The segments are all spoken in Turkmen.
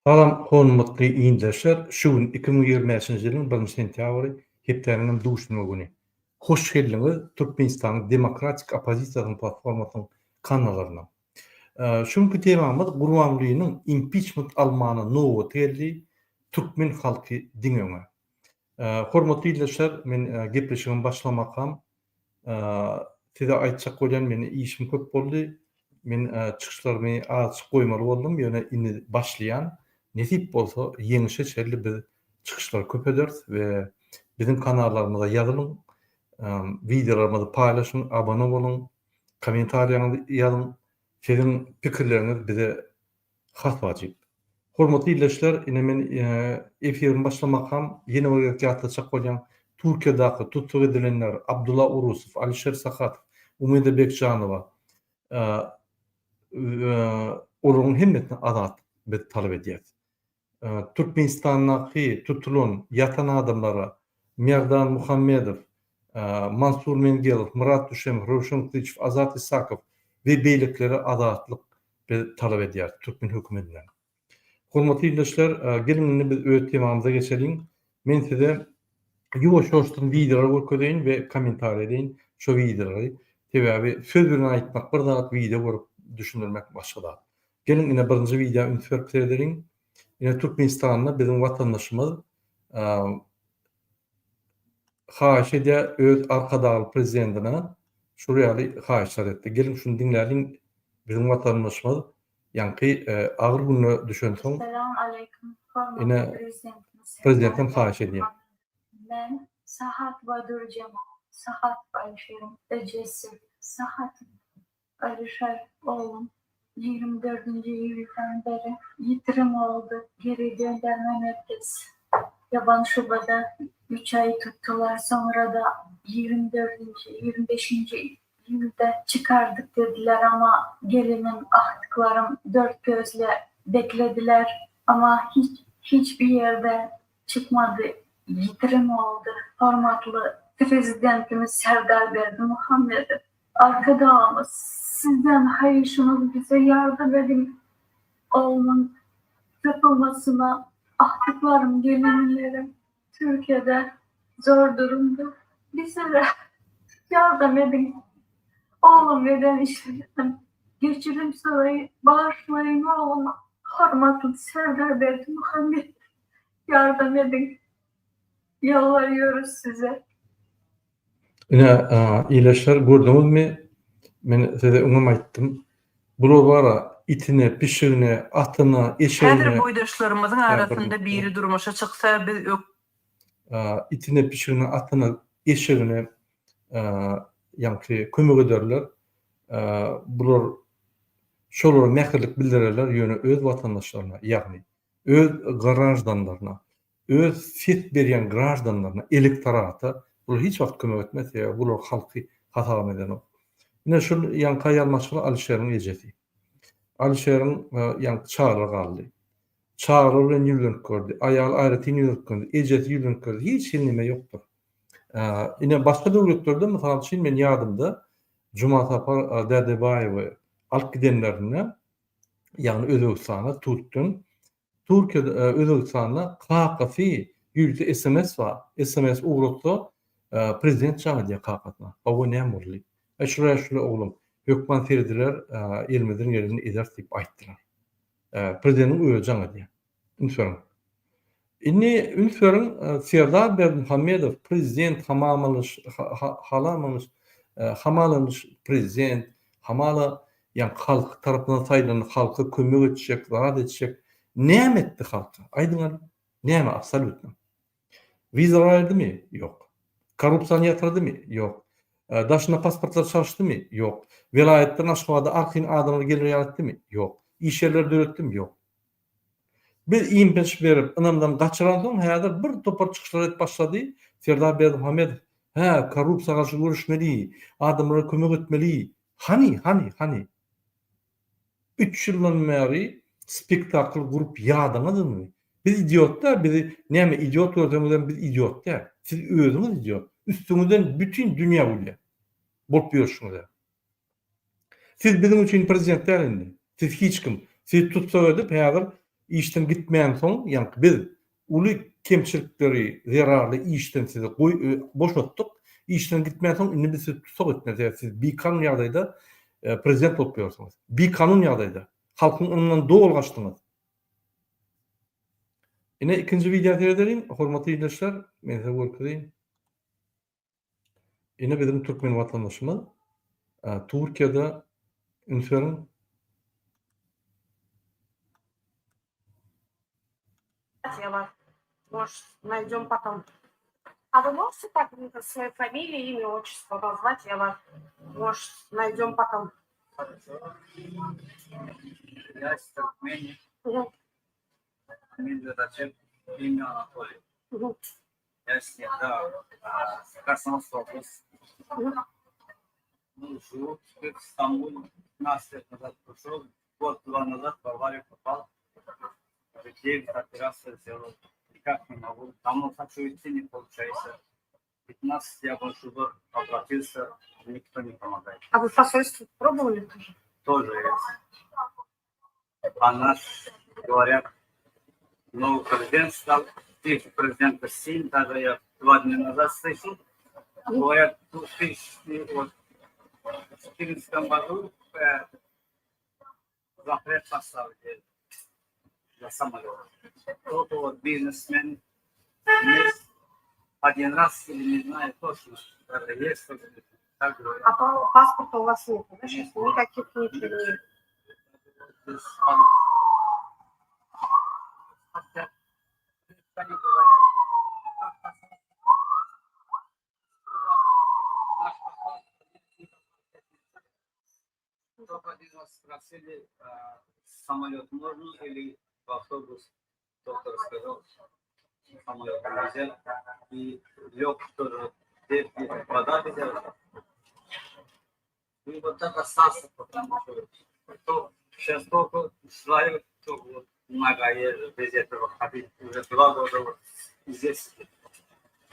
Salam, hormatly ýyndaşlar. Şu gün 2025-nji ýylyň 1 sentýabry hepdeniň duşma güni. Hoş geldiňiz Türkmenistanyň Demokratik Opozisiýanyň platformasynyň kanalaryna. Şuňky temamyz Gurbangulynyň impeachment almany nowy terli türkmen halky diňeňe. Hormatly ýyndaşlar, men gepleşigimi başlamakam. Size aýtjak bolýan meni işim köp boldy. Men çykyşlarymy açyk goýmaly boldum. Ýöne indi başlaýan. Nesip bolsa ýeňişe çelli biz çykyşlar köp ederiz we bizim kanallarymyza ýazylyň, videolarymyzy paýlaşyň, abone boluň, kommentariýaňyzy ýazyň. Sizin pikirleriniz bize has wajyp. Hormatly ýylaşlar, ine men efirimi başlamakam ýene bir ýatlaçak bolýan Türkiýadaky tutuk edilenler Abdullah Urusov, Alişer Sahatov, Umida Bekjanowa olaryň hemmetini azat biz talap edýäris. Türkmenistandaky tutulan yatan adamlara Merdan Muhammedow, Mansur Mengelov, Murat Düşemow, Rowşan Kılıçew, Azat Isakow we beýleklere azatlyk biz talap edýäris Türkmen hökümetinden. Hormatly ýylaşlar, gelin biz öz temamyza geçelim. Men size ýuwaş-ýuwaşdan videolar görkezýän we kommentar edin. Şo videolary sebäbi söz bilen aýtmak bir zat video görüp düşündirmek başga da. Gelin ine birinji video ünsürp ederin. Ine Türkmenistanyň bizim watandaşymyz haýyş edýär öz arkadaly prezidentine şurýaly haýyşlar etdi. Gelin şunu dinlärin. Bizim watandaşymyz ýanky agyr günü düşen soň Selam aleyküm. ine prezidentim haýyş edýär. Ben Sahat Badurcama, Sahat Alişer'in ecesi, Sahat Alişer oğlum 24. yıldan beri yitirim oldu. Geri gönderme merkezi. Yaban Şuba'da 3 ay tuttular. Sonra da 24. 25. yılda çıkardık dediler ama gelinin ahtıklarım dört gözle beklediler ama hiçbir yerde çıkmadı. Yitirim oldu. Hormatlı prezidentimiz Serdar Berdimuhamedov, arkadaşımız sizden hayırşınız bize yardım edin. Oğlumun yapılmasına ahtıklarım, gelinlerim Türkiye'de zor durumda. Bize de yardım edin. Oğlum neden işledim? Geçirim sarayı bağışlayın oğluma. Hormatlı Serdar Berdimuhamedov, yardım edin. Yalvarıyoruz size. Ine ýylaşlar gördüňizmi? Men size öňem aýtdym. Bular bara itine, pişigine, atyna, eşeğine. Häzir boýdaşlarymyzyň arasynda biri durmuşa çyksa biz itine, pişigine, atyna, eşeğine ýanky kömek ederler. Bular şolara mähirlik bildirirler ýöne öz watandaşlaryna, ýagny öz grajdanlaryna, öz fet berýän grajdanlaryna, elektorata bular hiç wagt kömek etmez ýa bular halky hata eden. Ine şu ýanky aýalmaçyly Alişeriň ejesi. Alişeriň ýanky çağrı galdy. Çağrı bilen ýürlenip gördü. Aýal aýratyn ýürlenip gördü. Ejesi ýürlenip gördü. Hiç nime ýokdur. Ine başga döwletlerde mesela şin men ýadymda Cuma Tapar Dädebaýew alyp gidenlerine ýagny Özbekistana tutdun. Türkiýede Özbekistana KKFI ýürdi SMS bar. SMS ugrukda prezident çağırdy KKF'na. O näme boldy? Şuraya oğlum hökman ferdiler elmeden yerini eder diýip aýtdylar. Prezidentin öýejaň edi. Ünsürün. Inni ünsürün Serdar Berdimuhamedov prezident hamalanmış prezident hamala ýa halk tarapyndan saýlanyp halka kömek etjek, zat etjek. Näme etdi halka? Aýdyňlar. Näme absolutny? Viza berdiňmi? Ýok. Korrupsiýany ýatyrdymy? Ýok. Daşyna pasportlar çalışdymy? Ýok. Vilayetden aşgabada arkin adamlar gelir ýaratdymy? Ýok. İş ýerleri döretdimi? Ýok. Bir impeç berip ynamdan gaçyran soň häzir bir topar çykyşlar etip başlady. Serdar Berdimuhamedov, korrupsiýaga garşy görüşmeli, adamlara kömek etmeli. Hani? 3 ýyldan beri spektakl gurup ýadyňyzmy? Biz idiotlar, biz näme idiot gördüğümizden biz idiotlar. Siz özüňiz idiot. Üstüňizden bütün dünýä bilýär. Bolup ýörüşiňiz. Siz bizim üçin prezident dälindi. Siz hiç kim. Siz tutsa edip häzir işten gitmeyen son, yani biz uly kemçilikleri, zerarlı işten sizi boşalttık. İşten gitmeyen son indi bizi tutak etmez. Siz bir kanun ýagdaýda prezident bolup ýörsiňiz. Bir kanun ýagdaýda halkyň önünden doğal gaçdyňyz. Ine ikinci video terederim. Hormatly ýerleşler, men size görkezýin. Ine bizim türkmen watandaşymyz Türkiýede ünsürin Я вас, может, найдем потом. А вы можете так свою фамилию, имя, отчество назвать? Я вас, может, найдем потом. Я из Туркмении, Мгм. фамилия Рачеб, имя Анатолий. Мгм. Я всегда Красноярский область. Мгм. Ну, живу теперь в Стамбуле. 15 лет назад пришел, год-два назад в аварию попал. 9 операций сделал. Никак не могу. Давно хочу идти, не получается. 15 я больше обратился, никто не помогает. А вы посольство пробовали тоже? Тоже есть. А наш, говорят, новый президент стал, третий президент России, даже я 2 дня назад слышал, говорят, в 2014 году запрет поставили для самолета. Кто-то вот бизнесмен есть один раз или не знаю точно, это есть, так говорят. А паспорта у вас нет, да, сейчас? Никаких ничего нет. Без хотя, они говорят, только один раз спросили, самолет можно или в автобус. Доктор сказал, самолет нельзя. И лег тоже, вода взял. И вот так остался, потому что сейчас только знаю, что вот много езжу без этого ходить. Уже 2 года вот здесь.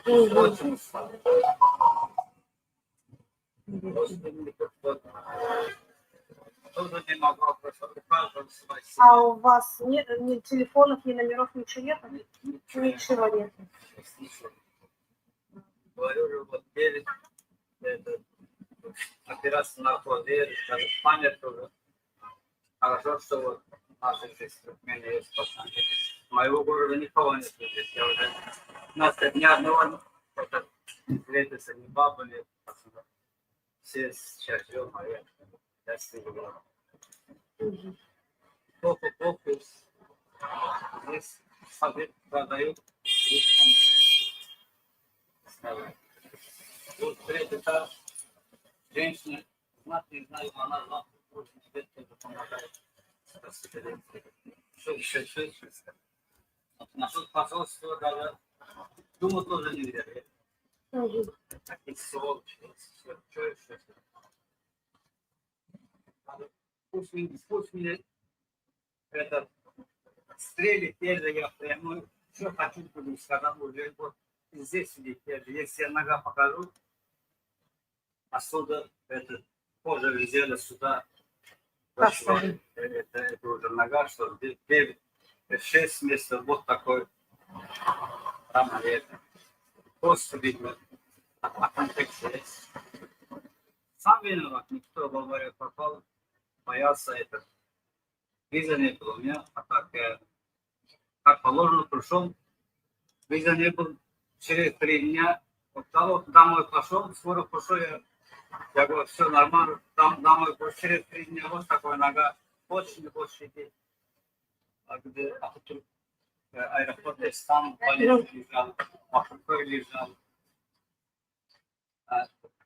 Очень устал. Тоже не могу просто А у вас нет ни телефонов, ни номеров, ничего нет? Ничего нет. Говорю же, вот 9, это, операция наркозы, даже память тоже. Хорошо, что вот наши здесь в Туркмении есть пацаны. Моего города никого нет здесь. Я уже, у нас ни одного, это, встретиться, ни бабы, ни пацаны. Все сейчас живем, а я с ними говорю. Плохо, здесь совет продают, здесь помогают. Вот третий этаж, женщина, не знаю, она завтра тебе тоже помогает. Что еще? Насчет посольства даже, думаю, тоже нельзя. Такие сволочи, что еще? Пусть мне это стрелит, я прямую, что хочу, буду сказать, уже вот здесь сидеть, если я нога покажу, отсюда это кожа взяли сюда, это уже нога, что 6 месяцев, вот такой, там это, просто видно, а контекст есть. Сам виноват, никто в аварию попал, боялся это. Виза не было у меня, а так, как положено, пришел, виза не было, через 3 дня, вот домой пошел, скоро пошел, я говорю, все нормально, там домой пошел, через 3 дня, вот такая нога, больше идти. А где аэропорт, там полиция лежал, Махрукой лежал,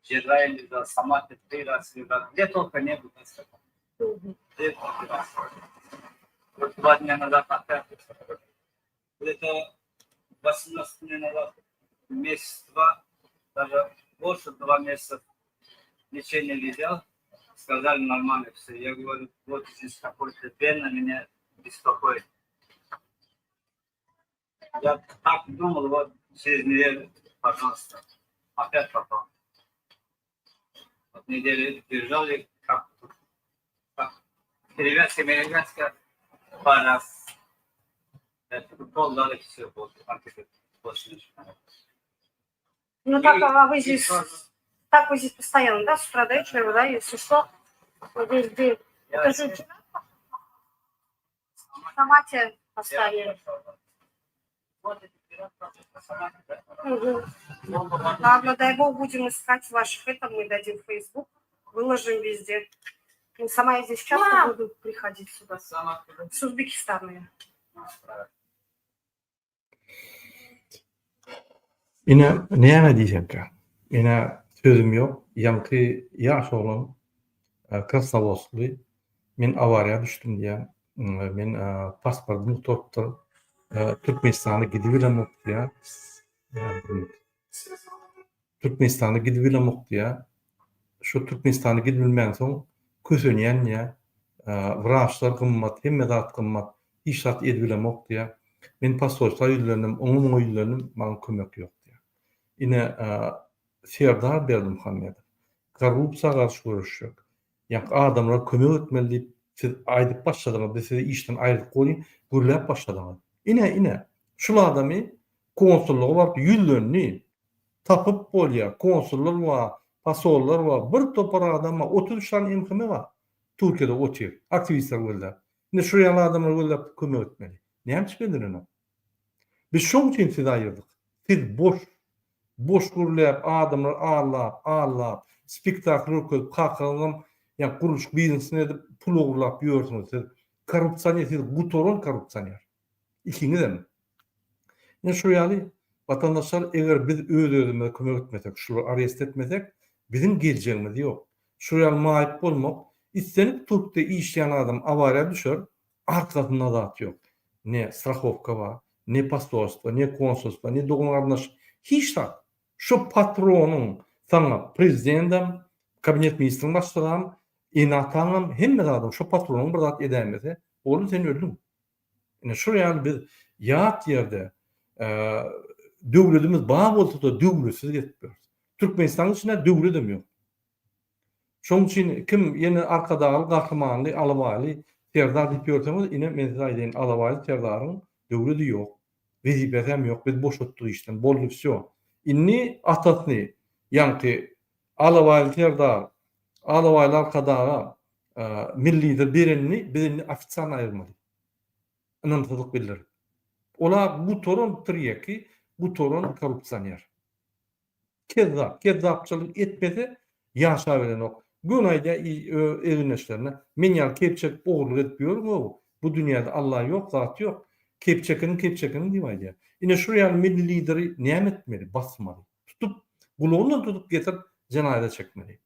Джедай лежал, Саматы 3 раза лежал, где только не было. Вот 2 дня назад опять. Это 18 дней назад, месяц-два, даже больше 2 месяца лечения лежал. Сказали нормально все. Я говорю, вот здесь какой-то пена меня беспокоит. Я так думал, вот через неделю, пожалуйста, опять попал. Вот неделю держали, как перевязка, по раз. Futboldan ikisi oldu. Artık boşuna. Ну так, так вы здесь постоянно, да, с утра до вечера, да, если что, весь день. Это же вчера в автомате поставили. Мгм. Ладно, дай бог, будем искать ваших, это мы дадим в Facebook, выложим везде. Ну, сама я здесь часто буду приходить сюда. С Узбекистана я. Ine näme diýsenkä? Ine sözüm ýok. Ýanky ýaş oğlan Krasnodary men awariýa düşdüm diýen. Men pasportum topdur. Türkmenistana gidip bilemok diýär. Türkmenistana gidip bilemok diýär. Şu Türkmenistana gidip bilmän soň kösenýän ýa wraçlar gymmat, hemme zat gymmat, işat edip bilemok diýär. Men pasportla ýüzlendim, oňum ýüzlendim, maňa kömek ýok diýär. Ine Serdar Berdimuhammedow korrupsiýaga garşy görüşjek. Ýa adamlara kömek etmeli diýip siz aýdyp başladyňyz, biz sizi işden aýryp goýyn, gürläp başladyňyz. Ine şol adamy konsulluğa barıp ýüzlenni tapıp bolýar. Konsullar bar, pasollar bar. Bir topar adama 30 şan imkany bar. Türkiýede otyr, aktivistler bolýar. Ine şu ýaly adamlar gürläp kömek etmeli. Näme çıkýandyr ene? Biz şoň üçin sizi aýyrdyk. Siz boş gürläp adamlar ağlap, spektakl öküp kakalanym, ýa guruş biznesini edip pul ogurlap ýörsiňiz. Siz korrupsiýa, siz gutoron korrupsiýa. İkiňizem. Ine şu ýaly vatandaşlar eger biz öz-özümize kömek etmesek, şuları arrest etmesek, bizim geleceğimiz ýok. Şu ýaly maýyp bolmak, islenip Türkde işleyen adam awariýa düşer, arkasynda zat ýok. Ne strahowka bar, ne pasportwa, ne konsulstwa, ne dogan garnaş, hiç zat. Şu patronuň saňa prezidentim, kabinet ministriniň başlygam, enataňam, hemme adam şu patronuň bir zat edämese, oğlum sen öldün. Ine şu ýaly biz ýat ýerde döwletimiz baý bolsa da döwletsiz getipdir. Türkmenistanyň içinde döwletim ýok. Şoň üçin kim ýene arkadaky gahrmanly alabaly Serdar diýip ýörseňiz, ine men size aýdyn, alabaly Serdaryň döwleti ýok. Wezipesi hem ýok, biz boş otdyk işden, boldy всё. Inni atasyny, ýanky alabaly Serdar, alabaly arkadaky millidir berenini birini ofitsial aýyrmaly. Inançsyzlyk bildirir. Ola bu torun tiriyeki, bu torun korrupsiýaner. Kezzapçylyk etmese ýaşa beren ok. Günaýda egineşlerine men ýa kepçek ogurlyk edip ýörmüň. Bu dünýäde Allah ýok, zat ýok. Kepçekini diýip aýdýar. Ine şu ýaly milli lideri näme etmeli? Basmaly. Tutup, gulağından tutup getirip jenayda çekmeli.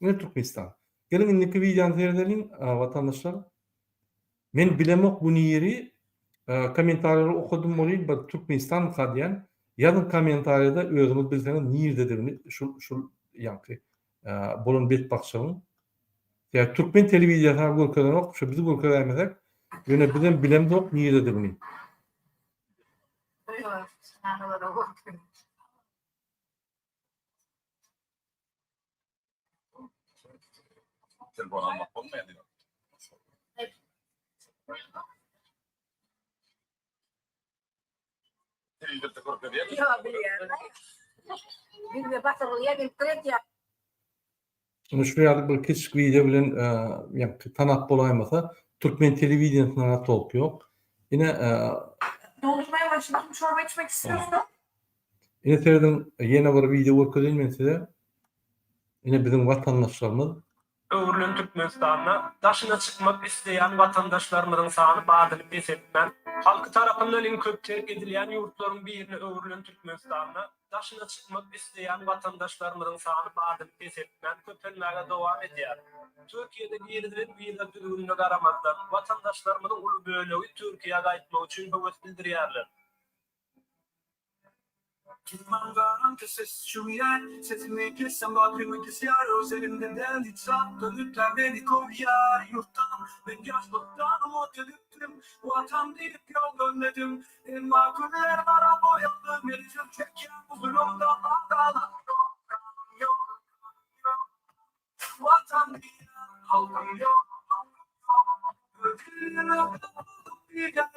Ne Türkmenistan. Gelin indiki videony seyredelim vatandaşlar. Men bilemok bu ýeri komentarları okudum bolýar, bir Türkmenistan hadýan ýazyn komentarda özüňiz bilseňiz nirdedirni şu ýanky bolan bet bakşagyň. Ya Türkmen telewiziýasyna görkezmek, şu bizi görkezmesek, ýöne bilen bilemdok nirdedirni. Telefon almak olmayan diyor. Televizde korkuyor diye mi? Я, блин. Видно, бахтал, я бил третья. Şu ýaly bir kiçik video bilen ýanky tanap bolaýmasa, Türkmen telewiziýasyna tolk ýok. Ine Doldurmaya başladım. Çorba içmek istiyorsan. ine terden ýene bir video görkezeyim men size. Ine bizim vatandaşlarymyz Öwrülen Türkmenistana daşyna çykmak isleýän watandaşlarymyzyň sany badylyp esepmen halky tarapyndan iň köp terk edilýän ýurtlaryň birini öwrülen Türkmenistana daşyna çykmak isleýän watandaşlarymyzyň sany badylyp esepmen köpelmäge dowam edýär. Türkiýede ýerler biýle düýünde garamazdan watandaşlarymyzyň uly bölegi Türkiýe'ye gaýtmak üçin höwes bildirýärler. Gitmem garantisiz şu yer sesimi kessem bakımı kesiyar üzerimde deli çat dönüpler beni kovyar yurttan ben yaşlıktan umut ediptim vatan deyip yol dönmedim makuller bana boyalı merizim çekken huzurumda ağdalar yok vatan değil halkım yok ödülün ödülün bir yer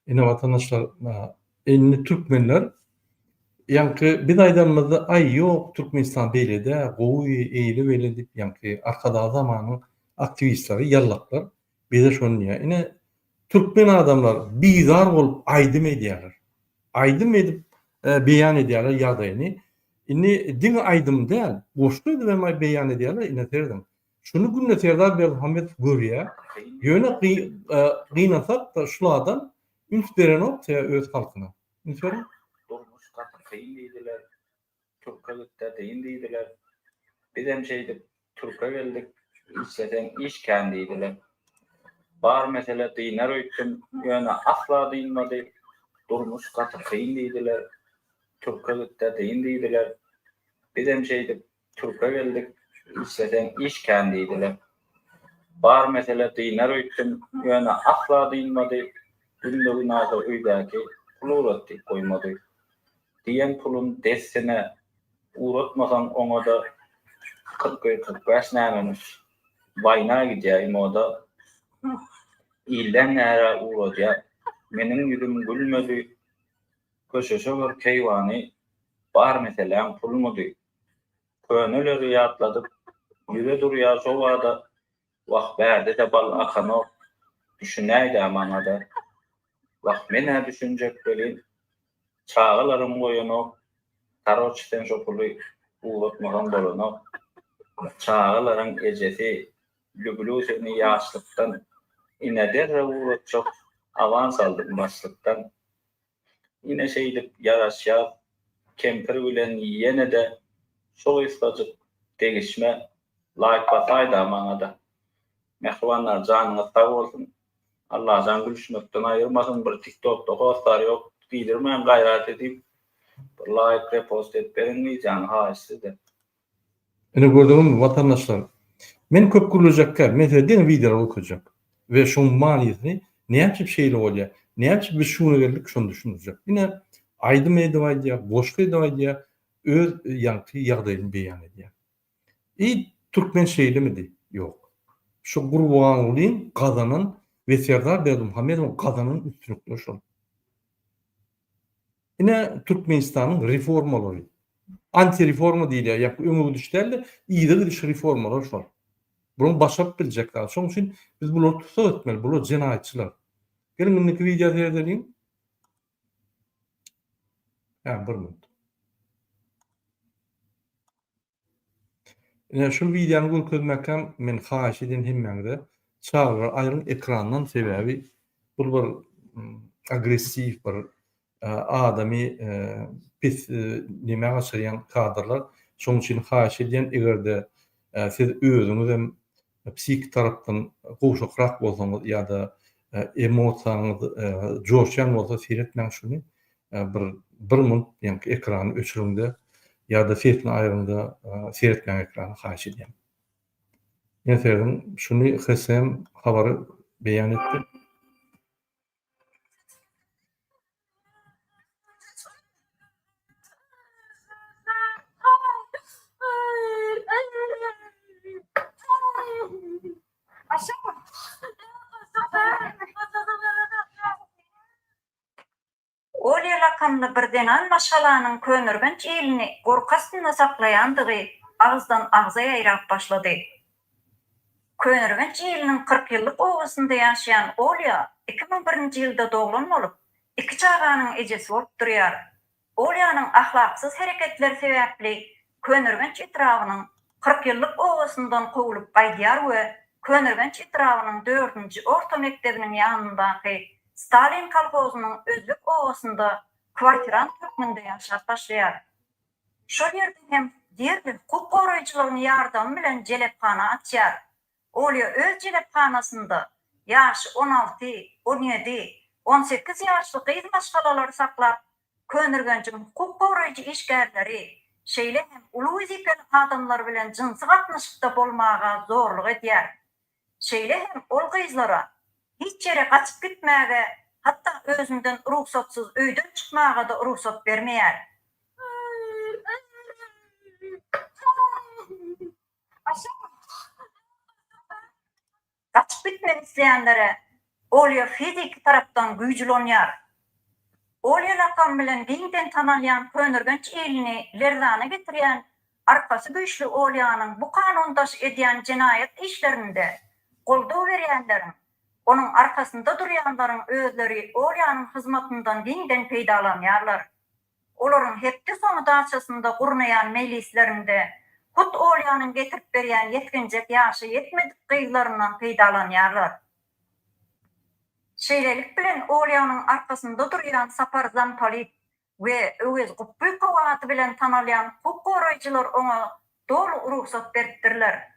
Ine vatandaşlar, enli Türkmenler yankı bir aýdamyzda ay ýok Türkmenistan beýlede gowy eýli beýle dip yankı arkada zamanın aktivistleri yallaplar. Bize şonu diýär. Ine Türkmen adamlar bizar bolup aýdym edýärler. Aýdym edip beýan edýärler ýagdaýyny. Inni din aýdym däl, boşda edip beýan edýärler ine terdim. Şunu günne Serdar Berhammet görýär. Ýöne gynasat da şulardan üns beren optya öz halkyna. Ünsberen? Durmuş katı kıyın deydiler. Türkçülükte deyin deydiler. Biz hem şeydi Türk'e geldik. İşleten iş kendiydiler. Bar mesela dinar öýtüm. Yani asla dinmedi. Durmuş katı kıyın deydiler. Türkçülükte deyin deydiler. Biz hem şeydi Türk'e geldik. İşleten iş kendiydiler. Bar mesela dinar öýtüm. Yani asla dinmedi. Gündüğün adı öýdäki pul uğratdyk koýmady. Diýen pulun dessine uğratmasan oňa da 40-45 nämemiş. Bayna gidýär moda. İlden näre uğradýar. Meniň ýüzüm gülmedi. Köşeşe bir keýwany bar meselem pulmady. Könüleri ýatladyp ýüre durýar şo wada wagt bärde de bal akano düşünäýdi amanada. Wagt mene düşünjek belin çağılarım goýuno taroçten şo puly uğratmagan bolano çağılaryň ejesi lübülüsini ýaşlykdan ine derre uğratjak avans aldyk başlykdan ine şeýdip ýaraşýar kempir bilen ýene de şol istajyk degişme laýyk basaýdy amanada. Mehribanlar janyňyz sag bolsun. Allah can gülüşmekden ayırmasın, bir TikTok'ta hostar yok, bildirmeyen gayret edip, bir like, repost et, berenli can haşsizde. Ine gördüğüm vatandaşlar, men köp gülüjekler, mesela den videolar okuyacak ve şoň manysy näçe şeýle bolýar, näçe bir şunu geldik, şonu düşünjek. Ine aýdym edip aýdýar, boşga edip aýdýar, öz ýanky ýagdaýyny beýan edýär. Türkmen şeýlemidi? Ýok. Şu Gurbanlyň gazanan ve Serdar Berhammedow gazanyň üstünlükleri şol. Ine Türkmenistanyň reformalary, anti-reforma diýilýär, ýa-da öňe düşdärler, ýygy düş reformalar şol. Bunu başap biljekler. Şoň üçin biz bulary tutsak etmeli, bular jenaýatçylar. Gelin indiki video seyredelim. Ha, bir minut. Ine şu videony görkezmekden men haýyş eden hemmeňde çağır ayrın ekrandan sebebi bu bir agresiv bir adamy pis nime gaşayan kadrlar. Şoň üçin haýyş edýän egerde siz özüňiz hem psik tarapdan goşakrak bolsaňyz ýa-da emosiýaňyz joşan bolsa seyretmeň şuny bir minut ýa-da ekrany öçürüňde ýa-da sesini aýrynda seyretmeň ekrany haýyş edýän. Mesela şunu hesem habary beýan etdi. Olya lakamlı birdenan maşalanyň könürgen çeýlini gorkasyna saklaýandygy agzdan agza ýaýrap başlady. Könürgen çeýliniň 40 ýyllyk owasynda ýaşaýan Olya 2001-nji ýylda doglan bolup, 2 çaganyň ejesi bolup durýar. Olyanyň ahlaksyz hereketleri sebäpli Könürgen etrawynyň 40 ýyllyk owasyndan kowulyp gaýdýar we Könürgen etrawynyň 4-nji orta mektebiniň ýanyndaky Stalin kolhozynyň özlük owasynda kwartiran türkmende ýaşap başlaýar. Şol ýerde hem diýerli hukuk goraýjylaryň ýardamy bilen jelepkana açýar. Olya öz jelepkanasynda ýaşy 16, 17, 18 ýaşly gyz maşgalary saklap, Könürgençiň hukuk goraýjy işgärleri, şeýle hem uly wezipeli adamlar bilen jinsy gatnaşykda bolmaga zorluk edýär. Şeýle hem ol gyzlara hiç yere kaçıp gitmäge, hatta özünden ruhsatsyz öýden çykmaga da ruhsat bermeýär. Kaçıp bitmek isteyenlere Olya fizik taraftan güýjlenýär. Olya lakam bilen giňden tanalýan Könürgenç elini lerdana getirýän arkasy güýçli Olyanyň bu kanundaş edýän jinayet işlerinde goldaw berýänleriň, onuň arkasynda durýanlaryň özleri Olyanyň hyzmatyndan giňden peýdalanýarlar. Olaryň hepsi soňy daçasynda gurnayan mejlislerinde hut Olyanyň getirip berýän yetkinjek ýaşy yetmedik gyýlaryndan peýdalanýarlar. Şeýlelik bilen Olyanyň arkasynda durýan Saparzan Polit we öz gupy kawaty bilen tanalýan hukuk goraýjylar oňa dolu ruhsat beripdirler.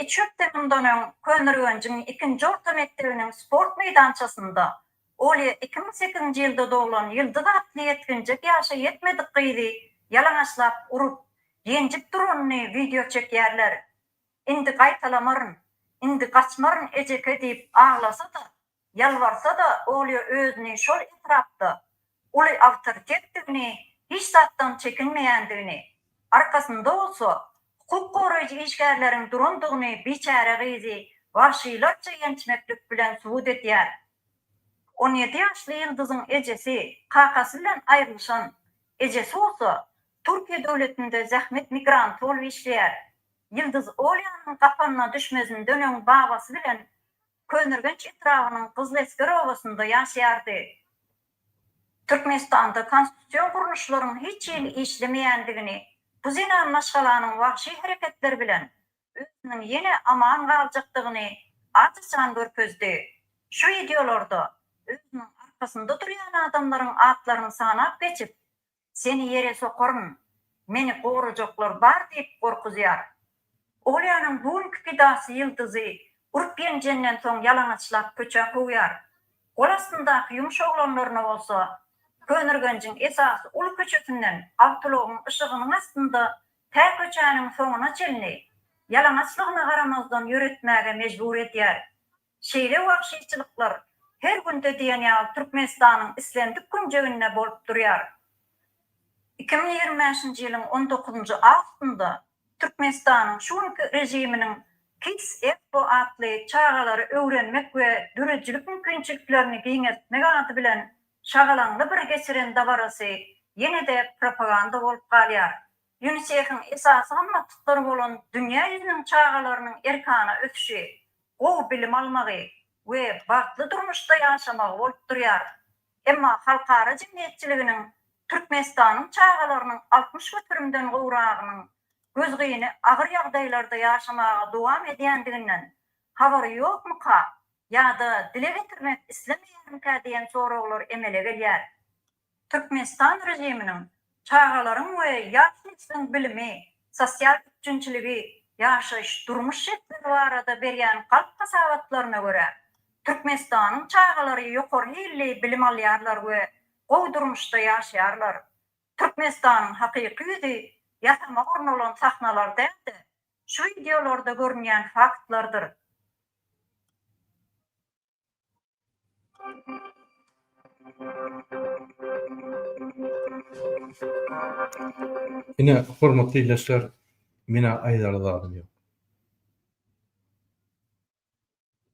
Çöptemden öň Könürgençiň 2-nji orta mektebiniň sport meýdançasynda Olya 2008-nji ýylda doğulan ýyldız atly yetkinjek ýaşa yetmedik gyýdy ýalaňaçlap urup ýenjip duranyny video çekýärler. Indi gaýtalamaryn, indi gaçmaryn ejeke diýip aglasa da, ýalbarsa da Olya özüni şol etrapda uly awtoritetdigini, hiç zatdan çekinmeýändigini, arkasynda bolsa hukuk goraýjy işgärleriň durandygyny biçare gyzy wahşylarça ýençmeklik bilen subut etýär. 17 ýaşly ýyldyzyň ejesi, kakasy bilen aýrylyşan ejesi bolsa Türkiýe döwletinde zähmet migranty bolup işleýär. Ýyldız Olyanyň gapanyna düşmezin dönen babasy bilen Könürgenç etragynyň Gyzlesker obasynda ýaşaýardy. Türkmenistanda konstitusiýa guruluşlaryň hiç ýyl işlemeýändigini, bu zinan maşgalanyň wahşy hereketleri bilen özüniň ýene aman galjakdygyny açyçan görkezdi. Şu videolarda özüniň arkasynda durýan adamlaryň atlaryny sanap geçip, seni ýere sokaryn, meni gorajaklar bar diýip gorkuzýar. Olyanyň bu ikidasy ýyldyzy urup ýenjenden soň ýalaňaçlap köçe goýar. Gol astyndaky ýumşak olanlaryna bolsa, Könürgençiň esasy ul köçesinden awtologyň ışıgynyň astynda tä köçäniň soňuna çelini ýalaňaçlygyna garamazdan ýöretmäge mejbur etýär. Şeýle wagşyçylyklar her günde diýen Türkmenistanyň islendik günjegine bolup durýar. 2025-nji ýylyň 19-njy awgustynda Türkmenistanyň şuňky rejiminiň Kids Expo atly çağalary öwrenmek we dürejlik mümkinçiliklerini giňetmek ady bilen şagalanly bir geçiren dabarasy ýene-de propaganda bolup galýar. UNICEF'in esasy hammatlyklary bolan dünýä ýüzüniň çağalarynyň erkana ötüşi, gowy bilim almagy we bagtly durmuşda ýaşamagy bolup durýar. Emma halkara jemgyýetçiliginiň Türkmenistanyň çağalarynyň 60 götürümden gowragynyň gözgüýini agyr ýagdaýlarda ýaşamaga dowam edýändiginden habary ýokmuka ýa-da dile getirmek islemeýänka diýen soraglar emele gelýär. Türkmenistan rejiminiň çağalaryň we ýaşlygyň bilimi, sosial üçinçiligi, ýaşaş durmuş şekleri barada berýän galp kasabatlaryna görä Türkmenistanyň çağalary ýokary illi bilim alýarlar we gowy durmuşda ýaşaýarlar. Türkmenistanyň hakyky ýüzi ýatama gornulan sahnalar däl, şu videolarda görünýän faktlardyr. Ine hormatly ýeşler, mene aýdardym ýok.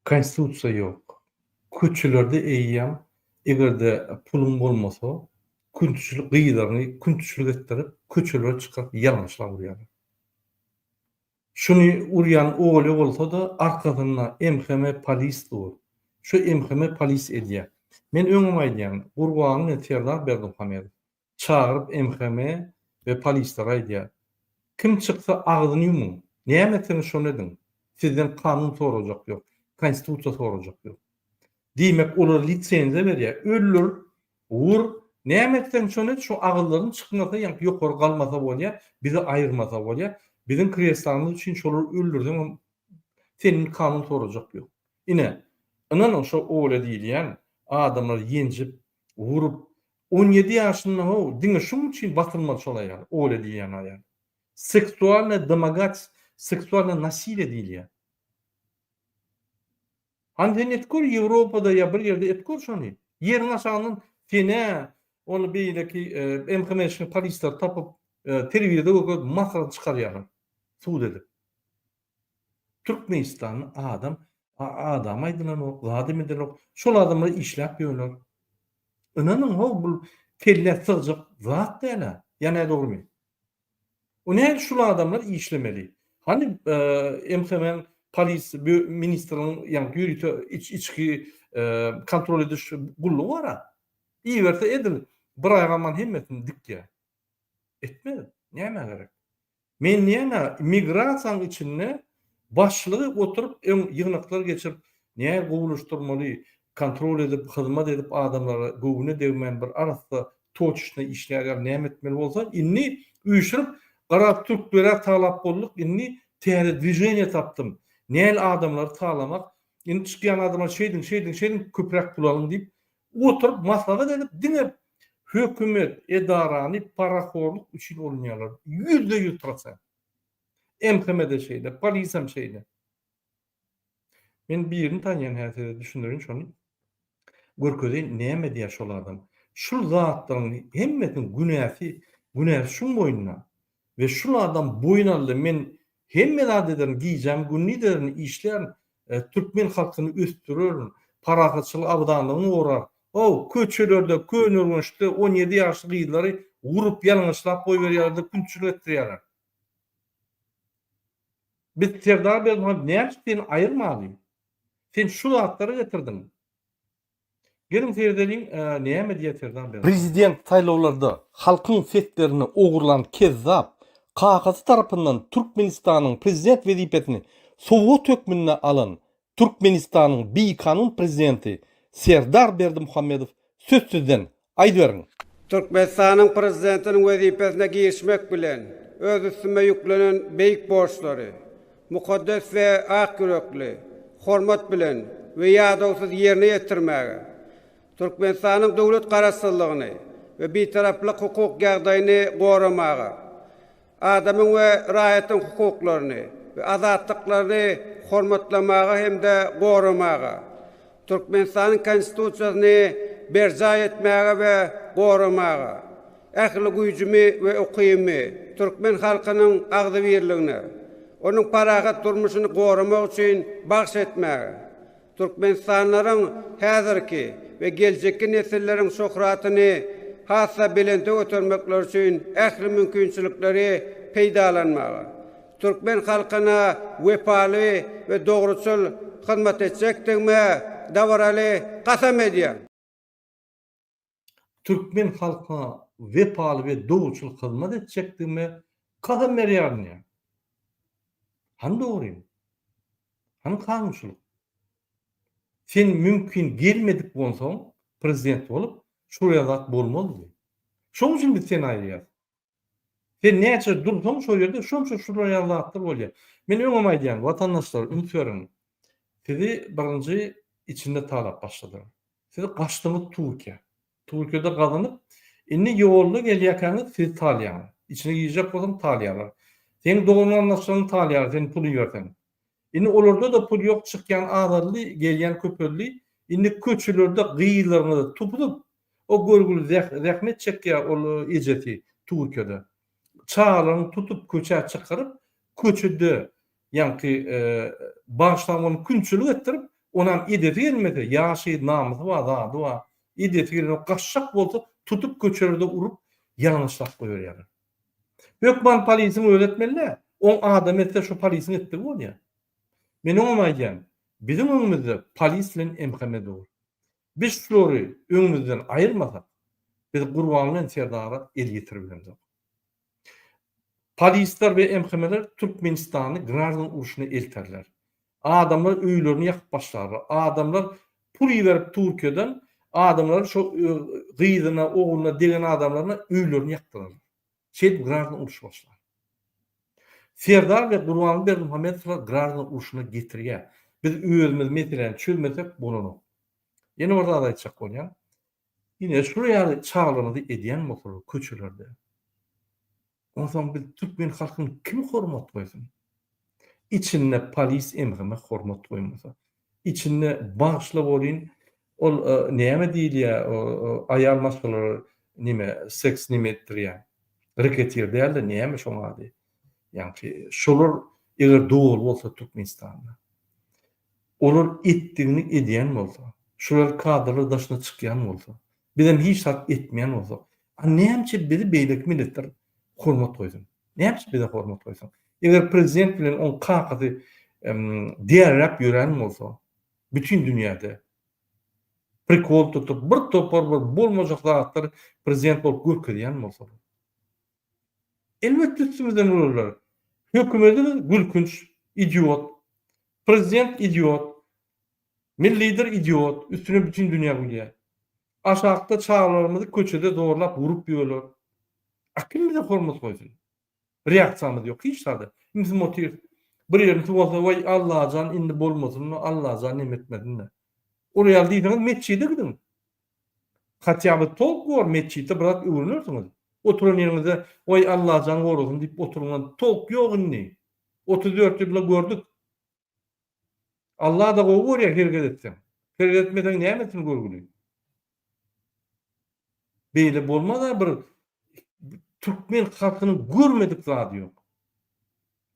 Konstitusiýa ýok. Köçelerde eýýän, egerde pulum bolmasa, küntüşlik gyýdaryny küntüşlik etdirip, köçelere çykyp ýalaňçylar urýar. Şunu urýan oğly bolsa da arkasynda MHM polis dur. Şu MHM polis edýär. Men öňüm aýdýan, gurbanyň etýärler Berdimuhamedow. Çağırıp MHM ve polisler aýdýar. Kim çyksa agzyny ýumyň. Näme etdiň şonu edin? Sizden kanun sorajak ýok, konstitusiýa sorajak ýok. Diýmek olar lisensiýa berýär. Öllür, ur, näme etdiň şonu şu agzylaryň çykmasa ýa-da ýokary galmasa bolýar, bizi aýyrmasa bolýar. Bizim kreslanyň üçin şolar öldürdim. Senin kanun sorajak ýok. Ine, anan şo ola diýilýän adamlar ýenjip, urup 17 ýaşynda diňe şuň üçin batyrmaly şolaýar. Ola diýýän aýan. Seksualne domagats, seksualne насилие diýilýär. Handan etkor Ýewropada ýa bir ýerde etkor şonu. Ýerin aşagynyň tene onu beýleki MHM polisler tapyp telewizionda görüp masal çykarýar. Suud edip. Türkmenistan adam aýdylan ok, zadim edilen ok. Şol adamlar işläp ýörler. Önüň bu telle syjyk zat däle. Ýa-ni dogrymy? O näde şol adamlar işlemeli? Hani MHM polis ministrinin ýa-ni ýürütü içki kontrol ediş gullugy bar. Iýerse edil. Bir aýgaman hemmetini dikýär. Etmedi. Näme gerek? Men näme migrasiýaň içinde başlygy oturup ýygnaklar geçirip näme gowuluşdurmaly, kontrol edip, hyzmat edip adamlara gowuna degmen bir arasda toçuşna işlerler näme etmeli bolsa, inni üýşürip Garap Türklere talap bolduk, inni täze dwijeniýe tapdym. Näl adamlary talamak, inni çykýan adamlar şeýdin köprek bulalım diýip oturup maslahat edip diňe hökümet edarany paraxorluk üçin olmaýarlar. %100%. MHM'de şeyde, polisem şeyde. Men birini tanıyan häzirde düşündürün şonu. Görkezi näme diýär şol adam? Şu zatlaryň hemmetiniň günäsi şuň boýundan we şu adam boýunaldy men hemme adederin giýjem günniderini işler Türkmen halkyny östürür, paraxatçylyk abdanlygyny orar. O köçelerde könürmüşde 17 ýaşly gyzlary urup ýalňyşlap goýberýärdi, günçilik etdirýärler. Biz Serdar Berdimuhammed näçden aýyrmaly? Sen şu zatları getirdin. Gelin seyredelim näme diýär Serdar Berdimuhammed? Prezident saýlawlarda halkyň setlerini ogurlan kezzap Kakasy tarapyndan Türkmenistanyň prezident wezipetini Sowet hökmüne alan Türkmenistanyň beýkanun prezidenti Serdar Berdimuhammedow sözsüzden aýdyberiň. Türkmenistanyň prezidentiniň wezipesine girişmek bilen öz üstüme yüklenen beýik borçlary, mukaddes we ak yürekli, hormat bilen we ýadawsyz ýerine ýetirmäge, Türkmenistanyň dowlat garaşsyzlygyny we beýtaraplyk hukuk ýagdaýyny goramaga, adamyň we raýatyň hukuklaryny we azatlyklaryny hormatlamaga hemde goramaga, Türkmenistanyň konstitusiýasyny berja etmäge we goramaga, ähli güýjümi we ukymy Türkmen halkynyň agdy birligine, onuň paragat durmuşyny goramak üçin bagş etmäge, Türkmenistanlaryň häzirki we geljekki nesilleriň şöhratyny hassa bilende götürmekler üçin ähli mümkinçilikleri peýdalanmaga, Türkmen halkyna wepaly we dogruçul hyzmat etjekdigmi dawraly gasam edýär. Türkmen halkyna wepaly we dogruçul hyzmat etjekdigmi gasam berýärdiňär. Han dogry. Han kanunçylyk. Sen mümkin gelmedik bolsaň prezident bolup şuraya zat bolmaly. Şoň üçin biz seni aýdýar. Sen näçe dursaň şol ýerde şonça şuraya zatlar bolýar. Men öňem aýdýan watandaşlar ümsüren. Sizi birinji içinde talap başladylar. Sizi gaçdyňyz Türkiýe. Türkiýede galanyp inni ýolda gelýärkäňiz sizi talýar. İçine giýjek bolsaň talýarlar. Sen doğrulanmasyny talýar, sen puly ýörsen. Inni olarda da pul ýok çykýan azadly, gelýän köpürli, inni köçelerde gyýlaryny tutup, o görgül zähmet çekýär ol ejeti Türkiýede. Çağlaryny tutup köçä çykaryp, köçede ýa-ni başlamany günçilik etdirip, onan edeti gelmedi. Ýaşy namysy wazady wa edeti gelip gaçşak bolsa tutup köçelerde urup ýalňyşlap goýarlar. Hökman polisini öğretmeliler. On adam etse şu polisini etti bolýar. Men oňaýdym. Bizim öňümizde polis bilen MHM dur. Biz şolary öňümizden aýyrmasak, biz Gurban bilen Serdara el ýetirbiliriz. Polisler we MHM'ler Türkmenistany Grardan uruşyna elterler. Adamlar öýlerini ýakyp başlarlar. Adamlar pul berip Türkiýeden adamlar şu gyýdyna, oğluna degen adamlaryna öýlerini ýakdylar. Şeýle Grardan uruş başlar. Serdar we Gurban Berdimuhammedow Grardan uruşyna getirýär. Biz özümiz meselen çözmesek bolany. Ýene orada aýtjak bolýar. Ýene şuraya çağlaryndy edýän bolsalar köçelerde. Ondan biz Türkmen halkyny kim hormat goýsun? İçinde polis MHM hormat goýmasa. içinde bağışlap bolyn. Ol näme diýilýär? O ayal masalary nime, seks nime etdirýär. Reketir diýerler, näme şoňa diýip. Ýani şolar eger dogry bolsa Türkmenistanda. Olar etdigini edýän bolsa, şolar kadrlar daşyna çykýan bolsa, bizem hiç sat etmeýän bolsa, näme bizi beýlek milletler hormat goýdun? Näme bize hormat goýsun? Eger prezident bilen on kakaty diýerräp ýören bolsa, bütün dünýäde prikol tutup bir topar bir bolmajak zatlar prezident bolup görkezýän bolsa. Elbetde üstümizden ururlar. Hökümeti gülkünç, idiot, prezident idiot, lider idiot, üstüne bütün dünya gülýär. Aşağıda çağlarımızı köçede doğrulap vurup ýöler. Akim bize hormat goýsun. Reaksiyamız yok, hiç tadı. Bizim motiv, bir yerimiz bolsa, vay Allah can indi bolmasın, Allah can nimetmedin de. Oraya diýdiňiz meçhide gidin. Hatýaby tolk gor meçhide birat öwrünersiňiz. Oturan ýerinizde "Oy Allah can gorusun" diýip oturgan tolk ýok indi. 34 ýyl gördük. Allah da gowur ýa herget etsen. Herget etmeden nämetini görgüli? Beýle bolmada bir Türkmen halkyny görmedik zat ýok.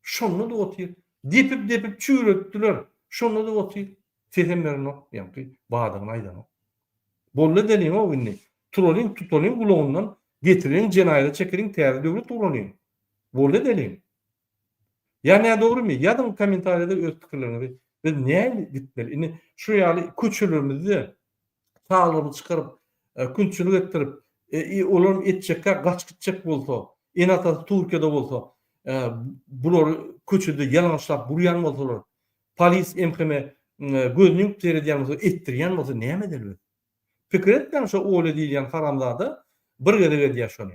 Şonu da otyr. Depip çüýretdiler. Şonu da otyr. Sezemlerin ok, ýani badygyny aýdan ok. Bolla deliň o günni. Turolyň tutolyň gulagyňdan getiriň jenaýda çekiriň täze döwlet turolyň. Bolla deliň. Ýani dogrymy? Ýa-da kommentarlarda öz pikirleriňizi biz näme gitmeli? Ini şu ýaly köçürlerimizi sağlamy çykaryp, günçilik etdirip, olar etjekkä gaç gitjek bolsa, enata Türkiýede bolsa, bular köçede ýalňyşlap burýan bolsalar, polis MHM gözünün terediýän bolsa, etdirýän bolsa näme edilýär? Pikir etdiň şo ola diýilýän haramzada bir gede edýär şonu.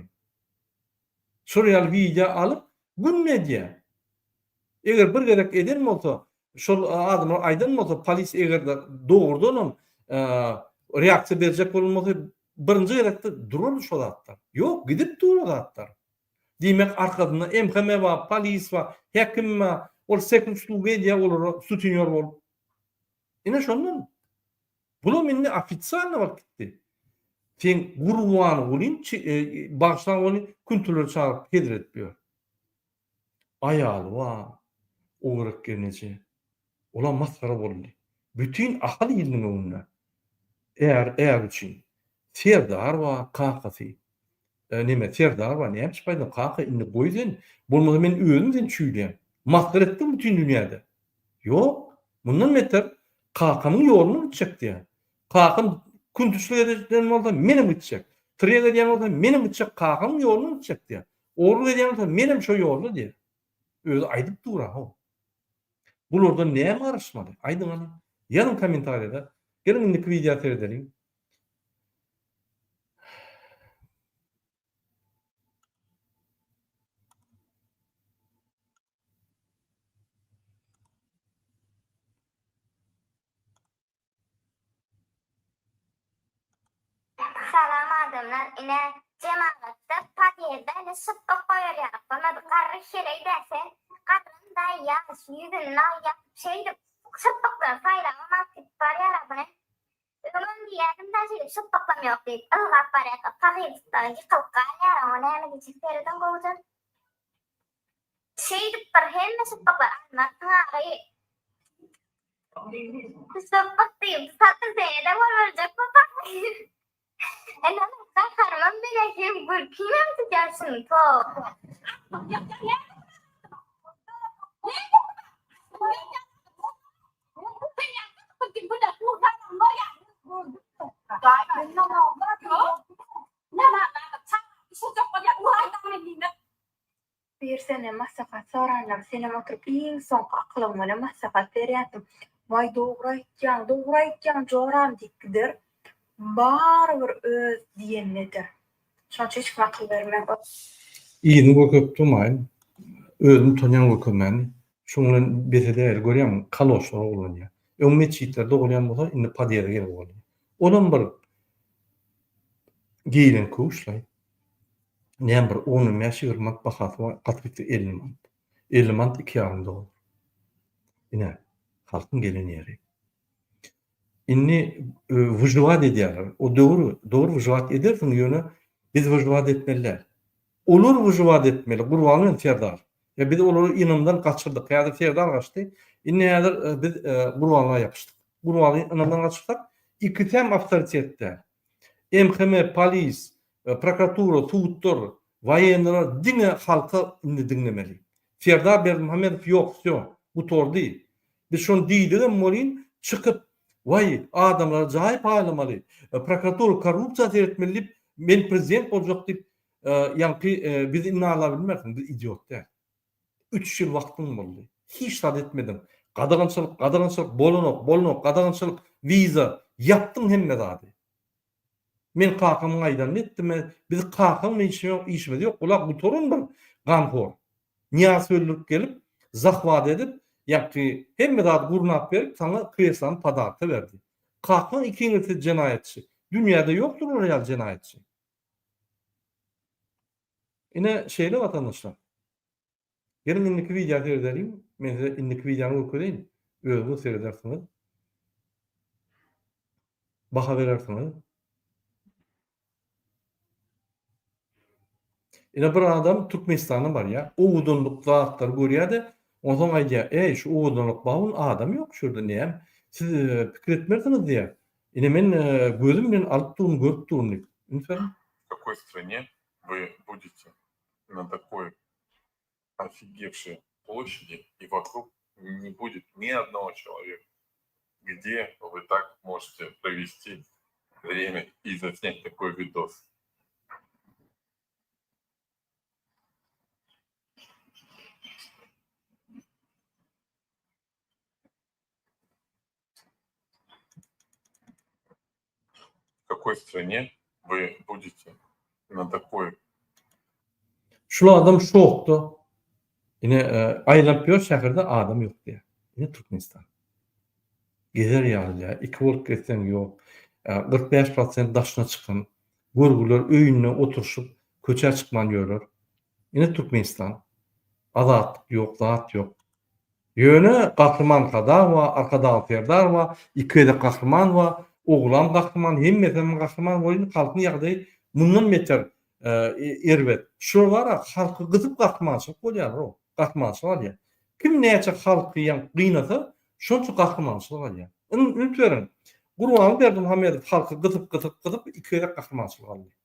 Şurýal video alyp gün edýär. Eger bir gerek eden bolsa, şol adamlar aýdan bolsa, polis eger dogrudan reaksiýa berjek bolmasa, birinji gerekde durur şol zatlar. Ýok, gidip durur zatlar. Diýmek arkasynda MHM we polis we hekim we ol sekinçilik edýär, olar sutunýar bolup. Ine şondan. Bular menne ofitsialny wagtdy. Sen gurwan bolyn, başlan bolyn, küntüler çağıryp hedret diýär. Aýaly wa ograk gelneçi. Ola maskara boldy. Bütün ahal ýylynyň öňünde. Eğer üçin Serdar wa kakasy. Neme Serdar wa näme çypaydy kaka indi goýdun. Bolmasa men özüm sen çüýdüm. Maskara etdim bütün dünýäde. Ýok, mundan beter kakanyň ýoluny gitjek diýär. Kakam küntüçlük edýän bolsa menim gitjek. Treg edýän bolsa menim gitjek, kakanyň ýoluny gitjek diýär. Orlu edýän bolsa menim şo ýolny diýär. Özü aýdyp durar ho. Bulardan näme garaşmady? Aýdyňyz. Ýa-da kommentarlarda gelin indiki video seyredelim. Salam adamlar, ine cemaatda patiyede sıppık koyarlar. Bana bir karı şirey dersen, kadın da yaş, yüzün nayak, şeydi sıppıklar faydama maktif var ya Rabbine. Onun diyelim de şey sıppıklam yok deyip, ılgap var ya, pakistan yıkılkan ya Rabbine, hemen geçip veriden kovucan. Şeydi bir hem sıppıklar, anlattın ağayı. Sıppık deyip, satı zeyde vurulacak mı pakayı? Enak kan harman bile hem burkina mı tutuyorsun to? Bir sene maslahat soranlar, sene oturup iň soňky aklymyna maslahat berýärdim. Vay dogry aýtjan, joram dikdir. Barbyr öz diýennedir. Şonça hiç akıl bermem. Ýyny gököpdüm, özüm tanýan gökömen. Şoňdan betede görýän kaloşlar bolýar. Ömmetçiklerde bolýan bolsa, indi padýere gelip bolýar. Olam bir giýilen kuşlay. Näme bir 10 mäşi gırmak bahasy gatykdy 50 mant. 50 mant 2 ýarym dolar. Ine halkyň gelen ýeri. inni vıjvat edýärler. O doğru vıjvat edersin ýöne biz vıjvat etmeliler. Olur vıjvat etmeli, Gurbanyň Serdar. Ya biz olary inamdan kaçırdık. Ya da Serdar kaçtı. Inni ýalar biz Gurbanyna ýapyşdyk. Gurbanyň inamdan kaçırdyk. Iki tem awtoritetde. MHM, polis, prokuratura, tuttur, wayenler dine halka indi dinlemeli. Serdar Berdimuhammedow ýok, bu tor değil. Biz şonu diýdilen molin çıkıp vay adamlar jaýyp aýlamaly. Prokuratura korrupsiýa etmeli. Men prezident boljak diýip ýa-ni biz inna alabilmersin. Biz idiot däl. 3 ýyl wagtym boldy. Hiç tat etmedim. Gadagynçylyk, bolanok, gadagynçylyk, viza yaptım hemme zady. Men kakam gaýdan etdim. Biz kakam işmedi yok. Ular bu torun bir gamhor. Niyas öldürüp gelip zahvat edip ýa-ni hemme zady gurnap berip sana kıyasan padarta berdi. Kakam ikiňisi jenaýetçi. Dünýäde ýokdur o real jenaýetçi. Ine şeýle watandaşlar. Gelin indiki video seyredelim. Men size indiki videonu okuýayn. Özü seyredersiniz. Baha berersiniz. Ine bir adam Türkmenistan'da var ya. O udunluk zatlar görýärdi. Ondan aýdýar, şu udunluk bagyň adam ýok şurda näme? Siz pikir etmersiniz diýär. Ine men gözüm bilen alyp durun, görüp durun. В какой стране вы будете на такой офигевшей площади, и вокруг не будет ни одного человека, где вы так можете провести время и заснять такой видос? В какой стране вы будете на такой... Şu adam şoktu. Yine aýlap ýör şäherde adam ýok diýär. Yine Türkmenistan. Gezer ýaly, 2 bolup getsem ýok. 45% daşyna çykan. Gurgular öýüne oturuşup köçer çykman ýörler. Yine Türkmenistan. Azatlyk ýok, zat ýok. Ýöne gahrman kada wa, arkada Serdar wa, ikide gahrman wa, oglan gahrman, hemmesem gahrman boýun halkyň ýagdaýy mundan beter erbet. Şu var halky gyzyp gahrmançylyk bolýar o. Gahrmançylyk bolýar. Kim näçe halky ýa gynasa, şonça gahrmançylyk bolýar. Ünütüren. Gurbanyň Berdimuhammedow halky gyzyp ikide gahrmançylyk bolýar.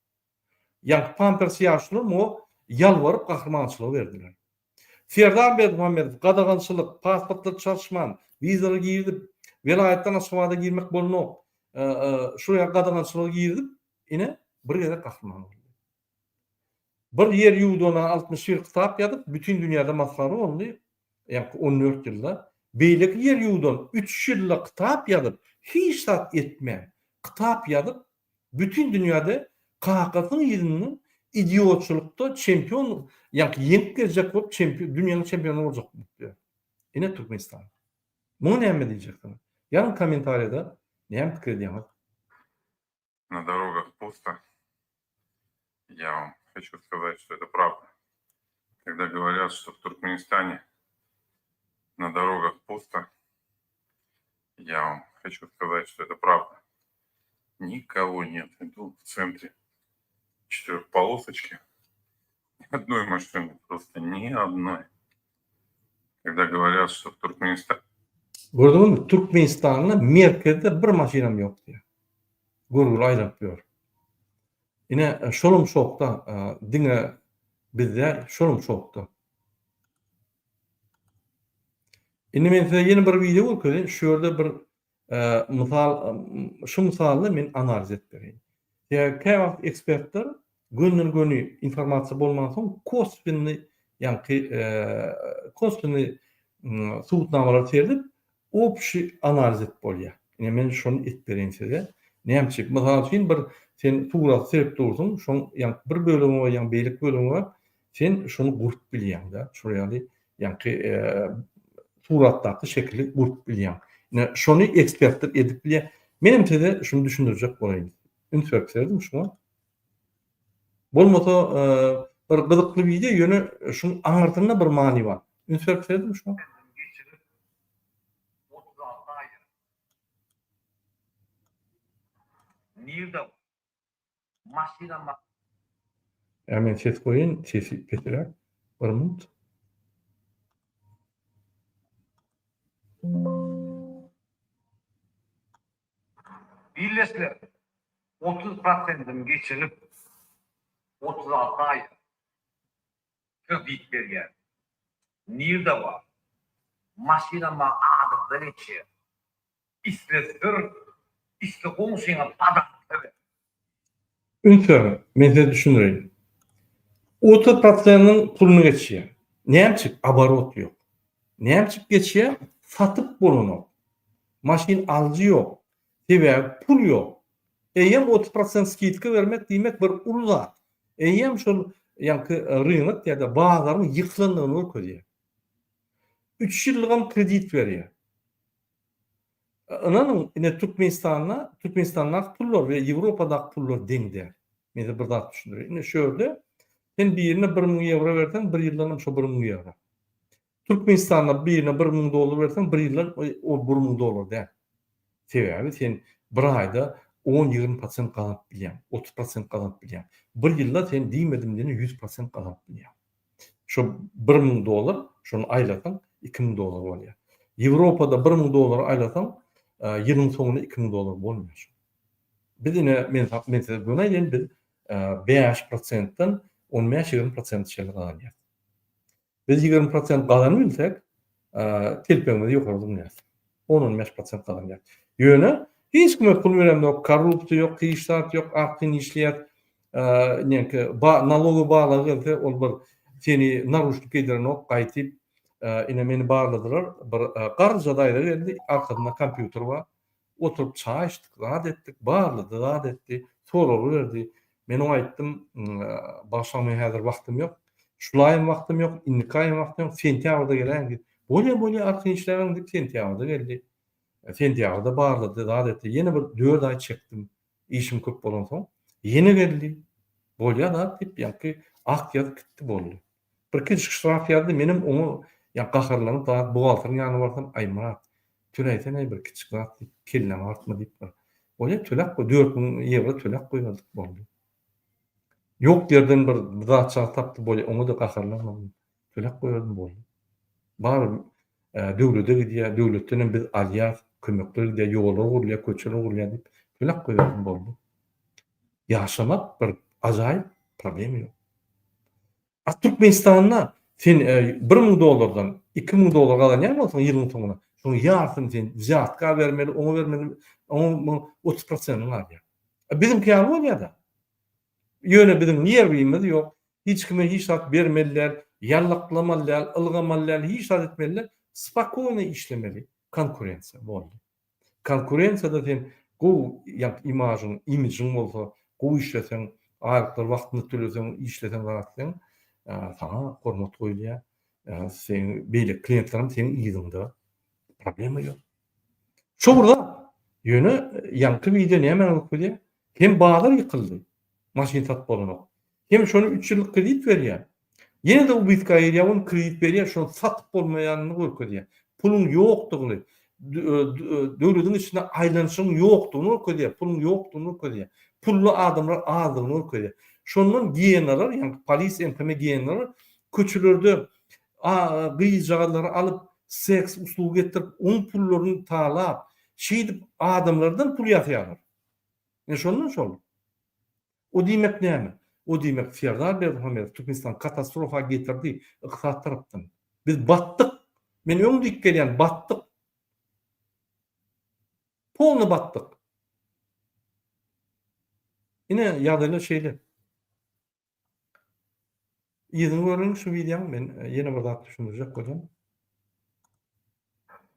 Ýa Pampers ýaşlar mo ýalwaryp gahrmançylyk berdiler. Serdar Berdimuhammedow gadagançylyk, pasportlar çalışman, vizalar giýdip, welaýetden aşgada girmek bolnok. Şuraya gadagançylyk giýdip, ine bir ýere gahrman boldy. Bir yer ýuduna 60 kitap ýazyp, bütün dünýäde maslary boldy. Ýa 14 ýylda. Beýleki yer ýudan 3 ýyllyk kitap ýazyp, hiç tat etme. Kitap ýazyp, bütün dünýäde kakasyň ýeriniň idiotçylykda çempion, ýa-ni ýeňip geljek bolup dünýäniň çempionu boljak diýär. Ine Türkmenistan. Muňa näme diýjeksin? Ýa kommentariýada näme pikir edýäňiz? На дорогах пусто. Я вам хочу сказать, что это правда. Когда говорят, что в Туркменистане на дорогах пусто, я вам хочу сказать, что это правда. Никого нет. Иду в центре 4-полосочки. Ни одной машины, просто ни одной. Когда говорят, что в Туркменистане... Gördüňizmi? Türkmenistan'da merkezde bir maşinam ýok diýär. Gurgul aýlap ýör. Ine şolum şokda, diňe bizde şolum şokda. Ine men size ýene bir video görkezdim. Şu ýerde bir şu misalda men analiz etdireyim. Ýa käwagt ekspertler gönnün informasiýa bolmadan soň kosmini suwutnamalar terlip opşy analiz etip bolýar. Ine men şonu etdireyim size. Näme mesela sen bir sen surat serip dursun, şoň ýa bir bölümi we ýa beýlik bölümi bar. Sen şonu gurup bilýän da, şurýaly ýa suratdaky şekli gurup bilýän. Ine şonu ekspertler edip bilýär. Menim size şunu düşündirjek bolaýyn. Ünsürp serdim şuna. Bolmasa bir gyzykly video ýöne şunu aňartyna bir many bar. Ünsürp serdim şuna. Nirde maşina Hemen ses koyun, sesi getirer. Bir minut. birleşler 30%'ını geçirip 36 ay kredit bergen. Nirde var? Maşina ma adamdan içi. İstesir, iste komşuna adam tabi. Ünsör, men size düşünüreyim. 30%'nın pulunu geçiyor. Näçik abarot yok. Näçik geçiyor? Satıp bolunu. Maşin alıcı yok. Sebäbi pul yok. Eýem 30% skitka vermek diýmek bir ulza. Eýem şol ýanky rynok ýa-da bazarın ýyklandygyny görýär. 3 ýyllygam kredit berýär. Ananyň ine Türkmenistan'da pullar ve Ýewropada pullar deňder. Men de bir zat düşünürüm. Ine şöyle, sen birine 1.000 euro bersen, 1 ýyldan şo 1.000 euro. Türkmenistan'da birine $1.000 bersen, 1 ýyldan o $1.000 däl. Sebäbi sen bir aýda 10-20% gazanp bilýän, 30% gazanp bilýän. 1 ýylda sen diýmedim diýene 100% gazanp bilýän. Şo $1.000, şonu aýlasaň $2.000 bolýar. Ýewropada $1.000 aýlasaň ýylyň soňuna $2.000 bolmýar. Biz ine men size bunu aýdym, biz 5%-dan 15-20% şeýle gazanýar. Biz 20% gazanyp bilsek, telpeňimiz ýokardyňýar. 10-15% gazanýar. Ýöne hiç kime pul berem yok, korrupsiýa yok, kıyışlat yok, akyn işleýär. Nalogy bağlagy ol bir seni naruşluk edilen ok gaýtyp ine meni bağladylar. Bir garja daýra geldi, arkasynda kompýuter bar. Oturup çay içtik, zat etdik, bağladı, zat etti, soragy berdi. Men oňa aýtdym, başlamagy häzir wagtym ýok. Şulaýym wagtym ýok, indikaýym wagtym ýok, sentýabrda gelen. Bolýa akyn işleýän dip sentýabrda geldi. Sentýabrda bağladı, zat etti. Ýene bir 4 ay çekdim. İşim köp bolan soň, ýene geldi. Bolýa da dip ýa-ki ak ýazyp gitdi boldy. Bir kiçik ştraf ýazdy, menim oňa ýa gaharlanyp da bugaltyryň ýanyna barsam, aýmarat. Türäýsen bir kiçik zat kellem artma diýip. Bolýa tölek goý, 4.000 euro tölek goýardyk boldy. Ýok ýerden bir zat çağa tapdy bolýa, oňa da gaharlanmady. Tölek goýardym boldy. Bar döwlete gidýär, döwletden biz alýar, kömekler gidýär, ýollar gurulýar, köçeler gurulýar diýip tölek goýardym boldy. Ýaşamak bir ajaýyp problem ýok. Türkmenistan'da sen $1.000'dan $2.000 gazanýar bolsaň ýylyň soňuna, şoň ýartyny sen ziyatka bermeli, oňa bermeli, oňa 30%'ni alýar. Bizimki ýaly bolýar-da. Ýöne bizim nerwimiz ýok. Hiç kime hiç hak bermeliler, ýallaklamalylar, ylgamalylar, hiç hak etmeliler. Spakoyna işlemeli. Konkurensiýa boldy. Konkurensiýada sen imajyň bolsa, gowy işleseň, aýryklar wagtyny töleseň, işleseň garatsaň, sana hormat goýulýar. Sen beýle klientlaryň senin ýygyňda problema ýok. Şo burada ýöne ýanky video näme bolýar? Hem bazar ýykyldy. Maşin satып bolanok. Hem şonu 3 ýyllyk kredit berýär. Ýene de ubitga ýa-da kredit berýär, şonu satyp bolmaýanyny görkezýär. Pulun ýokdugyny, döwletiň içinde aýlanyşyň ýokdugyny görkezýär, pulun ýokdugyny görkezýär. Pullu adamlar azdygyny görkezýär. Şondan giýenler, ýani polis empeme giýenler köçülerde gyýjagallary alyp seks uslugy getirip, on pullaryny talap, şeýdip adamlardan pul ýatýarlar. Şondan şol. O diýmek näme? O diýmek Serdar Berdimuhammedov Türkmenistan katastrofa getirdi ykdysat tarapdan. Biz battyk. Men öňdük gelýän battyk. Polny battyk. Ine ýagdaýlar şeýle. Ýygyň görüň şu videoň men ýene bir zat düşündirjek bolýam.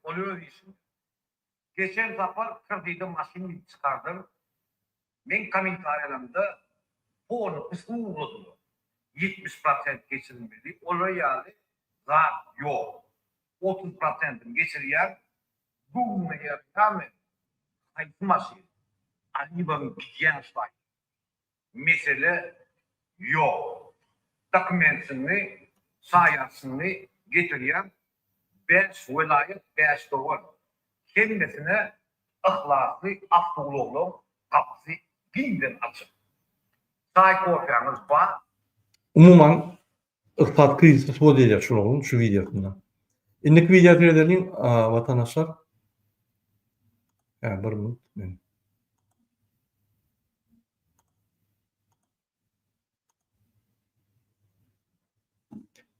Oluyor işin. Geçen safar kredide maşini çıkardım. Men komentaryalarımda onu usulü 70% geçirilmeli. Olay yani zat yok. 30% geçiriyor. Bu ne yapayım? Hayır maşin. Anibam gidiyen şey. Mesele yok. Dokumentini, sayasını getiriyen 5 velayet 5 doğru. Kendisine ahlaklı, afdolulu kapısı giydin açık. Çay koysanız var. Umuman ıqtisat krizisi bu diýär şuların şu videosunda. Indiki video edelim vatandaşlar. Bir minut.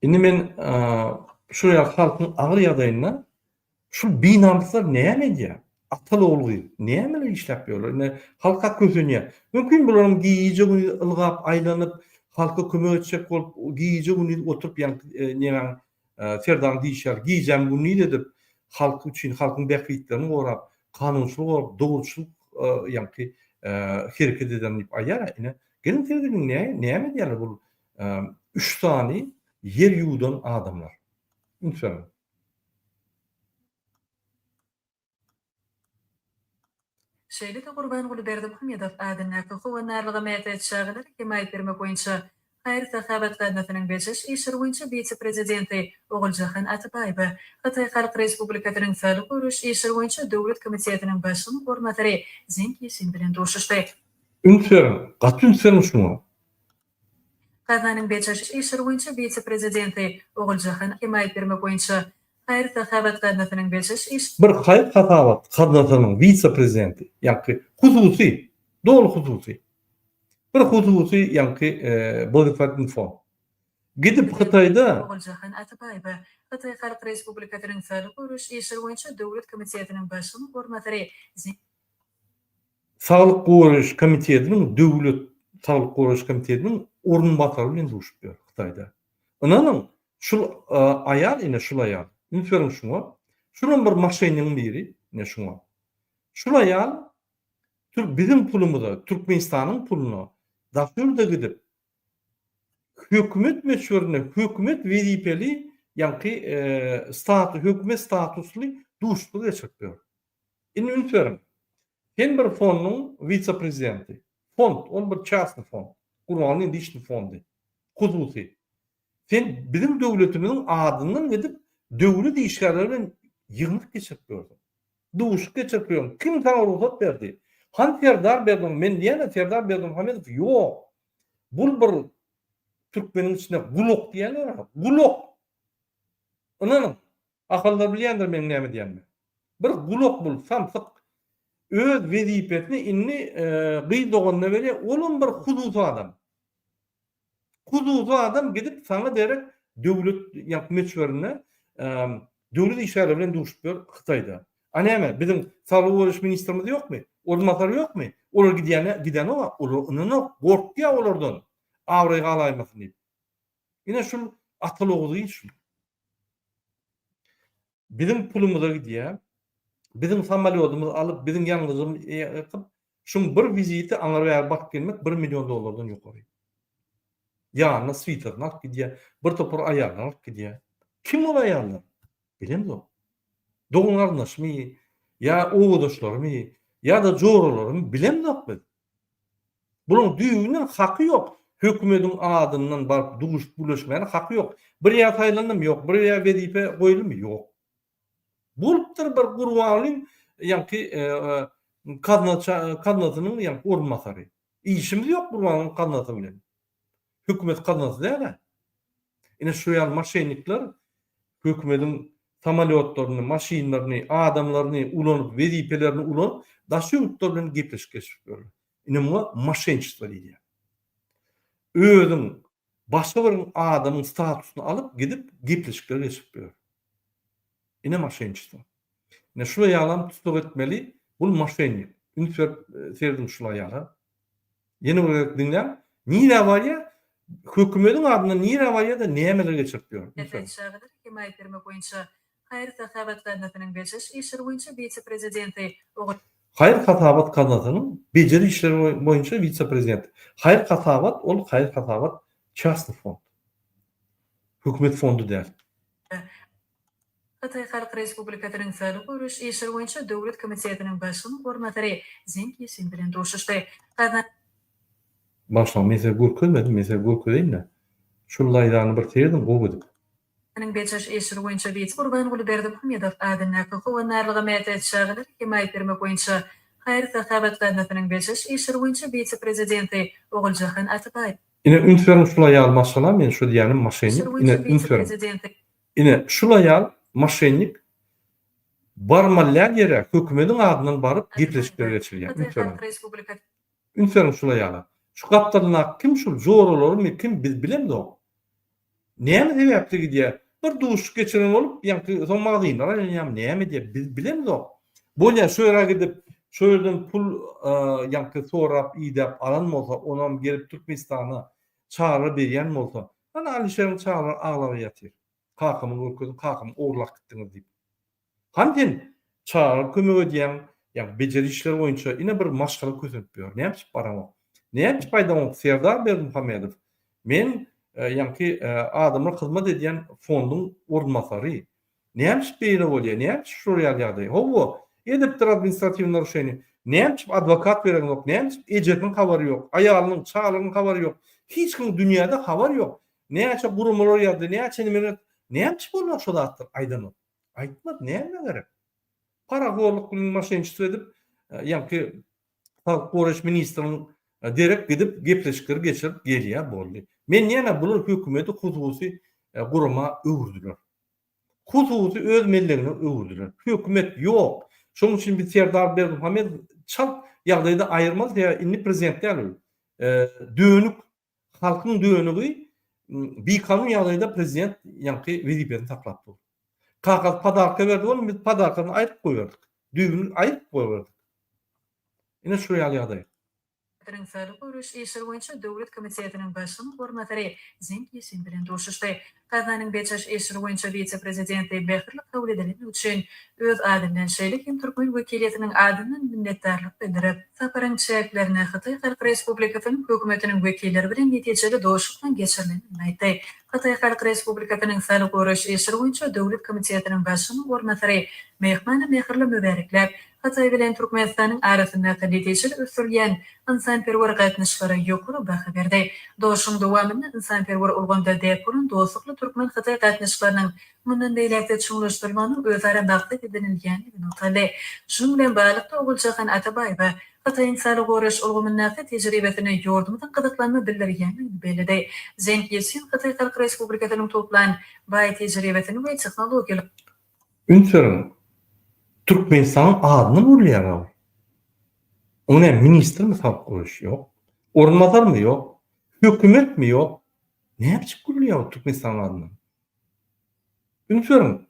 Indi men şuraya halkyň agyr ýagdaýyna şu binamslar näme diýär? Atal oğlu näme işläp ýörler? Ne halka kösenýär. Mümkin bularyň giýije güni ılgap aýlanyp halka kömek etjek bolup giýije güni oturup näme Ferdan diýişär, giýjem güni edip halk üçin halkyň bähbitlerini gorap, kanunçylyk gorap, dogruçylyk hereket eden diýip aýar. Gelin terdiň näme diýerler bu 3 tany yer ýuwdan adamlar. Lütfen. Şeýle de Gurban Guly Berdimuhammedow adynnaky howanarlyga mätäç şagylar himayet bermek boýunça Hayır Sahabat Qadnatynyň beşiş işleri boýunça vice-prezidenti Oguljahan Atabaýew, Hatay Halk Respublikasynyň sağlyk görüş işleri boýunça döwlet komitetiniň başlygynyň ornatary Zenk Ýesin bilen duruşuşdy. Ünferim, gatünferim şunu. Qadnanyň beşiş işleri boýunça vice-prezidenti Oguljahan himayet bermek boýunça Hayır Sahabat Qadnatynyň beşiş iş Bir Hayır Sahabat Qadnatynyň vice-prezidenti, ýa-ni hususy, dol hususy. Bir hususy ýa-ni Bolifat fond. Gidip Xitayda Oguljahan Atabaýew, Hatay Halk Respublikasynyň sağlyk görüş işleri boýunça döwlet komitetiniň başlygynyň ornatary Sağlyk görüş komitetiniň döwlet sağlyk görüş komitetiniň ornbasary bilen duruşup ýör Xitayda. Onanyň şu aýal ine şu aýal. Ünferim şunu. Şunun bir maşynyň biri, ne şunu. Şu aýal bizim pulumyzda, Türkmenistanyň pulunu daşyrda gidip hökümet meşgulüne, hökümet wezipeli hökümet statusly duruşyk geçirýär. Indi ünferim. Ben bir fondun vice-prezidenti. Fond, on bir частный fond. Gurbanlyň diýişli fondy. Hususy. Sen bizim döwletimiziň adynyň edip döwlet işgärleri bilen ýygnyk geçirýär. Duruşyk geçirýär. Kim sana ruhsat berdi? Han Ferdar berdim, men diýene Ferdar Berdimuhammedow ýok. Bul bir Türkmeniň içinde gulok diýerler, gulok. Onanyň akylda bilýändir men näme diýenmi? Bir gulok bul, samsyk öz wezipetini inni gıydoganda beri olun bir hudusy adam. Hudusy adam gidip sana derek döwlet ýakmeçlerine döwlet işleri bilen duruşup ber Xitayda. Anäme bizim sağlyk görüş ministrimiz ýokmy? Ornatary ýokmy? Olar giden o, olar gorkýa olardan. Awryga alaýmasyn diýip. Ine şu atylygdy şu. Bizim pulumyza gidýär. Bizim samolyotumuzy alıp bizim ýanymyza ýakyp şuň bir viziti aňa bak gelmek 1 milyon dollardan ýokary. Ýa-ni switerni alyp gidýär, bir topur aýalyny alyp gidýär. Kim ol aýalyny? Bilemdi. Dogunlarnaşmy, ýa oğudaşlarmy, ýa-da joralarmy bilemdi biz. Bunyň düýüniň haky ýok. Hökümetiň adynyň baryp duruş bulaşmagyna haky ýok. Bir ýa taýlandym ýok, bir ýa wezipe goýulmy ýok. Bulupdyr bir Gurbanlyň kadnatynyň ornatary. İşimiz ýok Gurbanlyň kadnaty bilen. Hökümet kadnaty däl. Ine şu ýal maşynikler hökümetiň samolyotlaryny, maşinlaryny, adamlaryny ulanyp, wezipelerini ulanyp, daşyplar bilen gepleşip geçipler. Ine bu maşynçylar diýär. Özüň başga bir adamyň statusyny alyp gidip gepleşikler geçipler. Ine maşynçylar. Ne şu ýalam tutup etmeli, bu maşynik. Ünfer serdim şu ýala. Ýene bir dinlem, nire barýa? Hökümetiň adyna nire barýa da nämeler geçirýär? Evet, şagylar himayet bermek boýunça Hayır Sahabat Qadnatynyň beşiş işleri boýunça vice-prezidenti Hayır Sahabat Qadnatynyň bejeri işleri boýunça vice-prezidenti. Hayır Sahabat, ol Hayır Sahabat частный fond. Hökümet fondu däl. Hatay Halk Respublikasynyň sağlyk görüş işleri boýunça döwlet komitetiniň başlygynyň ornatary Zenk Ýesin bilen duruşuşdy. Başlan mesele gurkulmadı, mesele gurkulayna. Şullaýdany bir terdim gowudyk. Ning beçiş işleri boýunça vice Gurban Guly Berdimuhammedow adynnaky howanarlyga mätäç şagylar himayet bermek boýunça Hayır Sahabat Qadnatynyň beşeş işleri boýunça vice-prezidenti Oguljahan Atabay. Ine ünsörüm şulaýal maşala men şu diýenim maşenik İşleri ine boýunça ünsörüm. vice-prezidenti Ine şulaýal maşenik barmallar yere hökümetiň adynyň baryp gepleşikler geçirýär. Hatay Ünsörüm. Halk Respublikasy Ünsörüm şulaýal. Şu gapdalyna kim şu zorolary kim biz bilemdi o. Näme sebäpli diýär? Bir duşuk geçiren bolup ýa-ni somagdylar näme diýip biz bilemdi o. Bolýa şöýra gidip şöýlerden pul ýa-ni sorap ýa-da alan bolsa onam gelip Türkmenistana çağrı berýän bolsa ana Alişeriň çağrı aglap ýatyr. Kakamy göküň kakamy oglak gitdiňiz diýip. Hanten çağrı kömek edýän ýa bejeri işler boýunça ine bir maşgala kösünip ber. Näme baram o? Näme paýdam Serdar Berdimuhammedow. Men ýa-ni adamlar hyzmat edýän fondyň ornmasary. Näme beýle bolýar? Näme şurýal ýagdaý? Howo edipdir administrativ naruşeny. Näme advokat beren ýok, näme ejetiň habary ýok, aýalynyň çağlarynyň habary ýok. Hiç kim dünýäde habar ýok. Näçe gurumlar ýardy, näçe nimeler, näme bolar şu zatdyr aýdany. Aýtmady, näme gerek? Paragorluk bilen maşençilik edip, ýa-ni Halk Goraş ministriniň derek gidip gepleşikler geçirip gelýär boldy. Men ýene bular hökümeti hususy guruma öwürdiler. Hususy öz mellegine öwürdiler. Hökümet ýok. Şoň üçin biz Serdar Berdimuhammedow çal ýagdaýda aýyrmaz diýär, inni prezident däl. Döönük halkyň döönügi bir kanun ýagdaýda prezident ýa-ni wezipesini taklap boldy. Kagaz padarka berdi bolmy, biz padarkany aýryp goýardyk. Düýbüni aýryp goýardyk. Ine şu ýagdaý. Hatayň Sağlyk Goraş işleri boýunça döwlet komitetining başlygyny gormatary Zenk Ýesin bilen duruşuşdy. Qazanyň beçeş işleri boýunça vice-prezidenti Behirli kabul edilen üçin öz adymyň şeýle kim Türkmen wekiliýetiniň adymyň minnetdarlyk bildirip, saparyň şäherlerine Hatay Halk Respublikasynyň hökümetiniň wekilleri bilen netijeli doşukdan geçirilenini aýtdy. Hatay Halk Respublikasynyň Sağlyk Goraş işleri boýunça döwlet komitetining başlygyny gormatary Mehmany Behirli mübareklep, Hatay bilen Türkmenistanyň arasynda netijeli ösürýän insanperwer gatnaşyklary ýoklugy baha berdi. Doşuň dowamyny insanperwer ulganda däpurun dostlukly Türkmen Hatay gatnaşyklarynyň mundan beýlekde çuňlaşdyrmanyň özara maqsat edilýändigini aýtdy. Şuň bilen baglyk Oguljahan Atabay we Hataýyň Sağlyk Goraş ulgamynyň tejribesine ýordamdan gyzyklanma bildirýändigini bellädi. Zenk Ýesin Hatay Halk Respublikasynyň toplan baý tejribesini we tehnologiýalyk Ünsörüm Türkmenistanyň adyny bolýar. Ona ministr mi Halk Goraş ýok? Ornmadar mı ýok? Hökümet mi ýok? Näme bolýar Türkmenistanyň adyny? Ünsörüm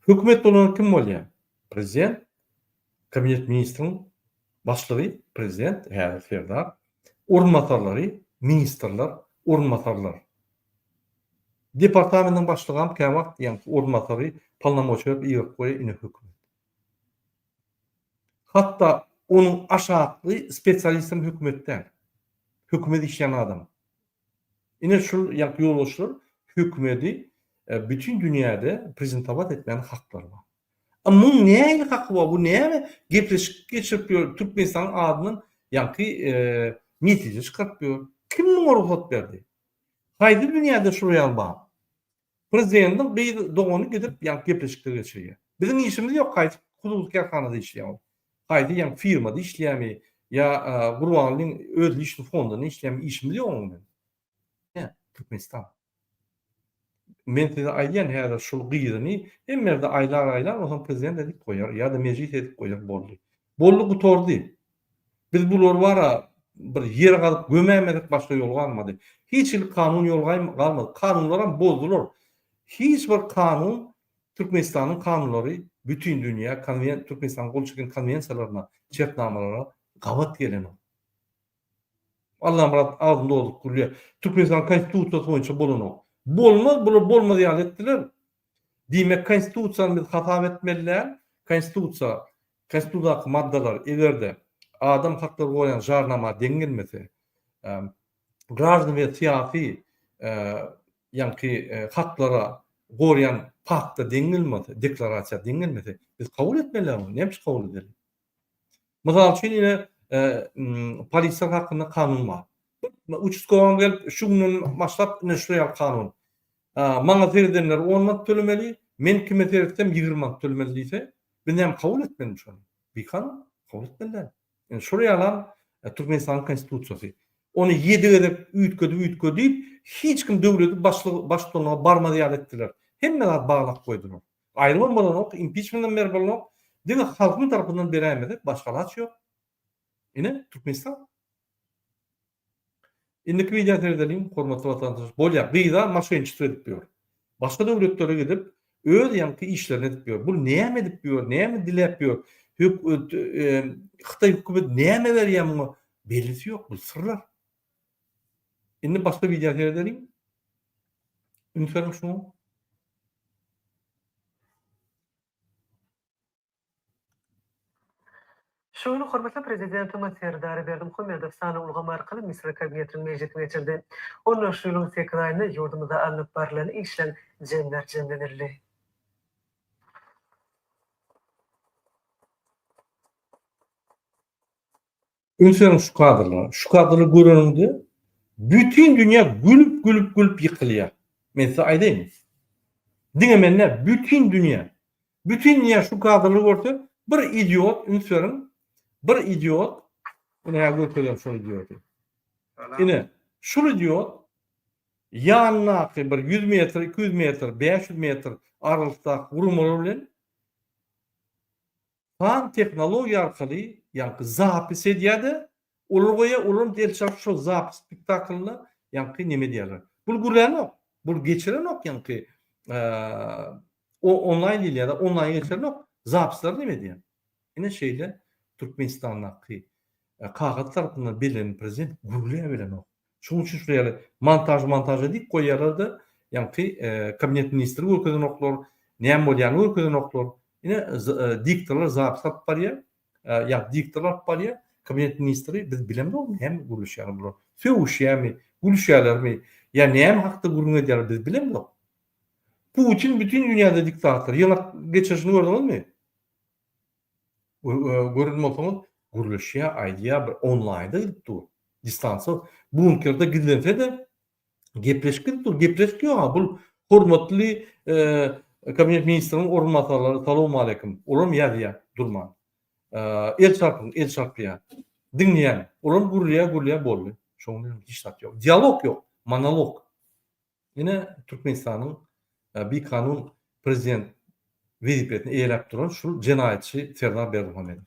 hökümet bolan kim bolýar? Prezident, kabinet ministriniň başlygy, prezident, Serdar, ornmatarlary, ministrler, ornmatarlar. Departamentiniň başlygy hem käme wagt ýa-ni ornmatary, palnamoçer ýok goýa ine hökümet. Hatta onun aşağıtlı spesialistim hükümetten. Hükümeti işleyen adam. Yine şu yoldaşlar hükümeti bütün dünyada prezentabat etmenin hakları var. Ama bunun neye hakkı var? Bu neye geçirip Türkmenistan'ın adının netice çıkartmıyor? Kim buna ruhsat verdi? Haydi dünyada şuraya alma. Prezidentin bir doğunu gidip gepleşikleri geçiriyor. Bizim işimiz yok. Haydi hudut kerhanada işleyen. Haydi firmada işleyemi ya Gurbanlyň öz işini fonduna işleyemi işimiz yok onun. Ne? Türkmenistan. Men size aýdýan häzir şol gyýyny hemmerde aýlar o prezident edip goýar ya da meclis edip goýar boldy. Boldy gutordy. Biz bular wara bir ýer galyp gömämedik başga ýol galmady. Hiç il kanun ýol galmady. Kanunlar hem bozdular. Hiç bir kanun Türkmenistanyň kanunlary bütün dünya Türkmenistan gol çeken konwensiýalaryna, şertnamalara gawat gelen. Allah'ım Rab ağzında olduk kulüye. Türkmenistan konstitusiýasy boýunça bolan. Bolmaz, bular bolmaz ýaly etdiler. Diýmek konstitusiýany biz hatap etmeliler. Konstitusiýa maddalar egerde adam hakları goýan jarnama deňilmese, gраждан we syýasy haklara goýan pakta deňilmese, deklarasiýa deňilmese, biz kabul etmeliler. Näme kabul edelim? Mysal üçin ine polisiýa hakynda kanun bar. Uçuşkowan gelip şu günden başlap neşriyal kanun. Maňa terdenler 10 manat tölemeli, men kime teretsem 20 manat tölemeli diýse, ben hem kabul etmedim şonu. Bir kanun kabul etmeliler. Yani şuraya alan Türkmenistan konstitutsiyası. Onu yedirip üyütkö deyip hiç kim devleti başlığına barma diýip etdiler. Hemmeler bağlap koydular. Ayrılma bolan ok, impeachment'dan beri bolan ok. Dini halkın tarafından berämedi, başgalar yok. Ine Türkmenistan. Indiki video terdelim, hormatly vatandaşlar. Bolýar, gyza maşençi edip diyor. Başga döwletlere gidip öz ýanky işlerini edip diyor. Bu näme edip diyor, näme dilep diyor. Xitay hökümet näme berýärmi? Belisi yok, bu sırlar. Indi başga video terdelim. Ünferim şunu. Şunu hormatly prezidentimiz Serdar Berdimuhammedow sany ulgamy arkaly Misir kabinetiniň mejlisine geçirdi. Onun şu ýylyň 8 aýynda ýurdumyzda alınıp barılan işlen jemler jemlenirli. Ünferim şu kadrlar görünümde bütün dünya gülüp ýykylýar. Men size aýdaýyn. Diňemenne bütün dünya şu kadrları görse bir idiot ünferim bir idiot ine ýa-da şu idiot. Ine şu idiot ýanyna bir 100 metr, 200 metr, 500 metr aralykda gurmalar bilen fan teknologiýa arkaly ýanky zapis edýärdi. Olar goýa olar delçak şu zapis spektaklyny ýanky neme diýerler. Bul gurlanok, bul geçiren ok ýanky o online ýa-da online geçiren ok zapisler neme diýer. Ine şeýle Türkmenistan'daki kağıt tarafından belirlenen prezident gurulayabilen o. Şunun için şuraya montaj edip koyarlardı. Yani kabinet ministri ülkeden oklar, neyem bolyan ülkeden oklar. Yine diktatörler zapsat parya, ya diktatörler parya, kabinet ministri biz bilemde olmuyor. Hem guruluşyarlar bular. Söğüşýär mi, guruluşýarlar mı? Ya neyem hakda gurulun edýärler biz bilemde o. Putin bütün dünyada diktatör. Yılak geçişini gördünüz mü? Görünme olsanız guruluşya aýdýar bir online'da gidipdir. Distansa bunkerda gidilense de gepleşip ýok. Bu hormatly kabinet ministriniň orunmatarlary salam aleykum. Olam ýa-da durman. El çarpýar. Dinleýän. Olam gurulýar boldy. Şoňdan hiç tat ýok. Dialog ýok, monolog. Ine Türkmenistanyň bir kanun prezident vizipetini eýelip duran şu jenaýetçi Serdar Berdimuhammedow.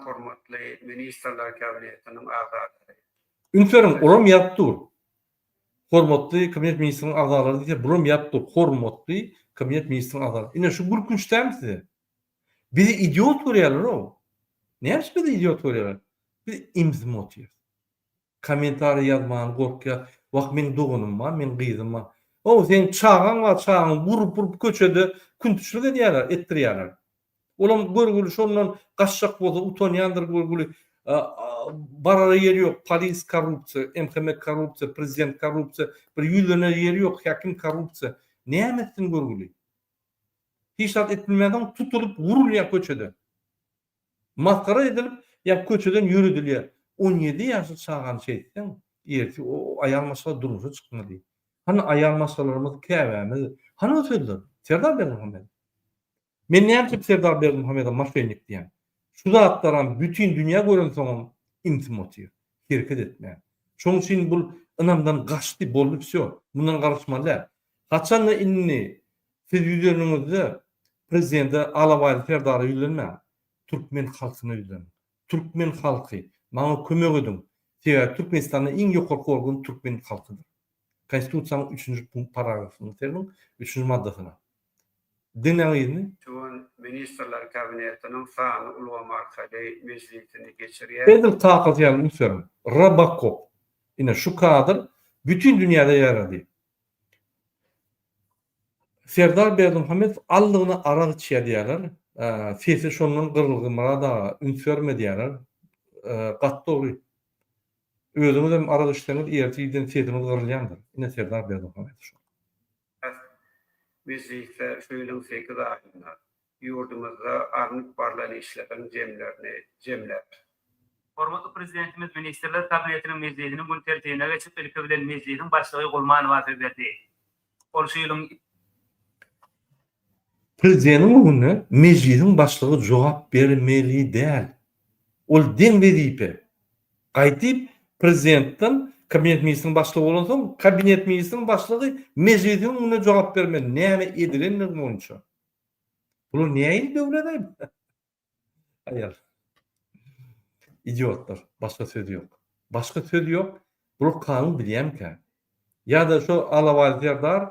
Hormatly ministrler kabinetiniň agzalary. Ünferim olam ýapdyr. Hormatly kabinet ministriniň agzalary diýip buram ýapdyr. Hormatly kabinet ministriniň agzalary. Ine şu gürkünçdämsiz. Bizi idiot görýärler o. Näme bizi idiot görýärler? Biz imzimotýar. Komentary ýazman gorkýar. Wagt men dogunum bar, men gyzym bar. O sen çağan var, çağan vurup köçede küntüşlük edýärler, etdirýärler. Olam görgüli şondan gaçjak bolsa utanýandyr görgüli barara ýeri ýok, polis korrupsiýa, MHM korrupsiýa, prezident korrupsiýa, bir ýüzlene ýeri ýok, hakim korrupsiýa. Näme etdiň görgüli? Hiç tat etmeden tutulup vurulýar köçede. Maskara edilip ýa köçeden ýürüdilýär. 17 ýaşly çağan şeýden ýerti o aýalmaşa durmuşa çykmaly. Hani aýalmaşalarymyz käbämiz, hani ötüldür. Serdar Berdimuhammedow. Men näme Serdar Berdimuhammedow maşenlik diýen. Şu zatlaran bütün dünya görünsoň intimotýar. Hereket etmeýär. Şoň üçin bu ynamdan gaçdy bolup şo. Bundan garaşmalar. Gaçan inni siz ýüzlerinizde prezidente Alabaýly Serdara ýüzlenme. Türkmen halkyna ýüzlen. Türkmen halky maňa kömek edin. Türkmenistanyň iň ýokarky organ Türkmen halkydyr. Konstitusiýanyň 3-nji punkt paragrafynyň termin 3-nji maddasyna. Dinleýini Şu ministrler kabinetiniň sany ulgamy arkaly mejlisini geçirýär. Edil takat ýalyny söýlerim. Rabakov. Ine şu kadr bütün dünyada ýarady. Serdar Berdimuhammedow allygyny ara içýär diýerler. Sesi şondan gyrylgymara da ünferme diýerler. Gatdogy. Özüňiz hem ara işleriniz ýertiden sesiniz gyrylýandyr. Ine Serdar Berdimuhammedow. Biz ise şu ýylyň 8 aýynda ýurdumyzda arnyp barlan işleriň jemler. Hormatly prezidentimiz ministrler kabinetiniň mejlisiniň gün tertibine geçip ilki bilen mejlisiň başlygy Gulmanow atyp berdi. Ol şu ýylyň Prezidentin mejlisiň başlygy jogap bermeli däl. ol den wezipe. Gaýtyp prezidentden kabinet meclisiniň başlygy bolan soň kabinet meclisiniň başlygy mejlisiniň ona jogap bermeli. Näme edilenler boýunça. Bular näme döwletler? Ayar. Idiotlar. Başka söz yok. Başka söz yok. Bular kanun bilýärkä. Ýa-da şu alawaldyrdar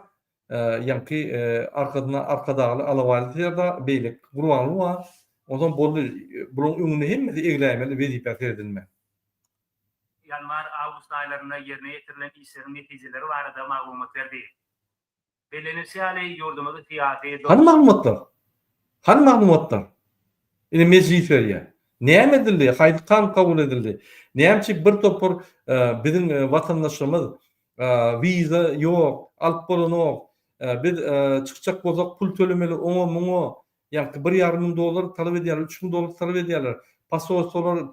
ýa-ki arkadaly alawaldyrdar beýlik gurbanly var. Ondan bular öňünde hemmesi eglämeli wezipe edilmeli. Yanvar Ağustos aylarında yerine getirilen işlerin neticeleri barada maglumat berdi. Belenirse hali yurdumuzda siyasi... Hani maglumatlar? Ine meclisler. Näme edildi? Haýdy kan kabul edildi. Näme bir topur bizim vatandaşlarymız viza ýok, alyp bolanok, biz çykjak bolsak pul tölemeli, oňa ýa-ki $1,500 talap edýärler, $3,000 talap edýärler.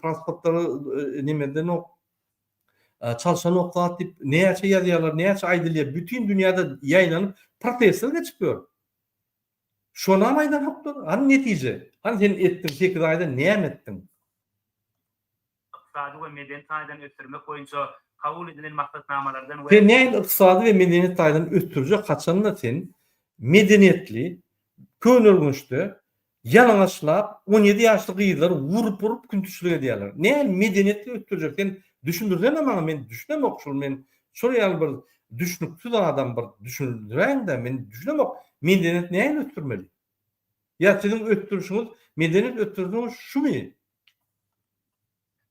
Pasportlary nimeden ok, çalışan oklat dip näçe ýazýarlar, näçe aýdylýar. Bütün dünýäde ýaýlanyp protestler geçipýär. Şona maýdan hakdyr. Hani netije? Hani sen etdiň 8 aýda näme etdiň? Iqtisadi we medeniýet taýdan ötürmek boýunça kabul edilen maksatnamalardan Sen näme iqtisadi we medeniýet taýdan ötürjek kaçanda sen medeniýetli, könülgünçde ýalaňaçlap 17 ýaşly gyzlar wurup küntüşlik edýärler. Näme medeniýetli ötürjek? Sen düşündürsen ama men düşünemok şol men şol bir düşünüpsiz adam bir düşündüren de men düşünemok medeniýet näme ötürmeli? Ya sizin ötürüşüňiz medeniýet ötürüşüňiz şumy?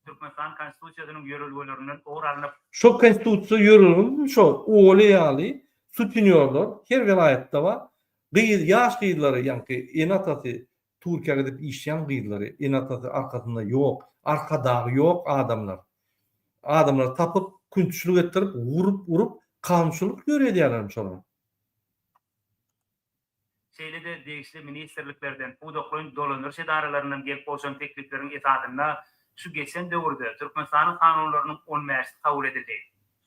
Türkmenistan konstitusiýasynyň ýörelgelerinden oğralanyp Şo konstitusiýa ýörelgeni şo oğly ýaly sutinýorlar her vilayetde bar. Ýaş gyzlary ýa-ki enatasy Türkiýeге gidip işleyen gyzlary enatasy arkasynda ýok, arkadagy ýok adamlar. Adamlar tapıp küntüşlük ettirip vurup kanunçylyk görýärler şolar. Şeýle-de degişli ministrliklerden udoklyň dolanýar şedaralarynyň gelip bolşan teklifleriň esadyna şu geçen döwürde Türkmenistanyň kanunlarynyň 10 määrsi kabul edildi.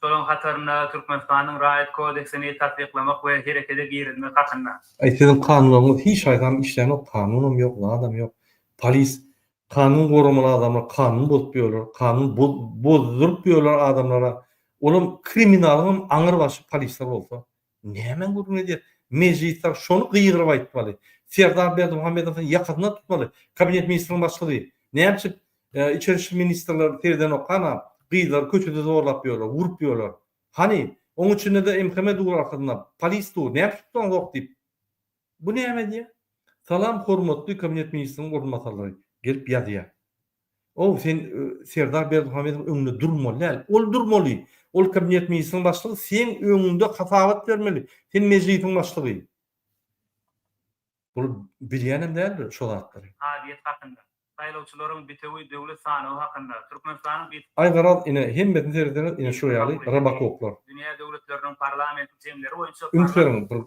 Şolaň hatarına Türkmenistanyň Raýat kodeksini tatbiklamak we herekete girilmek hakynda. Aýtylan kanunlaryň hiç aýdam işleýän kanunum ýok, adam ýok. Polis kanun goramaly adamlar kanun bozup ýörler, kanun bozdurup ýörler adamlara. Olam kriminalyň aňyr başy polisler bolsa, näme gurrun edýär? Mejlisler şonu gyýgyryp aýtmaly. Serdar Berdimuhammedowyň ýakasyna tutmaly. Kabinet ministriniň başlygy. Näme İçeri İşler ministrleri terden okana gyzlar köçede zorlap ýörler, wurup ýörler. Hani oň üçin de MHM dur arkasynda polis dur, näme tutdan ok dip. Bu näme diýär? Salam hormatly kabinet ministriniň orunmasarlary gelip ýazýar. O sen Serdar Berdimuhammedowyň öňünde durmaly, ol durmaly. Ol kabinet ministriniň başlygy sen öňünde hasabat bermeli. Sen mejlisiň başlygy. Bu bilýänem däldir şol atlary. Adiyet hakynda. Saýlawçylaryň bitewi döwlet sanyny hakynda Türkmenistanyň bir Aýgaraz ine hemmetin terden ine şu ýaly rabakoklar. dünýä döwletleriniň parlament jemleri boýunça Ünslerin bir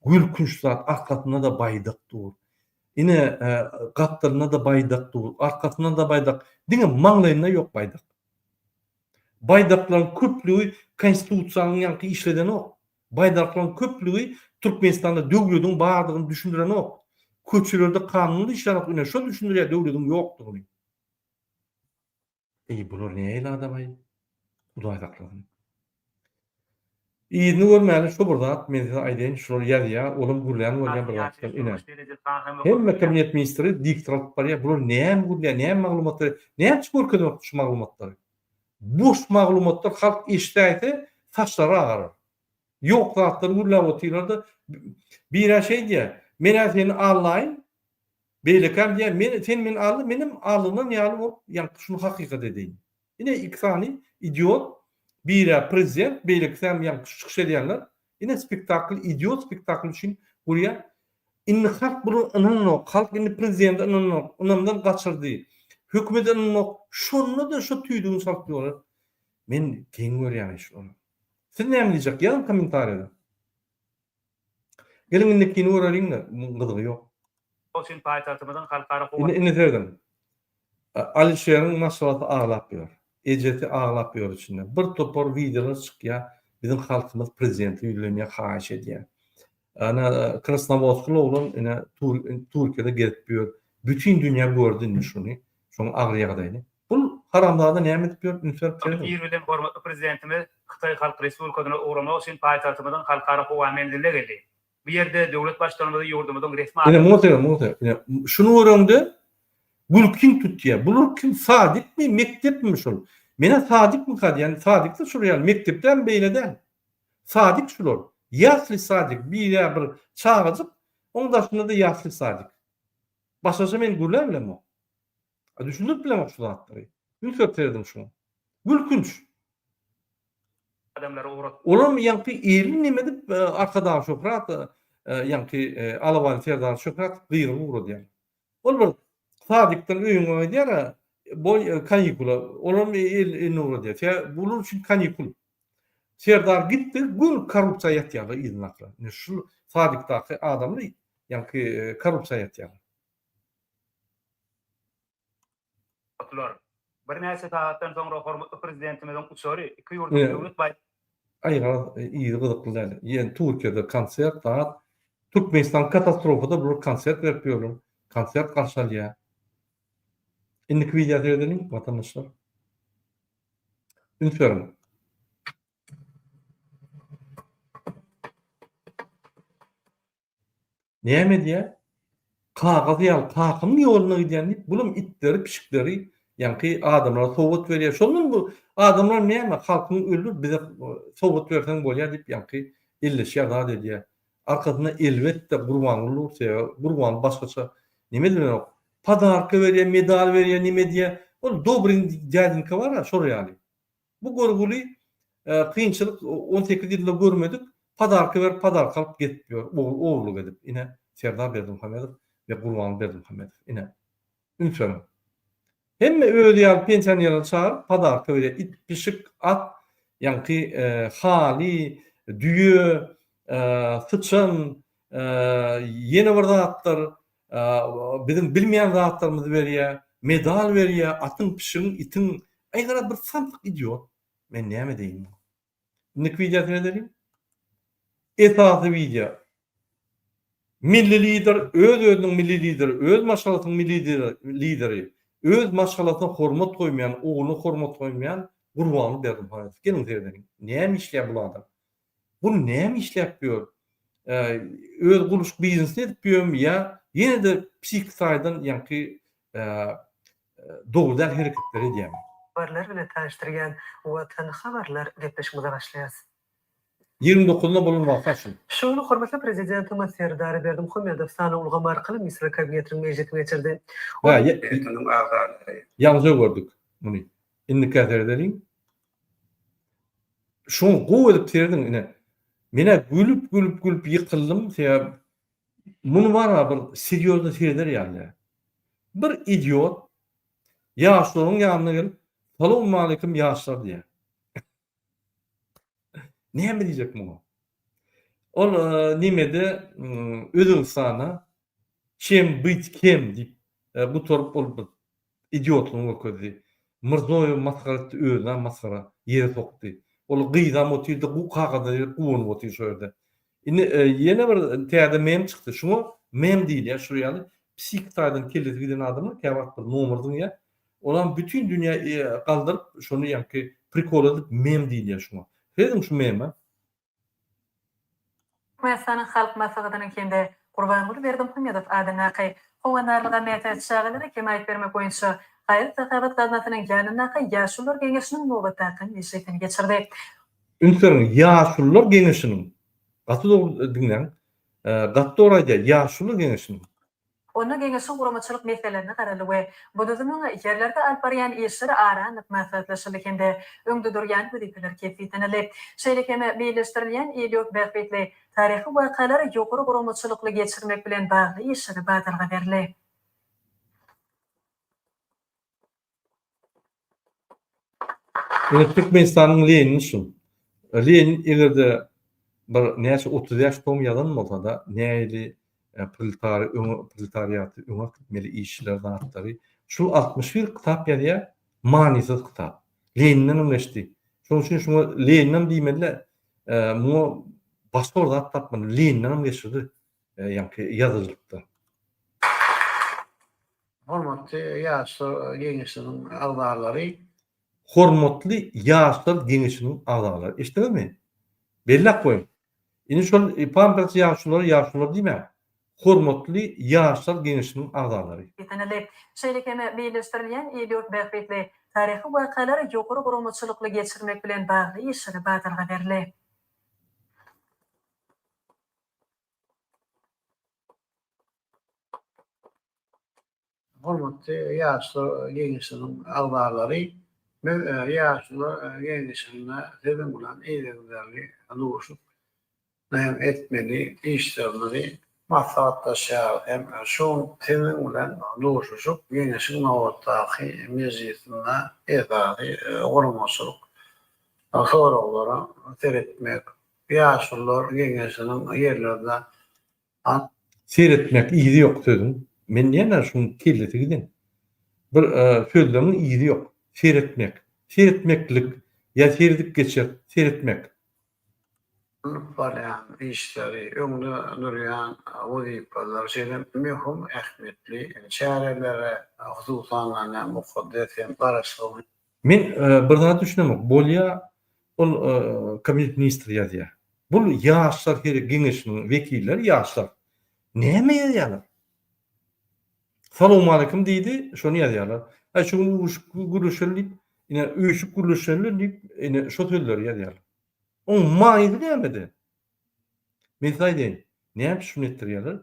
gülkünç zat arkasına da baydyk dur. Ine gatlarına da baydyk dur. Arkasına da baydyk. Diňe maňlaýyna ýok baydyk. Baydaklaryň köplügi konstitusiýanyň ýa-ki işleden ok. Baydaklaryň köplügi Türkmenistanda döwletiň bardygyny düşündiren ok. Köçülerde kanunly işlenip ine şo düşündirýär döwletiň ýokdugyny. Bular näme adam aý? Hudaý saklasyň. İýini görmäli şu burada men size aýdyn şol ýazýa, olam gurlan bolýan bir wagtda ine. Hemme kabinet ministri diktorat barýar. Bular näme gurlan, näme maglumatlar, näme çykyp şu maglumatlary? Boş maglumatlar halk eşitdi, saçlary agar. Ýok zatlary gurlap otyrlarda bir şey diýär. Men seni allaýyn. Beýlekam diýär, sen meni aldy, menim aldymdan ýaly bol, ýa şunu hakykat edeyim. Ine iksany idiot bir prezident beýlekam ýa çykyş edýärler. Ine spektakl, idiot spektakl üçin buraya inni halk bunu ananok, halk inni prezident ananok, onamdan gaçyrdy. Hökümet ananok, şonu da şu tüýdüň saklýarlar. Men keň görýän şonu. Siz näme diýjek? Ýa kommentariýada. Gelin indikini öğrenin de gyzygy ýok. Bolşun paýtagtymyň halkara Ine derdim. Alişerin maslahaty ağlap ýör. Ejeti ağlap ýör içinde. Bir topor videolar çykýar. Bizim halkymyz prezidenti ýüzlenýär, haýyş edýär. Ana Krasnovodskly bolan ine Türkiýede gelip ýör. Bütün dünýä gördü şunu. Şoň agryýagdaýny. Bu haramdada näme edip ýörüp Bir bilen hormatly prezidentimiz Xitay Halk Respublikasyna uğramak üçin paýtagtymyzyň halkara howamendiliğine geldi. Bu ýerde döwlet başçylygymyzyň ýurdumyzyň resmi Ine muhterem. Şunu öğrendi. Bul kim tutýar? Bulur kim? Sadik mi? Mektep mi şol? Mene sadik mi kad? Yani sadik de şuraya mektepden beýleden. Sadik şular. Ýasly sadik bir çağazyp, onda şunda da ýasly sadik. Başaça men gurlar bilen o. Düşündük bilen şu zatları. Ülkepterdim şunu. Gülkünç. adamlara uğrat. Olam ýa-ni erin nime dip arkadan şokrat ýa-ni alaban terdan şokrat gyýry uğradı ýa-ni. Ol bir sadikden öýüňe gidýär, boy kanikula. Olam el uğradı ýa. Bulur üçin kanikul. Serdar gitdi, gül korrupsiýa ýatýarlar ýygnaklar. Şu sadikdaky adamlar ýa-ni korrupsiýa ýatýarlar. Bir näse taatdan soňra hormatly prezidentimiziň uçary iki ýurdum döwlet baý Aýra ýygy gyzykly. Ýen Türkiýede konsert taat Türkmenistan katastrofada bir konsert berip ýörler. Konsert garşalýar. Indiki video edelim vatandaşlar. Ünsörüm. Näme diýär? Kagaz ýal kakym ýoluna gidýän bulum itleri, pişikleri ýa-ni adamlara sowat berýär. Şondan bu adamlar näme halkyny öldürüp bize sowat bersen bolýar diýip ýa-ni elleşýär da diýär. Arkasyna elbetde gurbanlyk bolsa, gurban başgaça nime diýär? Padarka berýär, medal berýär, nime diýär? Ol dobrin dädinki bar, şol ýaly. Bu gorguly kynçylyk 18 ýylda görmedik. Padarka ber, padarka alyp gitýär. Oğurluk edip ine Serdar Berdimuhammedow ve Gurban Berdimuhammedow ine. Ünsörüm. Hemme öýdýär pensioniýerler çağır, padarka berýär. It, pişik, at, ýa-ni hali, düýe, sıçan, ýene bir zatlar, bizim bilmeýän zatlarymyzy berýär, medal berýär, atyň, pişigiň, itiň, aýgara bir santyk idiot. Men näme diýin? Indiki video edelim. Esasy video. Milli lider, özüniň milli lideri, öz maşgalatynyň milli lideri, öz maşgalatyna hormat goýmaýan, ogluny hormat goýmaýan Gurban Berdimuhammedow. Gelin edelim. Näme işläp bu adam? Bu näme işläp ýör? Öz guluş biznesini edip ýörmi ýa ýene de psik saýdan ýa-ni dogudal hereketler edýär. Haberler bilen tanıştırgan Watan haberler gepleşmede başlayas. 29-da bulunmak haşyn. Şonu hormatly prezidentimiz Serdar Berdimuhammedow sany ulgamy arkaly Misra kabinetiniň mejlisine geçirdi. Eýtiniň agzalary. Ýalňa gördük muny. Indikator edelim. Şoň gowy edip terdiň ine. Mene gülüp ýykyldım. Muny bara bir seriýozda terder ýaly. Bir idiot ýaşlaryň ýanyna gelip "Salamu aleykum ýaşlar" diýär. Näme diýjek muňa? Ol nimede Özbegistan kim bit kim diýip bu torp bolup idiotlugyny gökedi. Mirzoýew masgarat özüne masgara ýere sokdy. Ol gyýdam otyrdy, bu kagada uwuny otyrdy şöýde. Indi ýene bir täze mem çykdy. Şunu mem diýilýär, şu ýaly psiktadan kelip giden adamlar käwagt bir nomerdyň ýa. Olan bütün dünýä galdyryp şonu ýa-ni prikol edip mem diýilýär şuna. Dedim şu meme. Mesany halk masalatynyň kende Gurban Berdimuhammedow adına howanarlyga mätäç şagylara kemäýip bermek boýunça Gaýry Sakabat Gaznatynyň ýanyna ýaşular geňeşiniň nowbatdaky işletini geçirdi. Ünsörüň ýaşular geňeşiniň gaty diňlen gatda orada ýaşular geňeşiniň. Onu geňeşiň guramaçylyk meselelerini garaly we bu düzümüň ýerlerde alp barýan işleri aranyp maslahatlaşylykynda öňde durýan wezipler kefiýetlenip, şeýlekeme beýleşdirilýän ýyllyk bähbetli taryhy wakalary ýokary guramaçylykly geçirmek bilen bagly işleri badalga berildi. Türkmenistanyň Lenin şu. Lenin egerde bir näçe 30 ýaş tom ýadan bolsa da näýli proletariaty öňe gitmeli işler zatlary. Şu 61 kitap ýa-da manysız kitap. Leninden öňleşdi. Şoň üçin şunu Leninden diýmeli. Bu başga zat tapmaly. Leninden geçirdi. Ýa-ni ýazyjlykda. Hormatly ýaşlar geňişiniň agdarlary, Hormatly ýaşlar geňişiniň agdarlary. Eşitdingizmi? Bellek goýun. Indi şol pampers ýaşlar diýme. Hormatly ýaşlar geňişiniň agdarlary. Ýetäneli şeýlekeme beýleşdirilýän E4 bähbetli taryhy wakalary ýokary guramaçylykly geçirmek bilen bagly işleri batyrga berildi. hormatly ýaşlar geňişiniň agdarlary, men ýaşlar geňişine sebäp bolan eýlelerni aluşup näme etmeli, işlerini maslahatlaşýar hem şoň sebäp bolan aluşup geňişiniň awatdaky mezgitine eýdary guramaçylyk soraglary seretmek, ýaşlar geňişiniň ýerlerde Seretmek iyidi ýok dedim. Men ýene şunu kelleti gidin. Bir sözleriň iyidi ýok. Seretmek. Seretmeklik ýa serdik geçer, seretmek. Baryan işleri, öňde durýan wazifalar şeýle möhüm ähmiýetli çärelere hususan mukaddes baraşlygy. Men birden düşünemek, bolýa ol kabinet ministri ýazýar. Bul ýaşlar geňişiniň wekilleri ýaşlar. Näme ýazýarlar? Salam alaykum diýdi, şonu ýazýarlar. Şunu guruşylýp, ine öýüşip guruşylýp, ine şo sözleri ýazýarlar. O maýygy nämedi? Men saýdym, näme şunu etdirýärler?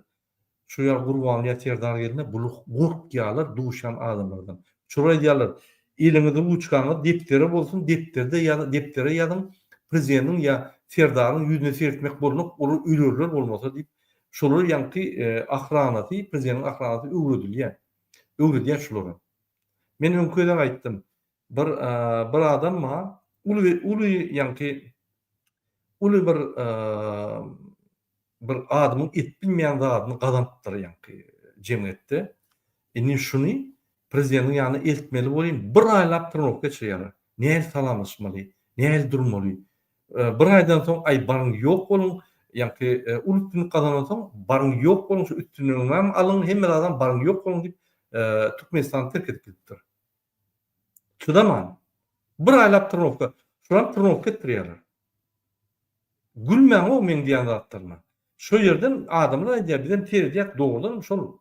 Şu ýer gurban ýa terdar gelene buluq gorkýarlar duşan adamlardan. Şoňa diýerler, eliňizde uçkany deptere bolsun, depterde ýa deptere ýazyn prezidentiň ýa terdaryň ýüzüne seretmek bolmak, olu ölürler bolmasa diýip şolar ýanky ahranaty, prezidentiň ahranaty öwredilýär. Öwredýär şolary. Men öňküde aýtdym. Bir adam ma uly ýanky uly bir adamyň etbilmeýän zadyny gazanpdyr ýanky jemgyýetde. Indi şuny prezidentiň ýanyna eltmeli bolýan, bir aýlap tyrnak geçirýärler. Näme salamlaşmaly, näme durmaly. Bir aýdan soň ay baryň ýok bolun, ýanky ulutny gazandan soň baryň ýok bolun, şu üstünlüğinden alın, hemme adam baryň ýok bolun diýip Türkmenistan terk edip gitdir. Şudaman. Bir aýlap tyrnak, şuram tyrnak etdirýärler. Gülmäň o men diýen zatlaryna. Şo ýerden adamlar aýdýar, bizden terdiýek dogrudan şol.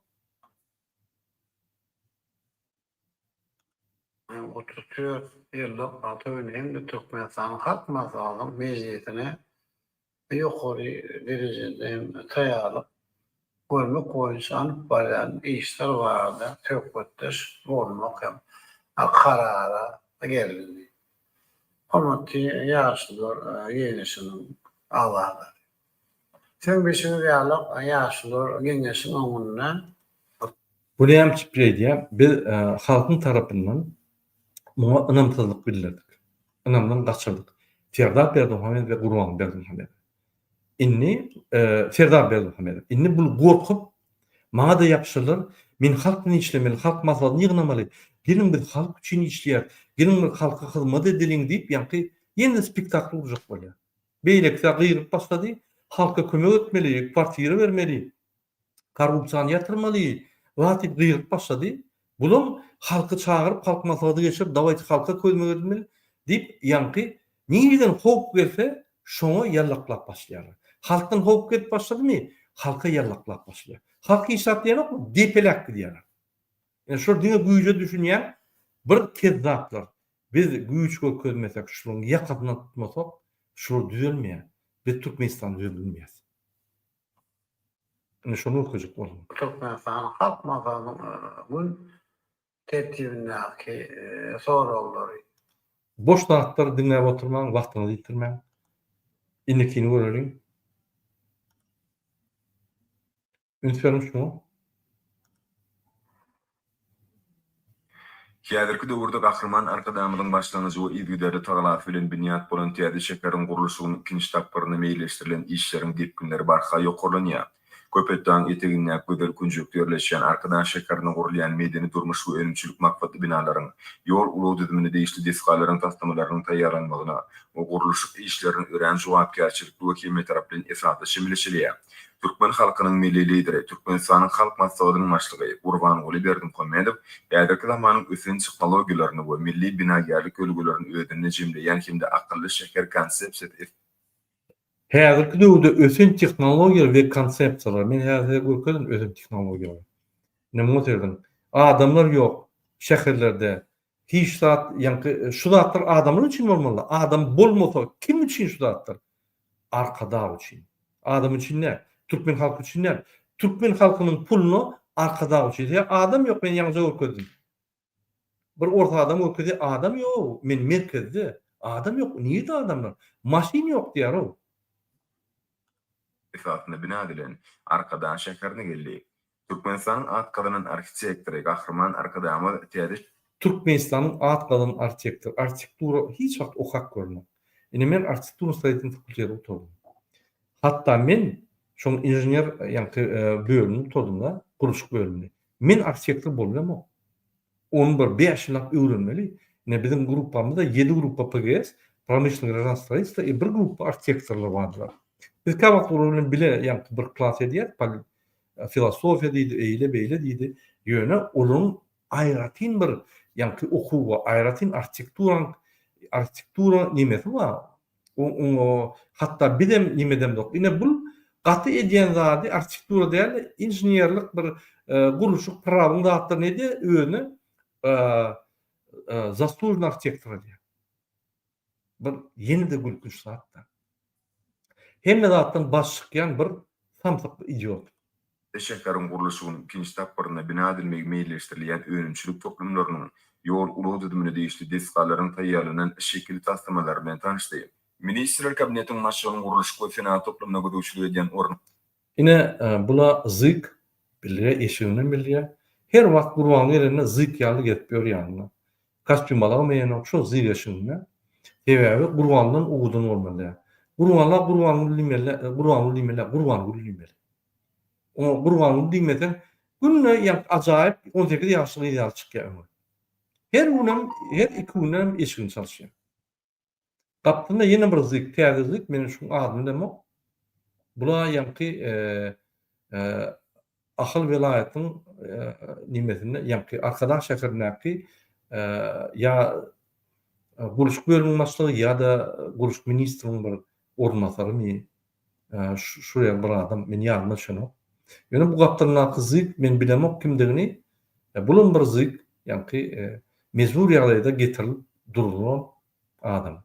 34 ýyllyk Atawynň Türkmenistan halk maslahatynyň mezgitine ýokary derejede taýýarlyk görmek boýunça anyp barýan işler barda tökmetdir bolmak hem karara geldi. Hormatly ýaşlar geňişiniň agdarlary. Sen beşini diýerler ýaşlar geňişiniň oňundan Bulyam çiprediýär, biz halkyň tarapyndan muňa ynamsızlyk bildirdik. Ynamdan gaçyrdyk. Serdar Berdimuhamedow we Gurban Berdimuhamedow. Inni Serdar Berdimuhamedow. Inni bul gorkup maňa da ýapşylar, men halk bilen işlemeli, halk maslahatyny ýygnamaly. Gelin biz halk üçin işleýär. Gelin bir halka hyzmat edeliň diýip ýanky ýene spektakl urjak bolýar. Beýlekde gyýryp başlady, halka kömek etmeli, partiýa bermeli, korrupsiýany ýatyrmaly, watyp gyýryp başlady. Bulum halky çagyryp halk maslahaty geçirip dawaýty halka kömek etmeli diýip ýanky niýeden howp berse şoňa ýallaklap başlaýar. Halkdan howp gelip başladymy? Halka ýallaklap başlaýar. Halk işletýänokmy? Depelek diýerler. Yani şol diňe güýje düşünýän bir kezzaplar. Biz güýçge kömesek, şoň ýakadyna tutmasak, şol düzelmeýär. Biz Türkmenistan düzelmez. Yani şonu okuyacak boldum. Türkmenistan halk maslahatynyň tertibindäki soraglary. Boş taatlar dinläp oturmaň, wagtyny ýitirmäň. Indikini görelim. Ünslerim şu. Häzirki döwürde gahrman arkadamyň başlanýy we izgüderi taglaf bilen binýat bolan täze şekerin gurulşynyň ikinji tapyryny meýleşdirilen işleriň gepkinleri barha ýokurlanýar. Köpetden eteginden gödel kunjukda ýerleşýän arkadan şekerini gurulýan medeni durmuş we önümçilik makfatly binalaryň, ýol ulu düzümini değişli desgalaryň tasdamalarynyň taýýarlanmagyna we guruluş işleriniň ören jogapkärçilik we hekime tarapyndan esasy şemleşilýär. Türkmen halkynyň milli lideri, Türkmenistanyň halk maslahatynyň başlygy Gurbanguli Berdimuhammedow häzirki zamanyň üstün teknologiýalaryny we milli binagerlik ölgülerini ödünne jemleýän kimde akylly şeher konsepsiýasy Häzirki döwürde ösen tehnologiýalar we konsepsiýalar, men häzir görkezim ösen tehnologiýalar. Näme derdim? Adamlar ýok şäherlerde. Hiç zat, ýani şu zatlar adamlar üçin bolmaly. Adam bolmasa kim üçin şu zatlar? Arkada üçin. Adam üçin ne? Türkmen halky üçin ne? Türkmen halkynyň puluny arkada üçin. Adam ýok, men ýalňyz görkezim. Bir orta adam görkezdi, adam ýok. Men merkezde adam ýok. Niýe adamlar? Maşin ýok diýär o. esasına bina edilen arkadan şekerini geldi. Türkmenistan'ın at kalınan arkitektori Gahraman Arkadamı tiyadi. Türkmenistan'ın at kalınan arkitektura hiç vakt okak görmem. Yani men arkitektura saytını fakültede oturdum. Hatta men şoň injinier bölümünü oturdum da, kuruluşuk bölümünü. Men arkitektor bolmam o. Onu bir 5 ýyl öwrenmeli. Ne bizim grupamızda 7 grupa PGS, pромышленный гражданство, bir grup arkitektorlar bardylar. Biz kabak bilen bile bir klas edýär, filosofiya diýdi, eýle beýle diýdi. Ýöne onun aýratyn bir okuwa, aýratyn arkitektura nimesi bar. O hatta bidem nimedem dok. Ine bul gaty edýän zady arkitektura däl, injinierlik bir guruluşyk prawyň zatlar nede öňe zaslуженный arkitektor diýär. Bir ýeni de gülkünç zatlar. Hemme zatdan baş çykýan bir samsyk idiot. Şekerin guruluşynyň ikinji tapyryna bina edilmegi meýilleşdirilýän öňümçilik toplumlarynyň ýol uruw düzümine değişli deskalaryň taýýarlanan şekil taslamalar bilen tanışdy. Ministrler kabinetiniň maşgalyň guruluş we fena toplumuna gödüçlük edýän orun. Ine bula zyk bilýär, eşigini bilýär. Her wagt gurban ýerine zyk ýaly getip ýörýär. Kostyum alamaýan şo zyk eşigini. Sebäbi gurbandan uwdun bolmaly. Gurban limeli. O gurban limeden günne ajaýyp 18 ýaşly ýaly çykýar. Her iki günüm eşigini çalşýar. Gapdynda ýene bir zyk, täzelik, meniň şu adym demok. Bula Ahal vilayatyň nimesinde arkadan şäherindäki ya guruluşyk bölüminiň başlygy ýa-da guruluşyk ministriniň bir ornatary şuraya bir adam men ýadyma şonu. Ýöne bu gapdan zyk men bilemok kimdigini. Bulun bir zyk mezbur ýagdaýda getirilip durulan adam.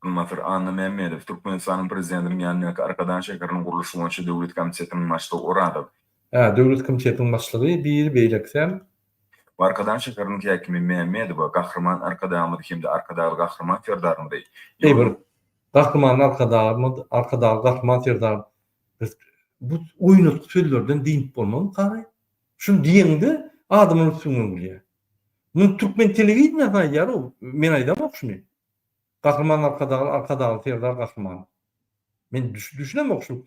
Mafer Anna Mehmedow, Türkmenistanyň prezidentiniň ýanyna arkadan şekeriniň guruluşy boýunça döwlet komitetining başlygy Oradaw. Döwlet komitetining başlygy bir beýleksem. Arkadan şekeriniň häkimi Mehmedow, Gahraman Arkadamy hemde Arkadaly Gahraman Ferdaryny. Bir Gahraman Arkadaly Gahraman Ferdary. Bu oýnatly sözlerden diýip bolmam gary. Şunu diýende adamyň üstüne bilýär. Bu Türkmen telewizionyna ýaro, men aýdamok şunu. Gahraman Arkadaly Ferdary Gahraman. Men düşünemok şu.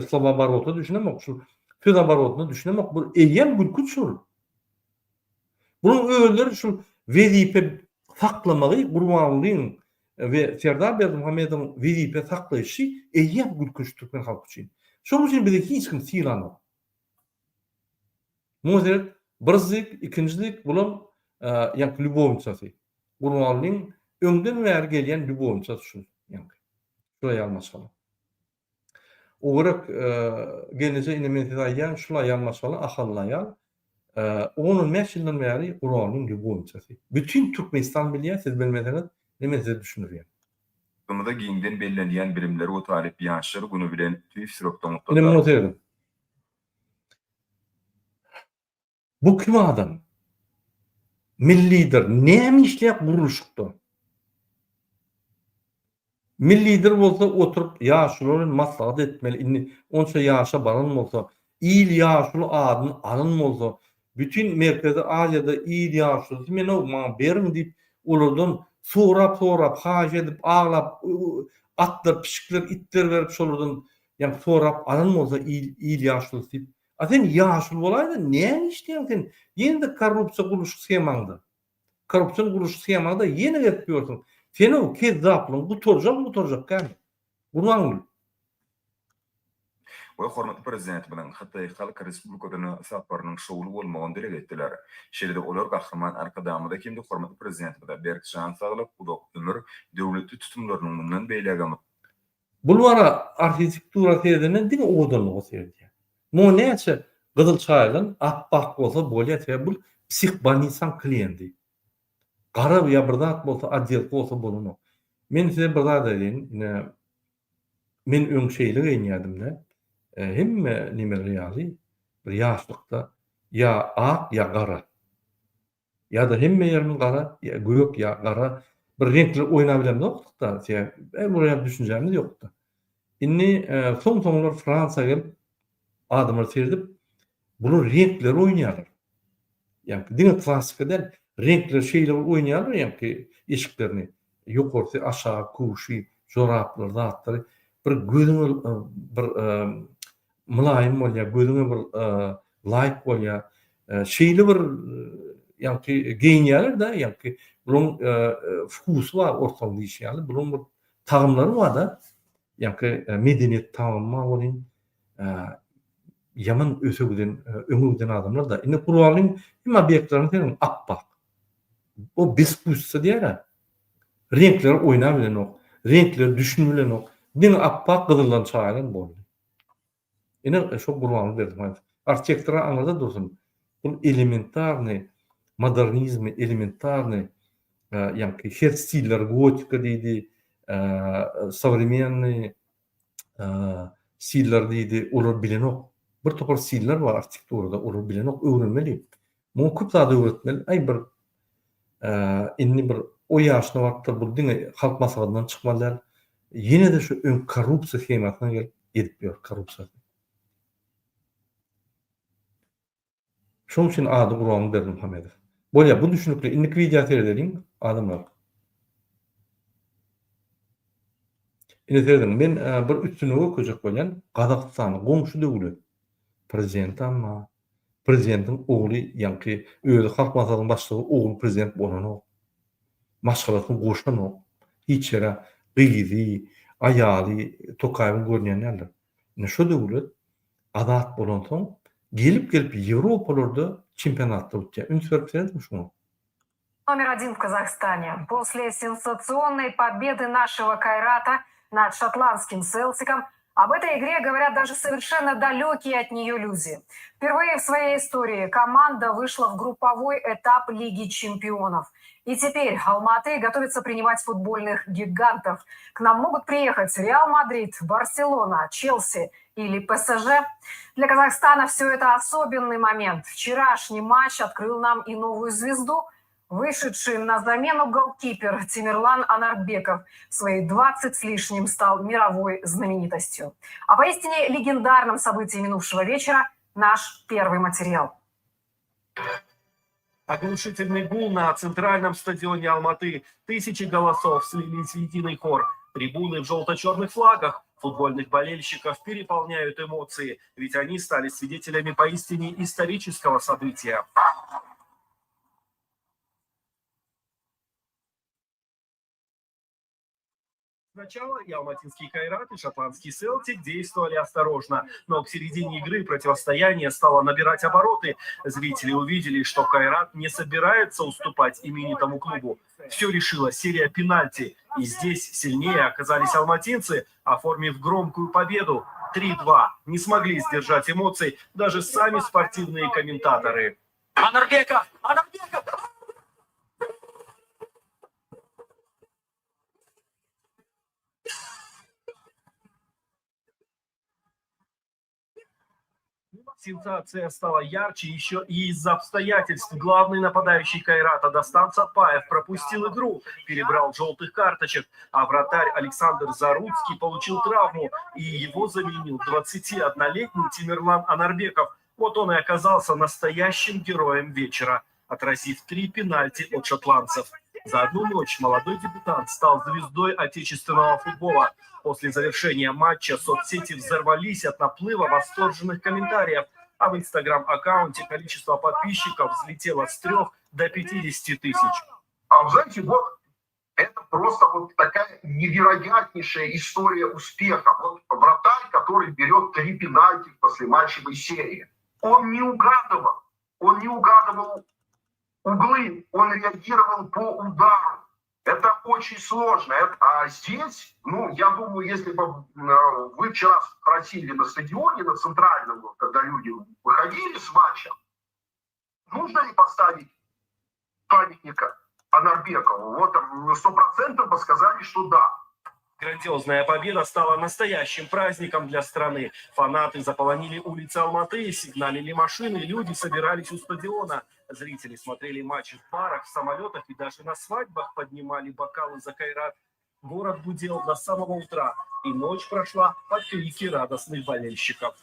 Slova Barota düşünemok şu. Feda Barotny düşünemok. Bu eýen gülkünç şol. Bunun öýleri şu wezipe saklamagy, gurbanlygyň we Serdar Berdimuhammedowyň wezipe saklaýyşy eýen gülkünç türkmen halky üçin. Şoň üçin bize hiç kim syýlanmady. Mozer birzik, ikinjilik bulan lübowniçasy. Gurbanlygyň öňden bäri gelýän lübowniçasy şu. Şuraya almasalar. Oğrak gelece inemen tedaýan şula ýalmasalar ahallaýar. Onun meşilden bäri Gurbanlygyň lübowniçasy. Bütün Türkmenistan bilýär, siz bilmediňiz, näme siz düşünürýär. Bunda giňden bellenýän birimleri o talip ýaşlar güni bilen tüýüp sürokdan mutlu. Näme motiwim? Bu kim adam? Millidir. Näme işläp guruluşykda? Millidir bolsa oturup ýaşlaryň maslahat etmeli. Onça ýaşa baran bolsa, il ýaşly adyn alyn bolsa, bütün Merkezi Aziýada il ýaşly men o berin diýip olardan sorap haj edip ağlap atlar, pişikler, itler berip şolardan sorap alyn bolsa il ýaşly diýip. Sen ýaşly bolaýdy, näme işleýän sen? Ýene korrupsiýa guruluşyk schemanda. Korrupsiýa guruluşyk schemanda ýene getip ýörsiň. Sen o kez zaplyň bu torjak kan. Gurbanly. we hormatly prezident bilen Hatay Halk Respublikasyny saparynyň şowly bolmagyny dile getdiler. Şeýle olar gahryman arkadamyda kimdi hormatly prezident bilen berk şans alyp uzak ömür döwleti tutumlarynyň mundan beýlegany. Bul wara arhitektura terden diňe oğdanlygy terdi. Mo näçe gyzyl çaýlan appak bolsa bolýar, bul psixbanisan kliendi. Gara ýa-birdat bolsa adjel bolsa bolany. Men size bir zat edin, men öňşeýlik eýnýädim-de. Hemme nimeleri ýaly, bir ýaşlykda ýa ak ýa gara. Ya da hemme ýeriniň gara, ýa gök ýa gara bir renkli oýnap bilen ýokda, buraya düşünjämiz ýokda. Inni soňlar Fransa gelip adamlar serdip bunu renkler oynayarlar. Yani dine klasikada renkler şeyler oynayarlar yani eşiklerini yukarı aşağı kuşu joraplar zatları bir gözüne bir mulayim bolýar, gözüne bir like bolýar, şeyli bir yani geýnýärler da yani bunun fokusy var ortalygy diýişýär. Bunun bir tagımlary var da yani medeniyet tagıma bolýan yaman ösegiden öňüden adamlar da indi Kur'anyň hem obyektlerini terin appak. O biskusça diýär. Renkler oýnap bilen ok, renkler düşünüp bilen ok. Dine appak gyzyldan çaýlan boldy. Ine şo Kur'any berdim. Architektura aňyda dursun. Bu elementarny modernizm, elementarny yani her stiller gotika diýdi, современный stiller diýdi, olar bilen ok. Bir topar stiller var architekturada, olar bilen ok öwrenmeli. Mu köp zat öwretmeli. Ay bir inni bir o ýaşna wagtda bu diňe halk maslahatynyň çykmalar. Ýene de şu ön korrupsiýa hematyna gelip edip ber korrupsiýa. Şoň üçin ady Gurban Berdimuhamedow. Bolýa bu düşünükle innik video terediň adamlar. Ine terediň men bir üstüne köjek bolýan Gazakstany goňşy döwlet prezident ama prezidentiň ogly ýa-ni özü halk maslahatynyň başlygy ogly prezident bolan. Maşgalatyny goşan o. Hiç ýere gyzy, aýaly, tokaýyň görnýänler. Ine şo döwlet adat bolan soň gelip Европаларда чемпионатта у тебя. Номер 1 в Казахстане. После сенсационной победы нашего Кайрата над шотландским Селтиком об этой игре говорят даже совершенно далекие от нее люди. Впервые в своей истории команда вышла в групповой этап Лиги чемпионов. И теперь Алматы готовится принимать футбольных гигантов. К нам могут приехать Реал Мадрид, Барселона, Челси или ПСЖ. Для Казахстана все это особенный момент. Вчерашний матч открыл нам и новую звезду. Вышедший на замену голкипер Тимирлан Анарбеков в свои 20 с лишним стал мировой знаменитостью. О поистине легендарном событии минувшего вечера наш первый материал. Оглушительный гул на центральном стадионе Алматы. Тысячи голосов слились в единый хор. Трибуны в желто-черных флагах футбольных болельщиков переполняют эмоции, ведь они стали свидетелями поистине исторического события. Сначала и алматинский Кайрат, и шотландский Селтик действовали осторожно, но к середине игры противостояние стало набирать обороты. Зрители увидели, что Кайрат не собирается уступать именитому клубу. Все решила серия пенальти, и здесь сильнее оказались алматинцы, оформив громкую победу. 3-2. Не смогли сдержать эмоций даже сами спортивные комментаторы. Анарбеков! Анарбеков! Сенсация стала ярче еще и из-за обстоятельств. Главный нападающий Кайрата Дастан Сатпаев пропустил игру, перебрал желтых карточек, а вратарь Александр Заруцкий получил травму, и его заменил 21-летний Тимирлан Анарбеков. Вот он и оказался настоящим героем вечера, отразив 3 пенальти от шотландцев. За одну ночь молодой дебютант стал звездой отечественного футбола. После завершения матча соцсети взорвались от наплыва восторженных комментариев, а в инстаграм-аккаунте количество подписчиков взлетело с 3 до 50 тысяч. А вы знаете, вот это просто вот такая невероятнейшая история успеха. Вот вратарь, который берет 3 пенальти в послематчевой серии. Он не угадывал углы, он реагировал по удару. Это очень сложно. А здесь, я думаю, если бы вы вчера спросили на стадионе, на центральном, когда люди выходили с матча, нужно ли поставить памятника Анарбекову? 100% бы сказали, что да. Грандиозная победа стала настоящим праздником для страны. Фанаты заполонили улицы Алматы, сигналили машины, люди собирались у стадиона. Зрители смотрели матчи в барах, в самолетах и даже на свадьбах поднимали бокалы за Кайрат. Город гудел до самого утра, и ночь прошла под крики радостных болельщиков.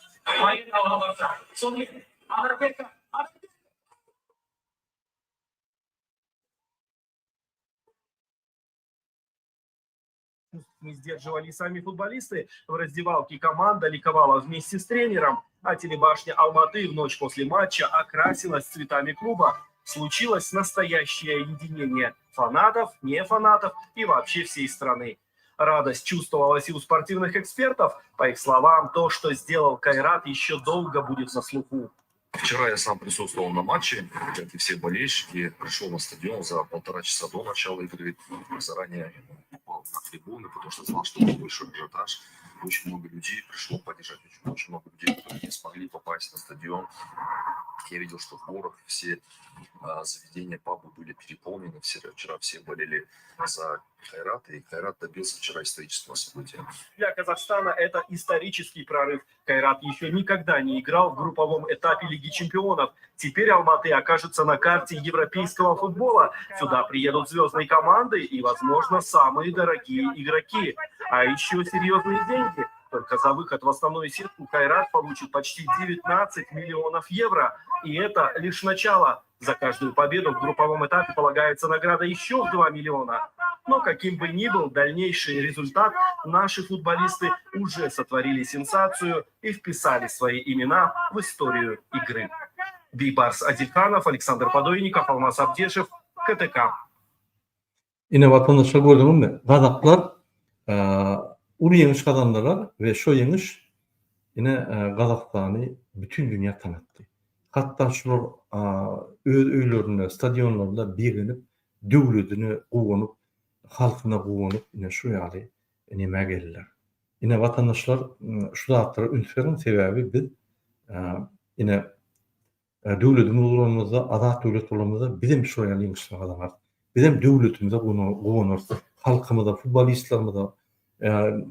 Не сдерживали сами футболисты. В раздевалке команда ликовала вместе с тренером, а телебашня Алматы в ночь после матча окрасилась цветами клуба. Случилось настоящее единение фанатов, не фанатов и вообще всей страны. Радость чувствовалась и у спортивных экспертов. По их словам, то, что сделал Кайрат, еще долго будет на слуху. Вчера я сам присутствовал на матче, как и все болельщики. Пришел на стадион за 1,5 часа до начала игры. Заранее упал на трибуны, потому что знал, что будет большой ажиотаж. Очень много людей пришло поддержать. Очень много людей, которые не смогли попасть на стадион. Я видел, что в горах все заведения, пабы были переполнены. Вчера все болели за Кайрат, и Кайрат добился вчера исторического события. Для Казахстана это исторический прорыв. Кайрат еще никогда не играл в групповом этапе Лиги чемпионов. Теперь Алматы окажется на карте европейского футбола. Сюда приедут звездные команды и, возможно, самые дорогие игроки. А еще серьезные деньги. Только за выход в основную сетку Кайрат получит почти 19 миллионов евро. И это лишь начало. За каждую победу в групповом этапе полагается награда еще в 2 миллиона. Но каким бы ни был дальнейший результат, наши футболисты уже сотворили сенсацию и вписали свои имена в историю игры. Бейбарс Адилханов, Александр Подойников, Алмаз Абдешев, КТК. Yine vatandaşlar gördüm mü? Kazaklar ulu yeniş kazandılar ve şu yeniş yine Kazakistan'ı bütün dünya tanıttı. Hatta şular öz öylerine, stadionlarında birlenip, dövlüdünü kuvanup, halkına kuvanup, yine şu yali neme geldiler. Yine vatandaşlar şu dağıtları ünferin sebebi biz yine dövlüdümüz olanımızda, adat dövlet olanımızda bizim şu yali yenişine kazanır. Bizim dövletimize kuvanırız. Halkımıza, futbolistlerimize,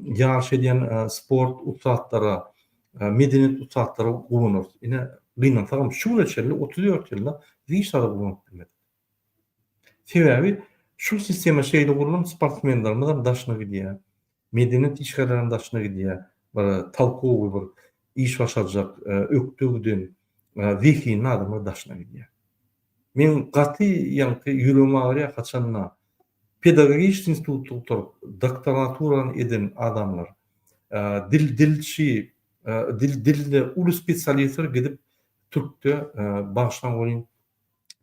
yarış eden sport uçaklara, medeniyet uçaklara kuvanırız. Yine gıynan sağım şu geçerli 34 yılda biz hiç ara kuvanıp bilmedik. Sebebi şu sisteme şeyde kurulan sportmenlerimizden daşına gidiyor. Medeniyet işgallerinin daşına gidiyor. Talkovu bir iş başaracak, öktüğüdün, zihinin adamı daşına gidiyor. Men gaty ýanky ýüregime agyrýar haçanna pedagogik institutlar doktoraturan eden adamlar dilde uly spesialistler gidip türkde başlan bolýan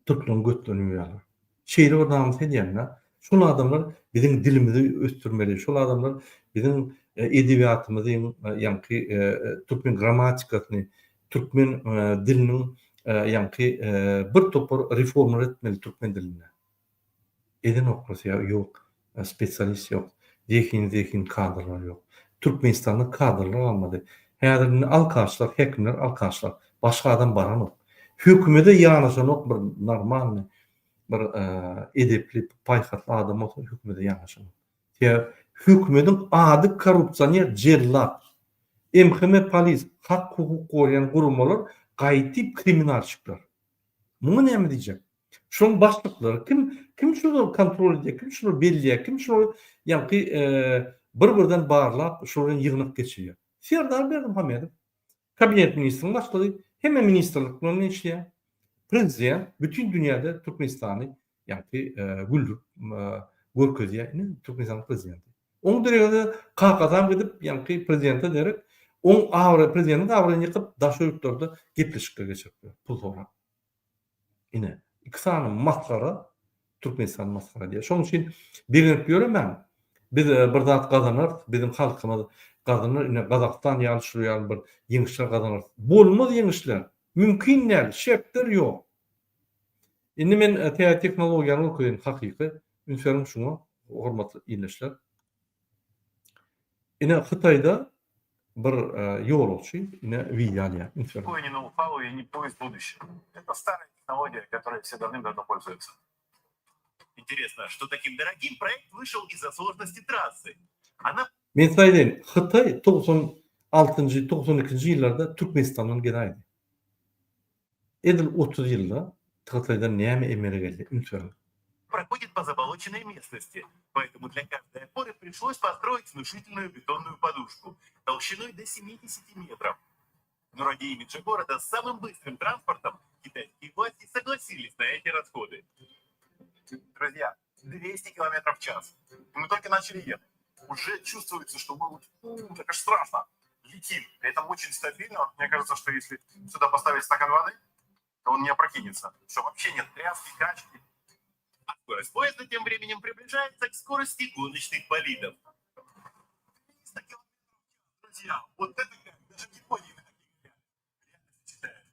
türklen götürýärler. Şeýle adamlar edýärler. Şol adamlar bizim dilimizi östürmeli. Şol adamlar bizim edebiýatymyzy ýanky türkmen grammatikasyny, türkmen diliniň ýanky bir topar reformlar etmeli türkmen diline. Eden okursa ýok, spesialist ýok, zehin kadrlar ýok. Türkmenistanda kadrlar almady. Häzir alkaçlar, hekimler alkaçlar, başga adam baran ok. Hökümete ýanaşan ok bir normal bir edepli, paýhatly adam olsa hökümete ýanaşan. Hökümetin ady korrupsiýer jellat. MHM polis, hak hukuk goýan gurumlar gaýtyp kriminalçyklar. Muňa näme diýjek? Şoň başlyklary kim şunu kontrol edýär, kim şunu belliýär, kim şunu ýanky bir-birden barlap şoňa ýygnyp geçirýär. Serdar Berdimuhammedow kabinet ministrini başlady. Hemme ministrlik bilen işleýär. Prezident bütün dünýäde Türkmenistany ýanky güldürip görkezýär. Türkmenistan prezidenti. Oň derejede kakazam gidip ýanky prezidente derek on awra prezident awrany ýykyp daşöýükleri gepleşikler geçirýär. Pul sorap. Ine iki sany maskara Türkmenistan maskara diýär. Şoň üçin belirtip ýörem ben. Biz bir zat gazanır, bizim halkymyz gazanır, ine Gazakistan ýaly şu ýaly bir ýeňişler gazanır. Bolmaz ýeňişler. Mümkin näl, şertler ýok. Indi men teknologiýany okuýan hakyky, ünsürim şuňa, hormatly ýerleşler. Ine Hytaýda bir ýolçy, ine wiýalýar. Никакое не ноу-хау и не поезд будущего. Это старая технология, которой все давным-давно пользуются. Интересно, что таким дорогим проект вышел из-за сложности трассы. Она... Men saýdyn, Hytaý 96-njy, 92-nji ýyllarda Türkmenistandan geläýdi. Edil 30 ýylda Hytaýdan näme emere geldi? Ünsürim. проходит по заболоченной местности, поэтому для каждой опоры пришлось построить внушительную бетонную подушку толщиной до 70 метров. Но ради имиджа города с самым быстрым транспортом китайские власти согласились на эти расходы. Друзья, 200 километров в час. Мы только начали ехать. Уже чувствуется, что мы вот, это ж страшно, летим. При этом очень стабильно. Мне кажется, что если сюда поставить стакан воды, то он не опрокинется. Все, вообще нет тряски, качки. А скорость поезда тем временем приближается к скорости гоночных болидов. 300 километров в час, друзья. Вот это как, даже в Японии на таких реально сочетает.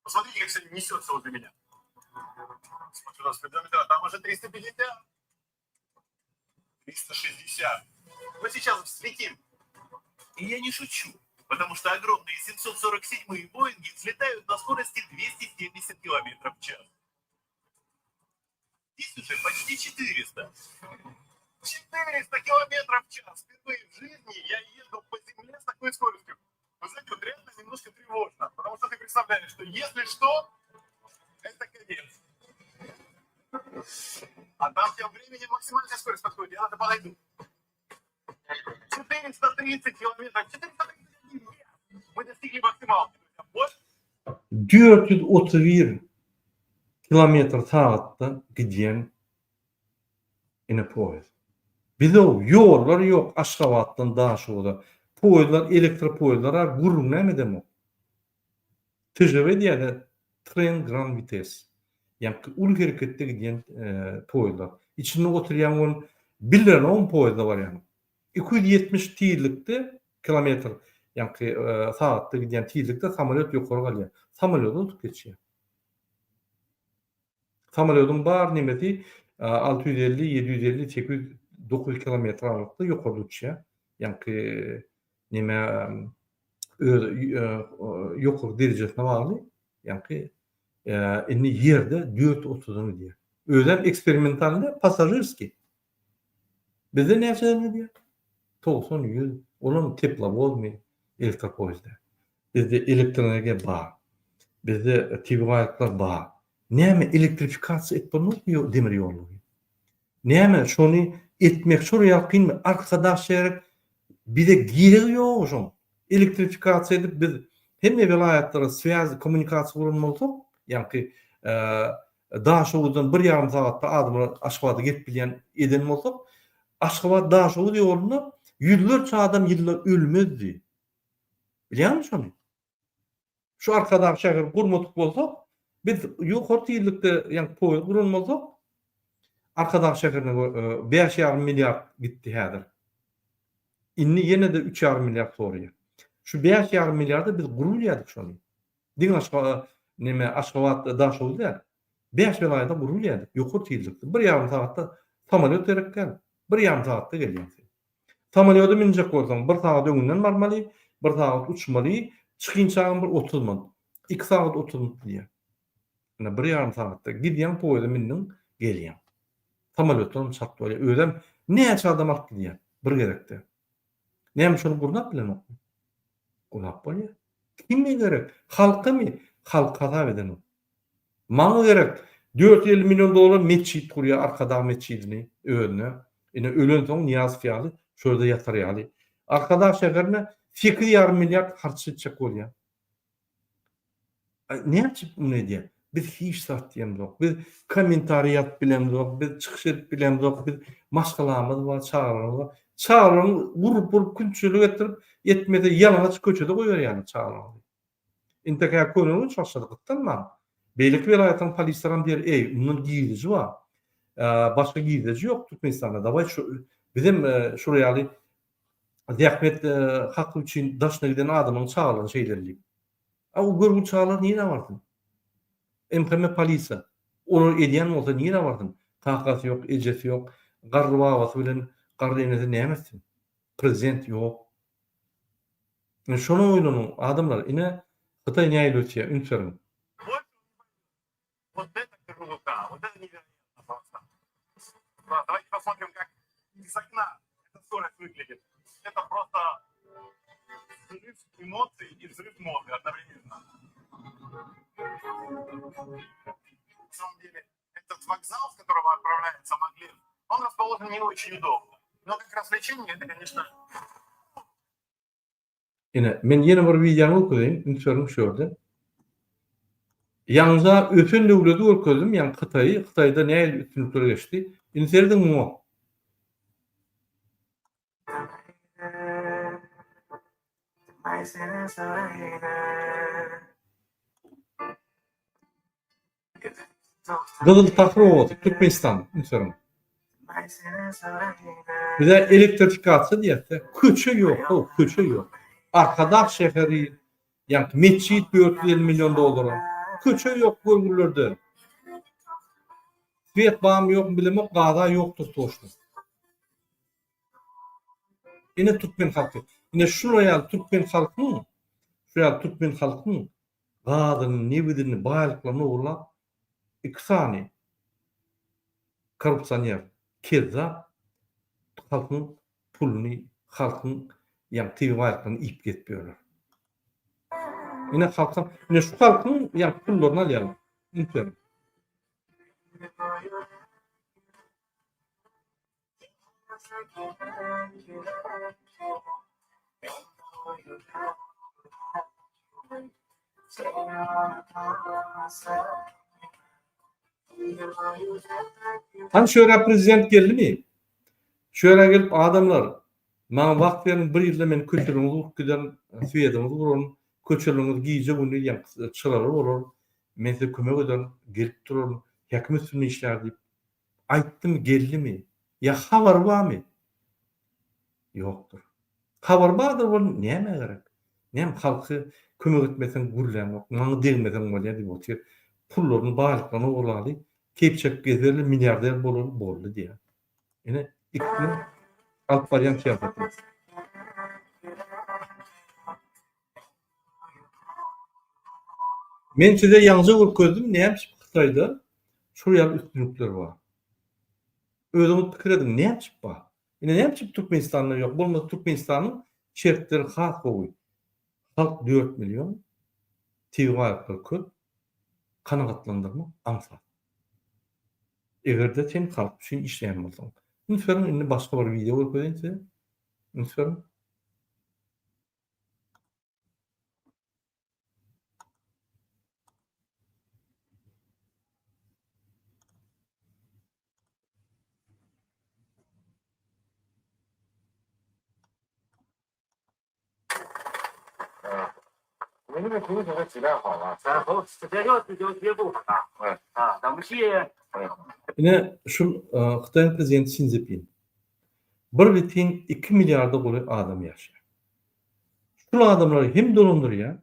Посмотрите, как сегодня несется возле меня. Смотрю на спидометр, а там уже 350. 360. Мы сейчас взлетим. И я не шучу, потому что огромные 747-е Боинги взлетают на скорости 270 километров в час. Здесь уже почти 400. 400 километров в час. Впервые в жизни я еду по земле с такой скоростью. Вы знаете, вот реально немножко тревожно, потому что ты представляешь, что если что, это конец. А там тем временем максимальная скорость подходит, я надо подойду. 430 километров, 431. Мы достигли максималки. Вот. 431 kilometr saatda gidýän ine poýez. Bizde ýollar ýok, Aşgabatdan Daşoda. Poýezlar, elektr poýezlar gurrun näme demek? TGV diýýär, tren grand vitesse. Ýani ul hereketde gidýän poýezlar. İçinde oturýan on 1 10 poýezlar bar ýani. 270 tiýlikde kilometr, ýani saatda gidýän tiýlikde samolyot ýokary galýar. Samolyot utup geçýär. Samolyotun bar nimeti 650, 750, 800, 900 kilometre aralıkta yukarı uçuşa. Yani nime yukarı derecesine bağlı. Yani yerde 430'unu diyor. Öyle eksperimentalde pasajerski. Bizde ne yapacağını diyor? 90-100. Onun teplavod mu? Elektropoizde. Bizde elektroenerji bağ. Bizde TV-ayaklar bağ. Näme elektrifikasiýa etmeli demir ýolları. Näme şonu etmek şuraya kyn arkadaş şerik bir de giregi ýok şoň. Elektrifikasiýa edip biz hemme vilayatlara swaz kommunikasiýa gurulmalyk, ýani Daşowdan 1,5 saatda adamlar Aşgabat'a gidip bilýän eden bolsak, Aşgabat Daşow ýoluna ýüzlerçe adam ýyllar ölmezdi. Bilýärmi şonu? Şu arkadaş şäher gurmadyk bolsak, biz ýokary tiýlikde ýani poýuz gurulmalyk, arkadaş şäherine 5,5 milliard gitdi häzir. Inni ýene de 3,5 milliard soraýar. Şu 5,5 milliardy biz gurulýardyk şonu. Diň Aşgabat Daşowda 5 vilayatda gurulýardyk ýokary tiýlikde. 1,5 saatda samolyot gerekken, 1,5 saatda gelýär. Samolyota minjek bolsaň 1 saat öňünden barmaly, 1 saat uçmaly, çykynçagyň bir 30 minut, 2 saat 30 minut diýär. Ine 1,5 saatda gidýän poýda minniň gelýär. Samolyotdan çapdy bolýar. Öýdem näçe adam alyp gidýär bir gerekde. Näme şonu gurnap bilen? Gurnap bolýar. Kime gerek? Halkymy? Halk hata eden. Maňa gerek 450 milyon dolar meçhit kurýar arkada meçhidini öňüne. Ine ölen soň Niyaz fiýaly şurada ýatar ýaly. Arkada şäherine 2,5 milyard harç etjek bolýar. Näçe bunu diýär? Biz hiç satýan yok. Biz kommentariýat bilen yok, biz çykyş edip bilen yok, biz maşgalamyz var, çağırýar var. Çağırýar, gurup günçülük etdirip etmede ýalňaç köçede goýar ýani çağırýar. Intekaya konuny çarşadykdan mı? Beýlik vilayatyň polisiýaram diýer, "Ey, bunun giýiliji bar. Başga giýiliji ýok Türkmenistanda. Daway şu Bizim şuraya zähmet hakkı için daşna giden adamın çağılan şeylerli. O görgün çağılar niye vardın? MKM polisa. Onu ediyen olsa niye vardın? Kakası yok, ecesi yok. Garlı babası bilen garlı emniyeti ne emezsin? Prezident yok. Şonu oynanın adamlar. Yine Xitay ne ayılıyor? Ünsörün. Вот это круто, вот это невероятно просто. Да, давайте посмотрим, как из окна эта скорость выглядит. Это просто взрыв эмоций и взрыв мозга одновременно. На самом деле, этот вокзал, с которого отправляется Маглев, он расположен не очень удобно. Но как развлечение это, конечно, Yine men yeni bir videomu okuyayım. Ünsörün şöyle. Yalnızca ötün devleti okudum. Yani Xitay'da ne üstünlükleri geçti. İnserdin mi o? Kızıl Tahroğlu, Türkmenistan. Ünsörün. Bir de elektrifikasyon diyette. Köçü yok. O köçü yok. Arkadaş şehri. Yani mescid 450 milyon dolara. Köçü yok görgülerde. Svet bağım yok, bilimi gada yoktur toştu. Yine Türkmen halkı. Yine şuraya Türkmen halkının gadının nevidini bayılıklarını uğurla 2 saniye korrupsiyoner keza halkın pulunu, halkın yani TV bayılıklarını ip getmiyorlar. Yine halkın, yine şu halkın yani pullarını alayalım. Lütfen. Hani şöyle prezident geldi mi? Şöyle gelip adamlar bana vakt verin bir yılda men köçürümü vurup giden süyedimi vurun, köçürümü giyce bunu çıralar olur. Mesela kömek eden gelip durur, hükümet üstüne işler deyip ayttım geldi mi? Ya haber var mı? Yoktur. Haber vardır bunu neyme gerek? Neyem halkı kömek etmesen gurlem yok, bana değmesen var ya deyip otuyor. Pullarını bağlıklarını olalı, kepçek gezerli milyarder bollu diye. Yine iklim alt varyant yapatımız. Men size yalnızca görkezdim, neyem Xitayda şuraya üstünlükler var. Özümü pikir edim, neyem var? Yine neyem Türkmenistan'da yok. Bulmaz Türkmenistan'ın şertleri halk koyu. Halk 4 milyon, TV ayakları köp, kanıgatlandırma ansat. Eğer de sen halk için işleyen bolsaň. Ünsörün indi başka bir video görkezdim size. Ünsörün.我那个图怎么质量好啊？然后直接要接不好啊。啊，咱们去。Yine şu Xitay prezidenti Xi Jinping. Bir bitin 2 milyarda goly adam yaşar. Şu adamları hem dolandırıyor,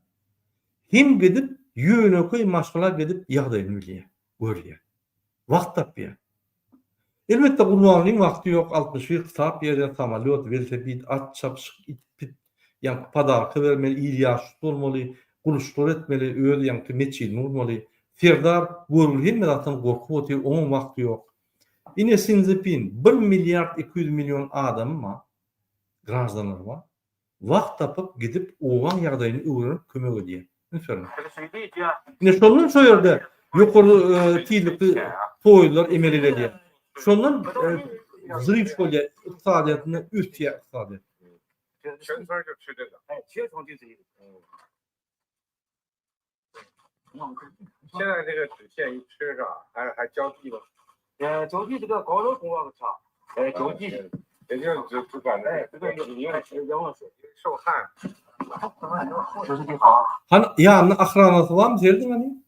hem gidip yöne koy maşgala gidip yağdayını biliyor, görüyor. Vakt tapıyor. Elbette kurbanlığın vakti yok. 60 yıl kitap yerde samaliyot, velosiped, at çapışık, itpit, yani padarkı vermeli, İlyas olmalı, kuruluşlar etmeli, öyle yani meçhil olmalı. Serdar görül hem zaten korkup otuyor, onun vakti yok. Yine Xi Jinping 1 milyar 200 milyon adam mı? Grazdanlar var. Vakt tapıp gidip oğlan yağdayını öğrenip kömek ediyor. Ne söyleyeyim? Yine şondan söylerde yukarı tilikli toylar emeliler diye. Şondan zırhif şöyle iqtisadiyatını üstüye iqtisadiyat. 全村就吃这个。哎，全村就这个。现在这个纸线一吃是吧？还交替吗？交替这个高楼工网差，交替。也就是只管这个你用受汗。就是挺好。Hani yanına akranası var mı serdin hani?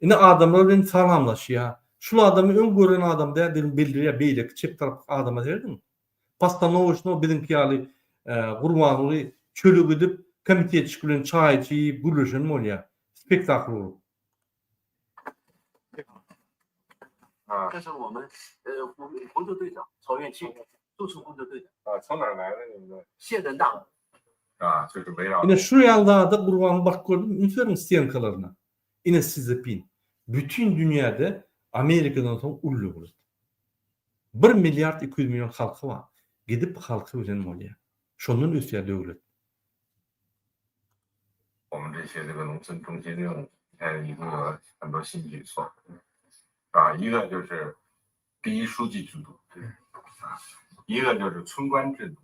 Yine adamların salamlaşıyor. Şu adamı ön gören adam da bildiriyor beylik çift taraf adama serdin. Pastanovoçno bizimki ýaly Gurbanuly çölü gidip komitetçi bilen çay içip gülüşen bolýar. Spektakl bolup. 这是我们红球队长曹元庆，足球红球队长。从哪儿来的你们？县人大。就是围绕。 Ine şu ýalda da Gurban bak gördüm, ünsörün stenkalarına. Ine size pin. Bütün dünyada Amerikadan soň ullu boldy. 1 milyard 200 milyon halky var. Gidip halky bilen bolýar. Şondan ösýär döwlet. 我们这些这个农村中心任务，一共有很多新举措。一个就是第一书记制度，一个就是村官制度。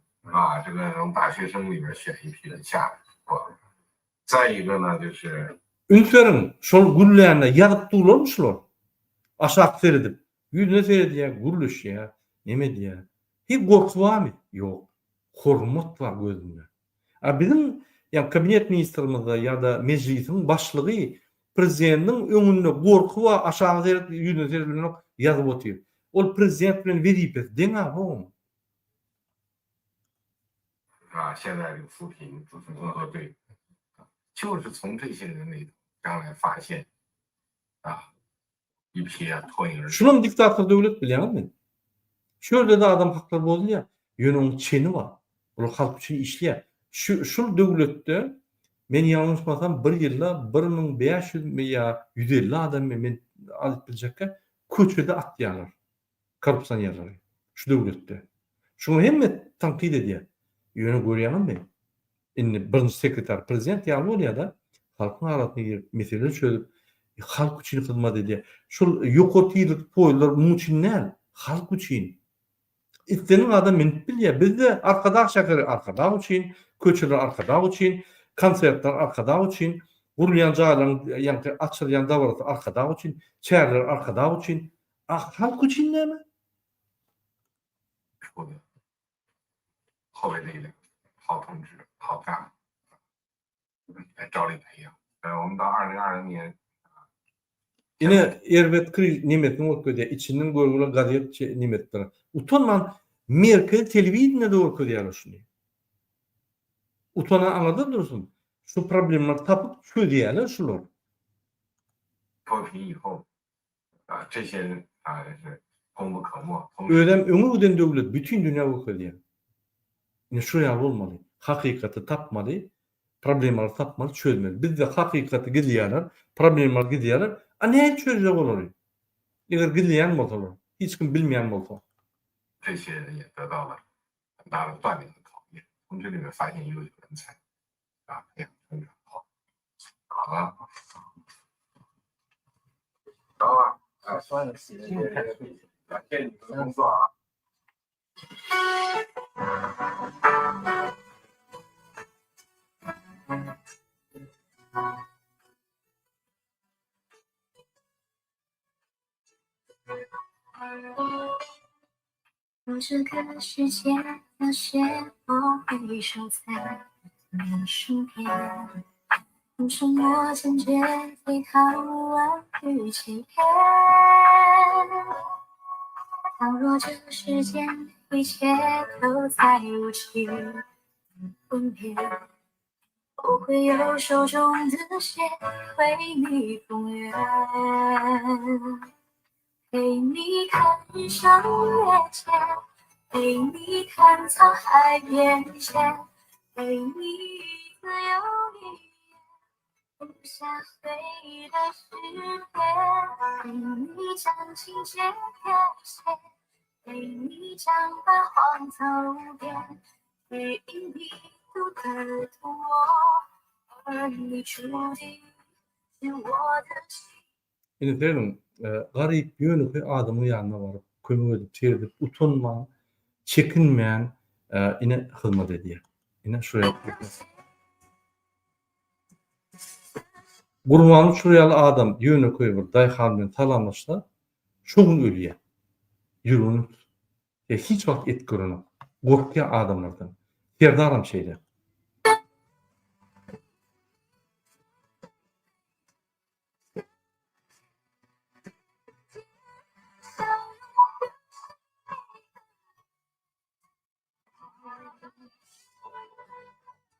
这个从大学生里边选一批人下来。再一个呢，就是 Ünsörün şol gülläne ýazyp durlar şular. Aşak seredip, yüzüne serediýär, gürleşýär, neme diýär. Hiç gorky barmy? Ýok. Hormat bar gözünde. Bizim ýa kabinet ministrimizde ýa-da mejlisiň başlygy prezidentiň öňünde gorky we aşağı seredip, yüzüne seredip ýazyp otyrýar. Ol prezident bilen veripet deňä bu. 现在这个扶贫助农工作队，就是从这些人里头将来发现一批脱颖而出。 Şunun diktatör döwlet bilýärmi? Şöyle de adam haklar bolýar. Ýöneň çeni bar. Ol halk üçin işleýär. Şu döwletde men ýalňyşmasam bir ýylda 1500 ýa 150 adam men alyp biljekkä köçede atýarlar. Korrupsiýa ýerleri. Şu döwletde. Şunu hemme tanqid edýär. Ýöne görýärmi men? Indi birinji sekreter prezident ýaly bolýar da halkyň arasyna mesele çözüp halk üçin hyzmat edýär. Şol ýokurtylyk poýlar muň üçin näl? Halk üçin. İstenen adam minip bilýär. Bizde arkadaş şäkeri arkadaş üçin, köçeler arkadaş üçin, konsertler arkadaş üçin, gurulýan jaýlaryň ýa-da açylýan dawrat arkadaş üçin, çärler arkadaş üçin. Halk üçin näme? 后卫力量、好同志、好干部，照例培养。我们到2020年。 Ine Ervet kriz nimetini okudya, içinden görgüle gazet nimetleri. Utanman Merkel televizyonda da okudya şunu. Utana anladın dursun. Şu problemler tapıp çözüyorlar şular. 脱贫以后，这些人是功不可没。 Ödem öňe giden döwlet bütün dünya okudya. Ine şu ýaly bolmaly. Hakykati tapmaly, problemleri tapmaly, çözmeli. Bizde hakykati gidýärler, problemler gidýärler. Ne çözecek olur? Eğer gidleyen bolsalar, hiç kim bilmeyen bolsa. 这些人也得到了很大的锻炼和考验，从这里面发现优秀人才，培养成长。好了，好啊，算了，感谢你们的工作啊。若这个世界有些我会守在你身边，用沉默坚决抵抗万语欺骗。倘若这世间一切都在无情分别，我会用手中的血为你封约。陪你看日上月间，陪你看沧海变迁，陪你一字又一眼，留下回忆的诗篇，陪你将情节编写，陪你将繁黄走遍，给你独特的我，而你注定是我的心。 Ine derim, garip ýönükli adamın ýanyna baryp, kömek edip, çeredip, utanman, çekinmeýän ine hyzmat edýär. Ine şu ýaly. Gurmany şuryaly adam ýönükli bir daýhan bilen talanlaşsa, şu gün ölýär. Ýürüni hiç wagt et görenek. Gorkýan adamlardan. Serdaram şeýle.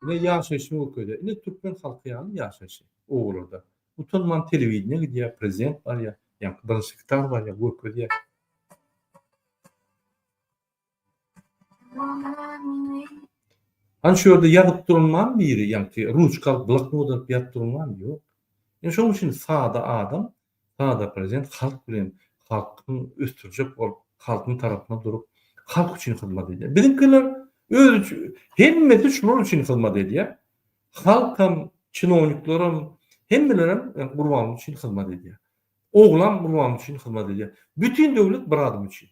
Ne yaşaşy öküde. Ne Türkmen halky ýaly yaşaşy oğullarda. Utanman telewizionyna gidýär, prezident bar ya, ýa-ni bir sekretar bar ya, öküde. Şu ýerde ýazyp durulman biri, ýa-ni ruçkal bloknot alyp ýazyp durulman ýok. Şoň üçin sada adam, sada prezident halk bilen halkyň östürjek bolup, halkyň tarasyna durup, halk üçin hyzmat edýär. Bizimkiler öz hemmeti şular üçin hyzmat edýär. Halkam, çynowniklarym, hemmelerem Gurban üçin hyzmat edýär. Oglan Gurban üçin hyzmat edýär. Bütün döwlet bir adam üçin.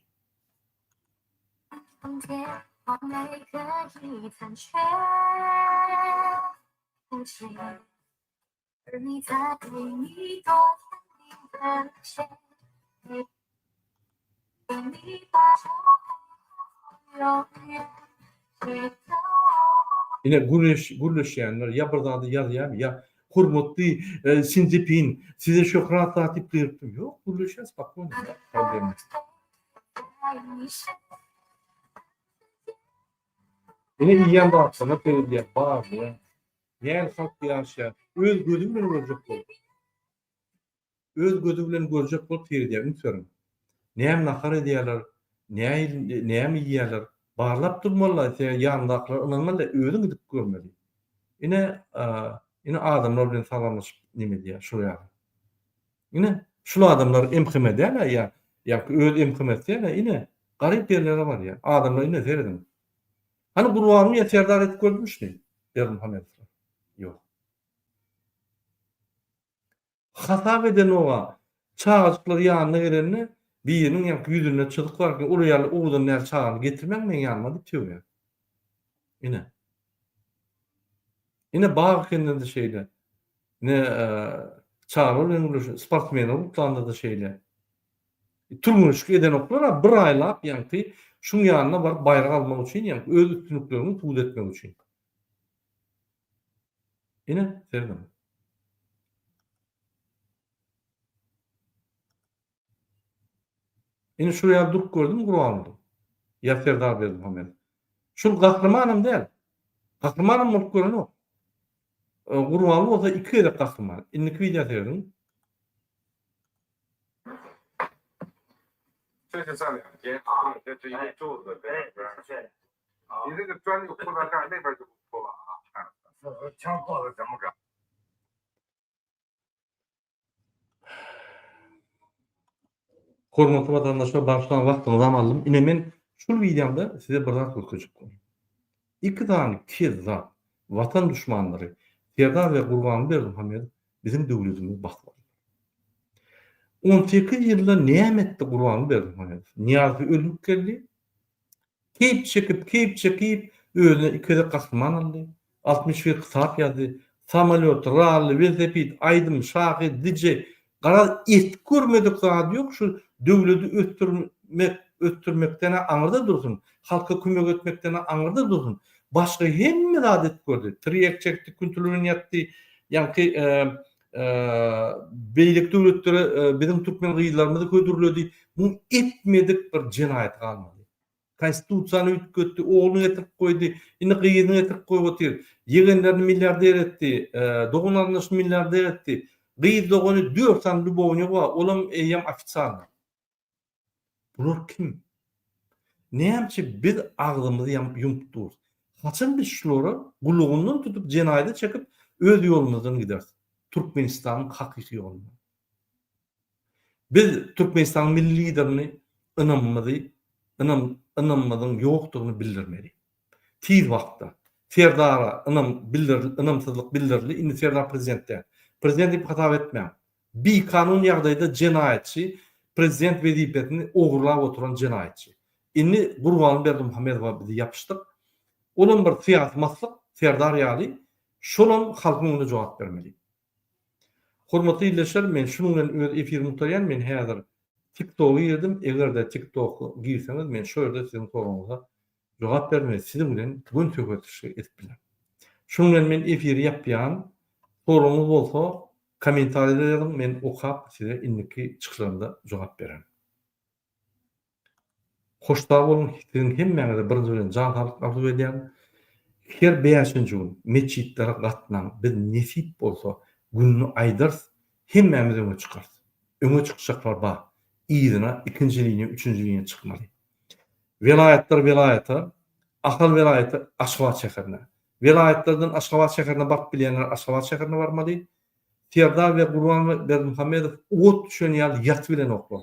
Yine gürleşýänler ya bir zady ýazýar, ya hurmatly Sinjipin, size şöhrat tatip berdim. Ýok, gürleşýär spokojny. Problem. Yine ýan da atsana berýär, bar ya. Ýer halk ýaşa, öz gözü bilen görjek bolup. Öz gözü bilen görjek bolup berýär, ünsörüm. Näme nahar edýärler, näme ýerler, barlap durmalar, ýandakylar ynanmaly, özüň gidip görmeli. Ine adamlar bilen salamlaşyp nime diýär, şu ýa. Ine şu adamlar emhime diýerler ýa, ýa-ki öz emhime diýerler, ine garyp ýerleri bar ýa. Adamlar ine seredin. Hani Gurbanmy ýeterdar etip görmüşdi, Bermuhammedov. Ýok. Hatap eden oga çağızyklar ýanyna gelenni birinin ýa-ki ýüzüne çyzyk barky, ulu ýaly ugdan näme çağını getirmek men ýanyma diýýär. Ine bağ kendinde şeyle. Ne çağırır, sportmen oluplandı da şeyle. Turmuş eden oklara bir aylap ýa-ki şuň ýanyna baryp bayrak almak üçin, ýa-ki öz üstünliklerini tuğut etmek üçin. Ine serdim. Ine şuraya durup gördüm, Gurbanly. Ya Serdar Bermuhammedov. Şul gahrymanam däl. Gahrymanam bolup gören ok. Gurbanly bolsa iki ede gahryman. Inniki video serdim. Это YouTube. Ini kecuali ukuran ini baju pola. Campur sama kan. Hormatly vatandaşlar, başlan wagtyňyzy aldım. Ine men şul videomda size bir zat öküjük bolýar. İki tane tez zat, vatan düşmanlary, Serdar we Gurban Bermuhammedov bizim döwletimiz bakdy. 18 ýylda näme etdi Gurban Bermuhammedov? Niýazy ölüp geldi. Keyip çekip özüne ikide kahraman aldy. 61 kitap ýazdy. Samolyot, rally, velosiped, aýdym, şahy, dije, gara et görmedik zat ýok. Şu döwleti öttürmekden aňyrda dursun. Halka kömek etmekden aňyrda dursun. Başga hemme zat et gördü. Triýek çekdi, küntülüni ýatdy. Ýa-ki beýlik döwletleri bizim türkmen gyýylarymyzy ködürledi. Bu etmedik bir jinayet galmady. Konstitusiýany ütkötdi, oğluny getirip koydy, indi gyýyny getirip koýup otyr. Ýegenlerini milliarder etdi, dogunlaryny milliarder etdi. Gyýy dogany 4 san Lubowny wa, olam eýem ofisialny. Bular kim? Näçe biz agzymyzy ýumupdyr. Haçan biz şulary gulugundan tutup jinayete çekip öz ýolumyzdan gideriz. Türkmenistanyň hakyky ýolyna. Biz Türkmenistan milli liderini ynanmadyň ýokdugyny bildirmeli. Tiz wagtda Serdara ynamsızlyk bildirdi. Indi Serdar prezidentde. Prezident diýip hatap etmän. Bir kanun ýagdaýda jinayetçi prezident wezipetini ogurlap oturan jinayetçi. Indi Gurban Bermuhammedowa bizi ýapyşdyk. Olan bir syýasy maslak Serdar ýaly şolan halkyň önünde jogap bermeli. Hormatly ýerleşler, men şunuň bilen öz efirimi tutaýan, men häzir TikTok'u yedim. Eger de TikTok'u girseniz men şu ýerde sizin soruňyza jogap bermeli. Sizin bilen gün söhbetleşik edip bilen. Şunuň bilen men efiri ýapýan. Soruňyz bolsa kommentariýa ýazyn, men okap size indiki çykyşlarynda jogap berem. Hoşda bolun, sizin hemmeňize birinji bilen jan sağlyk arzu edýän. her 5-nji gün meçitlere gatnan biz nesip bolsa günni aýdars hemmämiz öňe çykar. Öňe çykjaklar bar. Ýygyna 2-nji, 3-nji ýylyna çykmaly. Vilayetler vilayeta, ahal vilayeti Aşgabat şäherine. Vilayetlerden Aşgabat şäherine bak bilýänler Aşgabat şäherine barmaly. Tiyarda ve Gurban Bermuhammedow ot düşen ýaly ýat bilen oklar.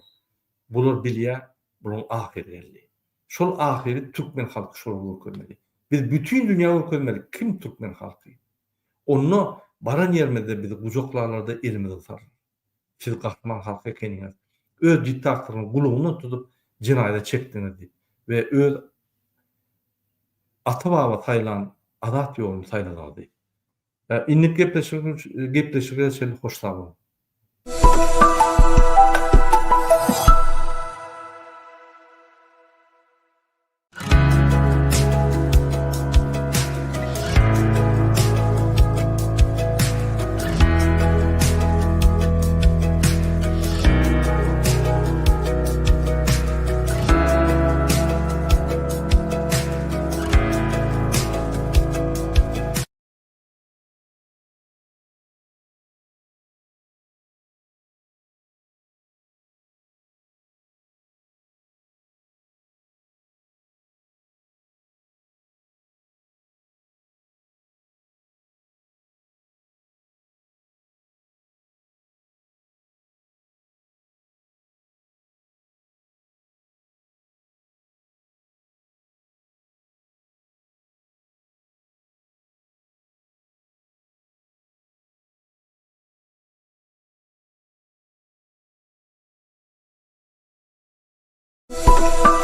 Bular bilýär, bular ahirleri. Şol ahiri Türkmen halky şol görmeli. Biz bütün dünýä görmeli. Kim Türkmen halky? Onu baran ýermede biz gujoklarlarda elimizi tutar. Siz gahman halky ekeniňiz. Öz diktatorlaryň gulugyny tutup jinaýda çekdiňiz ve öz ata-baba taýlan adat ýoluny taýlanady. Innik gepleşigä hoş sağ olun. Thank you.